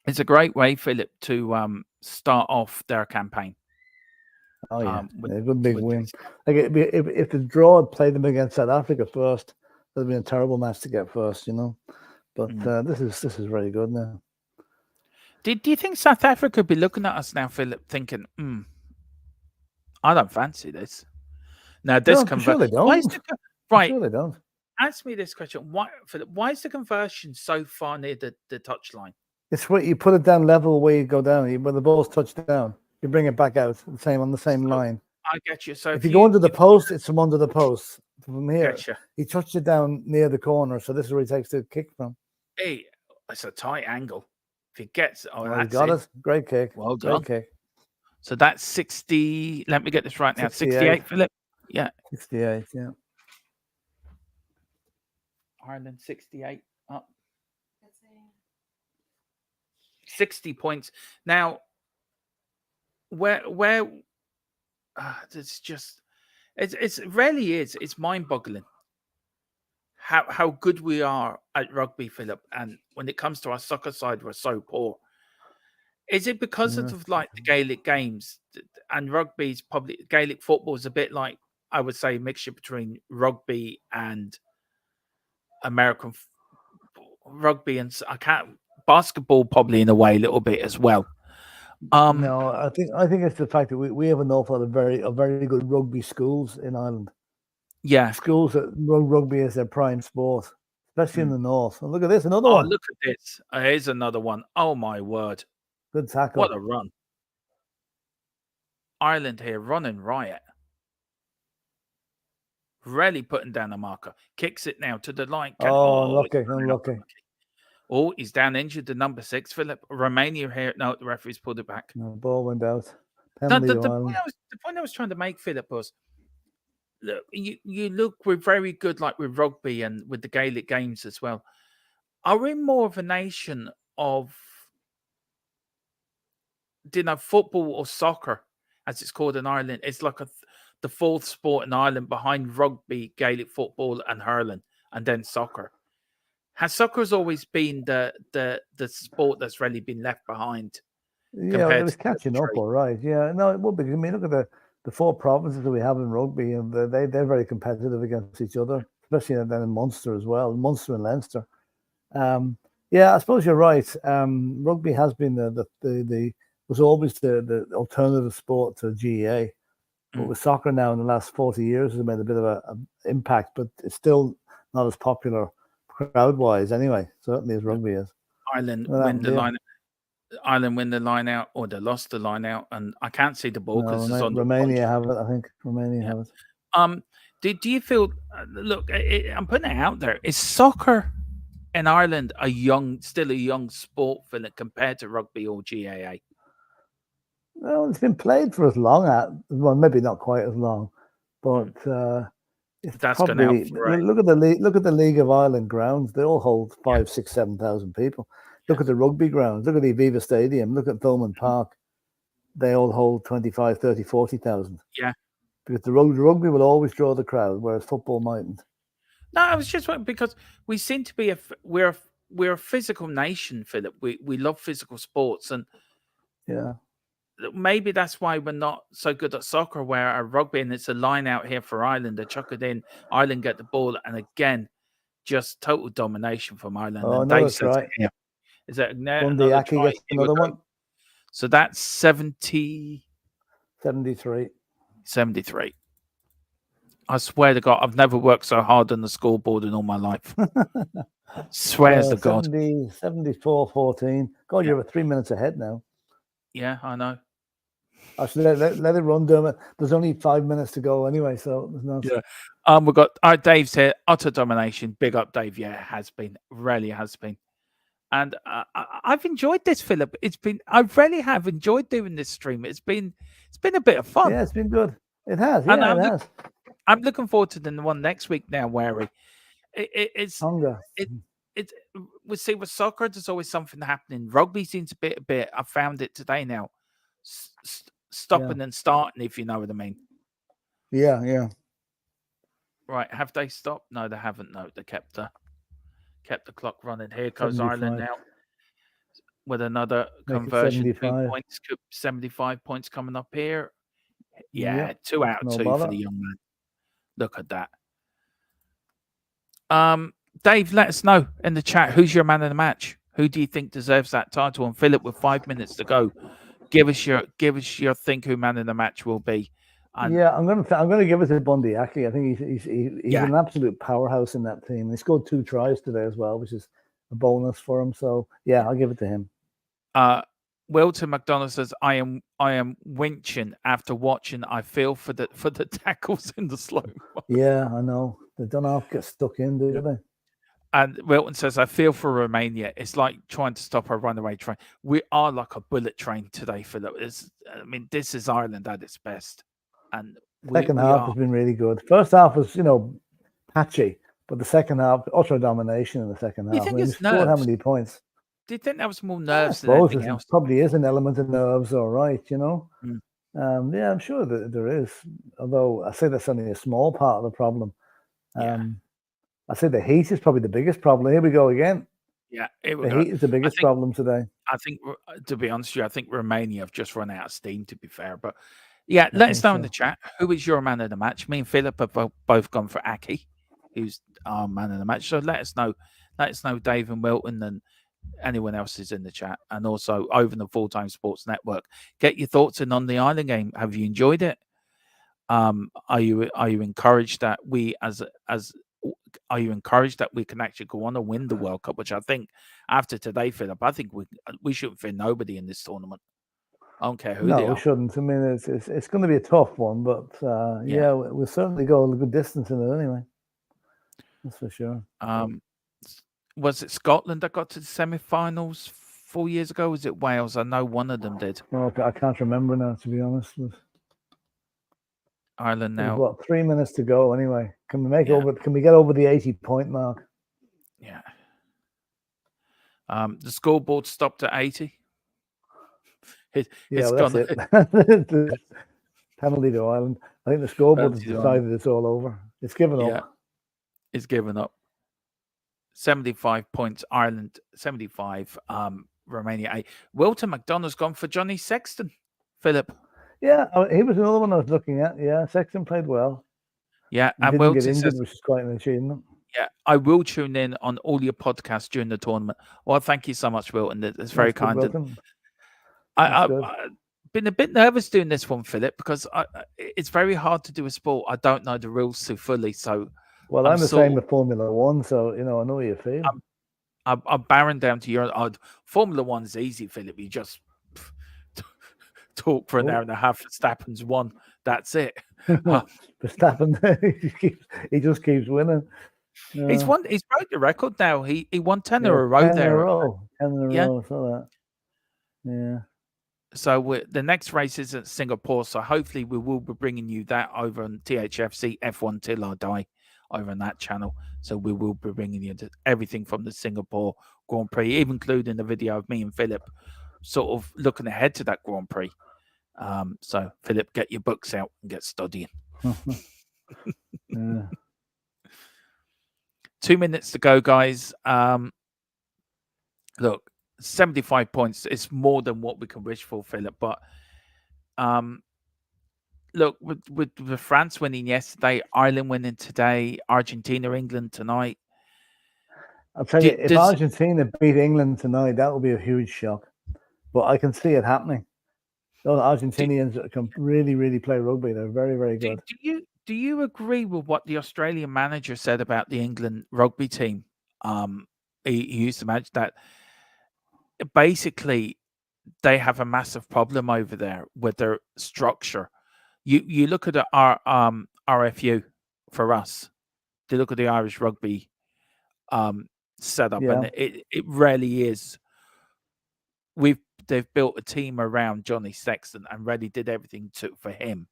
it's a great way, Philip, to start off their campaign. Oh yeah, a good big win. Like if the draw had played them against South Africa first, it'd been a terrible match to get first, But this is very good now. Do you think South Africa would be looking at us now, Philip, thinking, I don't fancy this. Now this sure they don't. Right. Sure they don't. Answer me this question. Why is the conversion so far near the touchline? It's where you put it down level where you go down. When the ball's touched down, you bring it back out on the same line. I get you. So if you go under the post, it's from under the post. From here, gotcha. He touched it down near the corner, so this is where he takes the kick from. Hey, it's a tight angle. If he gets, he got it. Great kick. Well done. Great kick. So that's 60. Let me get this right now. 68, Philip. Yeah. 68. Yeah. Ireland 68 up. 60 points. Now, where it's just it really is. It's mind-boggling how good we are at rugby, Philip. And when it comes to our soccer side, we're so poor. Is it because Yeah. of like the Gaelic games and rugby's probably Gaelic football is a bit like, I would say, a mixture between rugby and American rugby and basketball probably in a way a little bit as well. No, I think it's the fact that we have an awful lot of very good rugby schools in Ireland. Yeah, Schools that rugby is their prime sport, especially in the north. And look at this, another Oh, one. look at this. Here's another one. Oh my word. Good tackle. What a run. Ireland here running riot. Really putting down a marker. Kicks it now to the line. Unlucky. Oh, he's down injured, the number 6, Philip. Romania here. No, the referee's pulled it back. No, ball went out. No, Penalty the point I was trying to make, Philip, was look, you look, we're very good like with rugby and with the Gaelic games as well. Are we more of a nation of football or soccer, as it's called in Ireland? It's like the fourth sport in Ireland behind rugby, Gaelic football, and hurling, and then soccer. Has soccer's always been the sport that's really been left behind? Yeah, it was catching up, all right. Yeah, no, it would be. I mean, look at the 4 provinces that we have in rugby, and they're very competitive against each other, especially then in Munster as well, Munster and Leinster. Yeah, I suppose you're right. Rugby has been was always the alternative sport to GAA. But with soccer now in the last 40 years has made a bit of an impact, but it's still not as popular crowd-wise anyway, certainly as rugby is. Ireland win the line out, or they lost the line out, and I can't see the ball because it's on Romania have it, I think. Romania have it. Do you feel, look, I'm putting it out there, is soccer in Ireland still a young sport, Philip, compared to rugby or GAA? Well, it's been played for as long well, maybe not quite as long, but that's probably look at the League of Ireland grounds. They all hold 5,000, 6,000, 7,000 people. Look at the rugby grounds. Look at the Aviva Stadium. Look at Thomond Park. They all hold 25, 30, 40,000. Yeah, because the rugby will always draw the crowd, whereas football mightn't. No, I was just wondering, because we seem to be we're a physical nation, Philip. We love physical sports, and yeah. Maybe that's why we're not so good at soccer, where at rugby, and it's a line out here for Ireland. They chuck it in, Ireland get the ball, and again, just total domination from Ireland. Oh, and no, that's right. Yeah. Is that another gets another one? So that's 73. 73. I swear to God, I've never worked so hard on the scoreboard in all my life. Swears to God. 74-14. God, you're 3 minutes ahead now. Yeah, I know. I should let it run, Dermot. There's only 5 minutes to go anyway, so there's no. Yeah. We've got Dave's here. Utter domination. Big up, Dave. Yeah, it has been. Really has been. And I've enjoyed this, Philip. I really have enjoyed doing this stream. It's been a bit of fun. Yeah, it's been good. It has. Yeah, it has. I'm looking forward to the one next week now, where it's hunger. We see with soccer, there's always something happening. Rugby seems a bit. I found it today now. Stopping and starting, if you know what I mean. Yeah, yeah. Right, have they stopped? No, they haven't. No, they kept the clock running. Here goes Ireland now with another conversion. 75 points coming up here. Yeah, 2 out of 2 for the young man. Look at that. Dave, let us know in the chat who's your man of the match. Who do you think deserves that title? And Philip, with 5 minutes to go, give us your think who man of the match will be. I'm gonna give it to Bundy Aki. I think he's an absolute powerhouse in that team. He scored 2 tries today as well, which is a bonus for him. So yeah, I'll give it to him. Wilton McDonald says, I am winching after watching. I feel for the tackles in the slow. Yeah, I know. They don't have to get stuck in, do they? And Wilton says, I feel for Romania. It's like trying to stop a runaway train. We are like a bullet train today, Philip. This is Ireland at its best. And second half has been really good. First half was, patchy, but the second half, utter domination in the second half. We scored how many points? Do you think that was more nerves than anything else? Probably is an element of nerves, all right, Yeah, I'm sure that there is. Although I say that's only a small part of the problem. I say the heat is probably the biggest problem. Here we go again. Yeah, the heat is the biggest problem today. I think, to be honest with you, I think Romania have just run out of steam, to be fair. But yeah, I let us think know in so. the chat who is your man of the match. Me and Philip have both gone for Aki, who's our man of the match. So let us know. Let us know, Dave and Wilton, and anyone else is in the chat, and also over the Full Time Sports Network. Get your thoughts in on the Ireland game. Have you enjoyed it? Are you encouraged that we are you encouraged that we can actually go on and win the World Cup? Which I think after today, Philip, I think we shouldn't fear nobody in this tournament. I don't care who they No, we are. shouldn't. I mean, it's going to be a tough one, but yeah, we'll certainly go a good distance in it anyway. That's for sure. Was it Scotland that got to the semi-finals 4 years ago? Was it Wales? I know one of them did. No, I can't remember now, to be honest. Ireland There's now. what, 3 minutes to go anyway. Can we Yeah. Can we get over the 80-point mark? Yeah. The scoreboard stopped at 80. Yeah, well, that's it. Penalty to Ireland. I think the scoreboard has decided it's all over. It's given up. It's given up. 75 points, Ireland 75, Romania 8. Wilton McDonough's gone for Johnny Sexton, Philip. Yeah, he was another one I was looking at. Yeah, Sexton played well. Yeah, and didn't get injured, which is quite an achievement. Yeah, I will tune in on all your podcasts during the tournament. Well, thank you so much, Wilton. It's very kind. I've been a bit nervous doing this one, Philip, because it's very hard to do a sport. I don't know the rules too fully, so. Well, I'm the same with Formula One, so I know how you feel. I'm barring down to your Formula One's easy, Philip. You just talk for an hour and a half. Verstappen's won. That's it. Verstappen, he just keeps winning. He's won. He's broke the record now. He won 10 in a row 10 there. 10 in a row. So that. Yeah. So the next race is at Singapore. So hopefully we will be bringing you that over on Thfc F1 Till I Die over on that channel. So we will be bringing you everything from the Singapore Grand Prix, even including the video of me and Philip sort of looking ahead to that Grand Prix. So Philip, get your books out and get studying. Yeah. 2 minutes to go, guys. Look, 75 points is more than what we can wish for, Philip. But look, with France winning yesterday, Ireland winning today, Argentina, England tonight. I'll tell you, if Argentina beat England tonight, that would be a huge shock. But I can see it happening. Those Argentinians can really, really play rugby. They're very, very good. Do you agree with what the Australian manager said about the England rugby team? He used to manage that. Basically, they have a massive problem over there with their structure. You look at our RFU for us. They look at the Irish rugby setup, and it really is. They've built a team around Johnny Sexton and really did everything for him.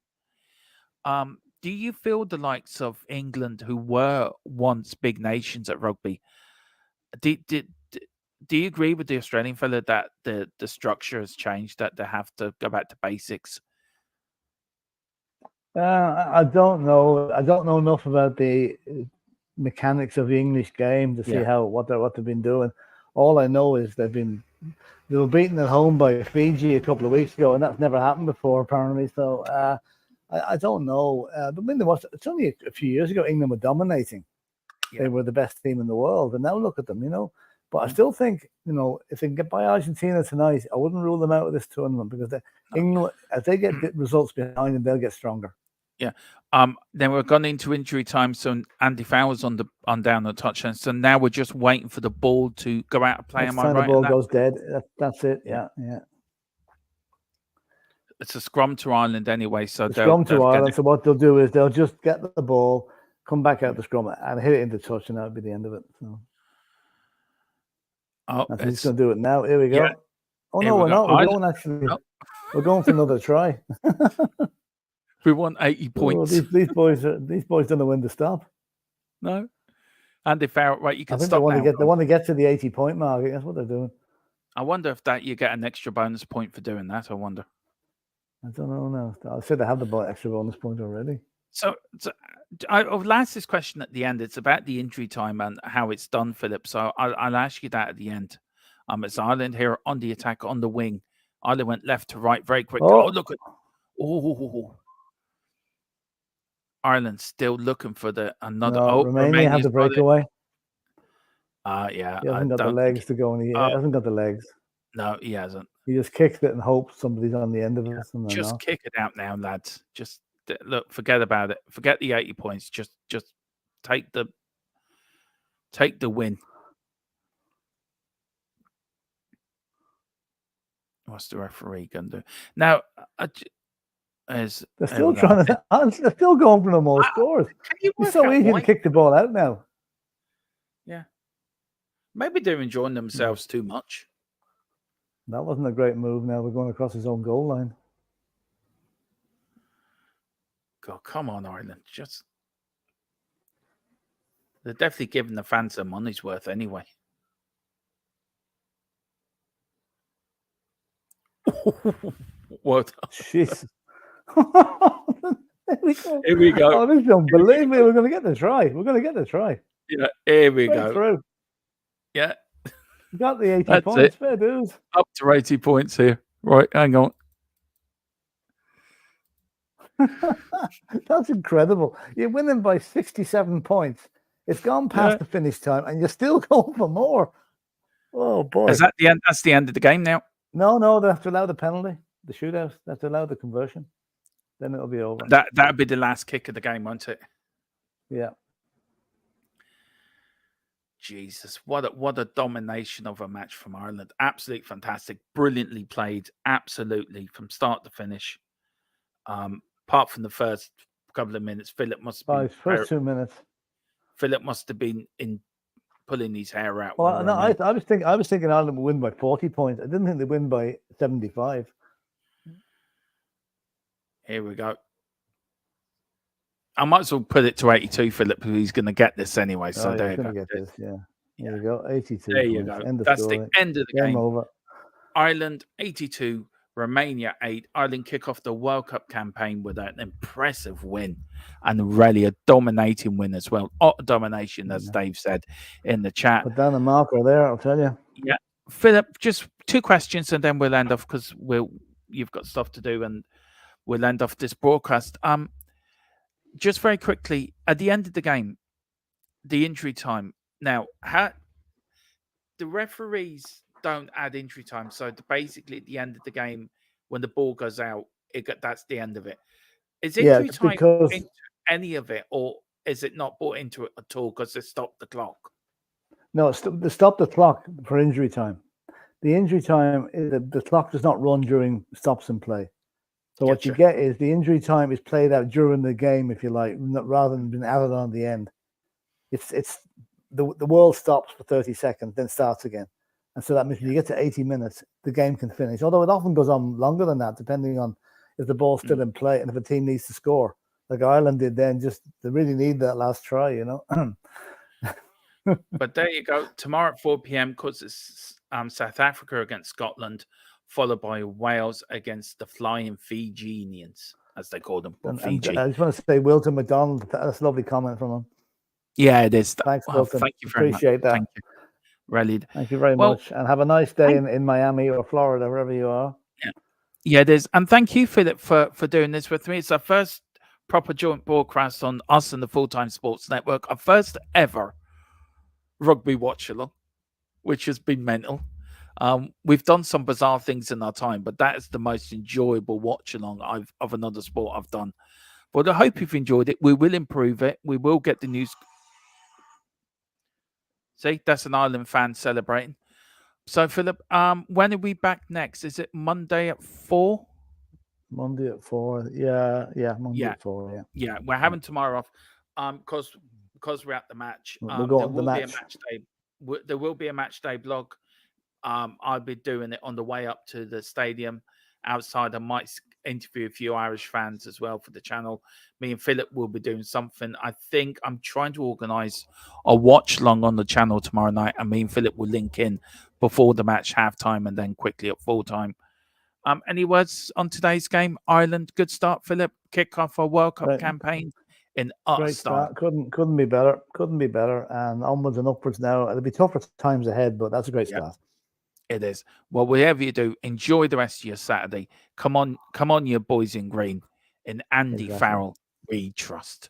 Do you feel the likes of England, who were once big nations at rugby, do you agree with the Australian fella that the structure has changed, that they have to go back to basics? I don't know. I don't know enough about the mechanics of the English game to see what they've been doing. All I know is they were beaten at home by Fiji a couple of weeks ago, and that's never happened before, apparently. So I don't know. But when it's only a few years ago, England were dominating. Yeah. They were the best team in the world, and now look at them, But I still think, if they can get by Argentina tonight, I wouldn't rule them out of this tournament, because England, as they get results behind them, they'll get stronger. Yeah. Then we're gone into injury time, so Andy Fowler's on down the touchline. So now we're just waiting for the ball to go out of play. Am I right? The ball goes dead. That's it. Yeah. It's a scrum to Ireland anyway. So scrum to Ireland. So what they'll do is they'll just get the ball, come back out the scrum, and hit it into touch, and that'll be the end of it. So. He's going to do it now. Here we go. Yeah. Oh no, we're not. We're going actually. No. We're going for another try. We want 80 points. These boys don't know when to stop. No. Andy Farrell, right? You can stop. They want to get to the 80-point mark. That's what they're doing. I wonder if you get an extra bonus point for doing that. I wonder. I don't know now. I said they have the extra bonus point already. So I'll ask this question at the end. It's about the injury time and how it's done, Philip. So I'll ask you that at the end. It's Ireland here on the attack on the wing. Ireland went left to right very quickly. Oh, look at Ireland still looking for another. No, Romania had the breakaway. Yeah. He hasn't got the legs to go, and he hasn't got the legs. No, he hasn't. He just kicked it and hoped somebody's on the end of it. Just kick it out now, lads. Just look, forget about it. Forget the 80 points. Just take the win. What's the referee going to do now? They're still trying to. They're still going for no more scores. It's so easy to kick the ball out now. Yeah, maybe they're enjoying themselves too much. That wasn't a great move. Now we're going across his own goal line. God, come on, Ireland! They're definitely giving the fans their money's worth anyway. What? Jesus. Here we go. Oh, this is unbelievable. We're going to get the try. Yeah, here we Straight go. Through. Yeah. You got the 80 That's points. it. Fair dues. Up to 80 points here. Right, hang on. That's incredible. You're winning by 67 points. It's gone past the finish time, and you're still going for more. Oh, boy. Is that the end? That's the end of the game now? No, they have to allow the penalty, the shootout. They have to allow the conversion. Then it'll be over. That'll be the last kick of the game, won't it? Yeah. Jesus, what a domination of a match from Ireland. Absolutely fantastic. Brilliantly played. Absolutely from start to finish. Apart from the first couple of minutes, Philip must have been first 2 minutes. Philip must have been in pulling his hair out. Well, no, I was thinking Ireland would win by 40 points. I didn't think they'd win by 75. Here we go. I might as well put it to 82, Philip, because he's going to get this anyway. So there you go. Get this, yeah. Here we go. 82. There you go. That's the end of the game. Over. Ireland 82, Romania 8. Ireland kick off the World Cup campaign with an impressive win and really a dominating win as well. Domination, as Dave said in the chat. Put down a marker there, I'll tell you. Yeah. Philip, just 2 questions and then we'll end off because you've got stuff to do and we'll end off this broadcast. Just very quickly, at the end of the game, the injury time. Now, the referees don't add injury time. So basically, at the end of the game, when the ball goes out, that's the end of it. Is injury time into any of it, or is it not brought into it at all because they stopped the clock? No, they stopped the clock for injury time. The injury time is the clock does not run during stops and play. So what you get is the injury time is played out during the game, if you like, rather than being added on the end. It's the world stops for 30 seconds, then starts again. And so that means when you get to 80 minutes, the game can finish. Although it often goes on longer than that, depending on if the ball's still in play and if a team needs to score. Like Ireland did then, they really need that last try, you know. But there you go. Tomorrow at 4 p.m, because it's South Africa against Scotland, followed by Wales against the Flying Fijians, as they call them. Fiji. I just want to say, Wilton McDonald, that's a lovely comment from him. Yeah, it is. Thanks, Wilton. Thank you very Appreciate much. That. Thank you. Really. Thank you very much. And have a nice day in Miami or Florida, wherever you are. Yeah, it is. And thank you, Philip, for doing this with me. It's our first proper joint broadcast on us and the Full-Time Sports Network. Our first ever rugby watch-along, which has been mental. We've done some bizarre things in our time, but that is the most enjoyable watch-along of another sport I've done. But I hope you've enjoyed it. We will improve it. We will get the news. See, that's an Ireland fan celebrating. So, Philip, when are we back next? Is it Monday at 4? Monday at 4. Yeah, Monday at 4. Yeah. Yeah, we're having tomorrow off. Because we're at the match. We'll go on the match. There will be a match day blog. I'll be doing it on the way up to the stadium. Outside, I might interview a few Irish fans as well for the channel. Me and Philip will be doing something. I think I'm trying to organise a watch long on the channel tomorrow night, and me and Philip will link in before the match halftime and then quickly at full time. Any words on today's game? Ireland, good start, Philip. Kick off our World Cup campaign in utter style. Couldn't be better. And onwards and upwards now. It'll be tougher times ahead, but that's a great start. It is. Well, whatever you do, enjoy the rest of your Saturday. Come on, you boys in green. In Andy Exactly. Farrell, we trust.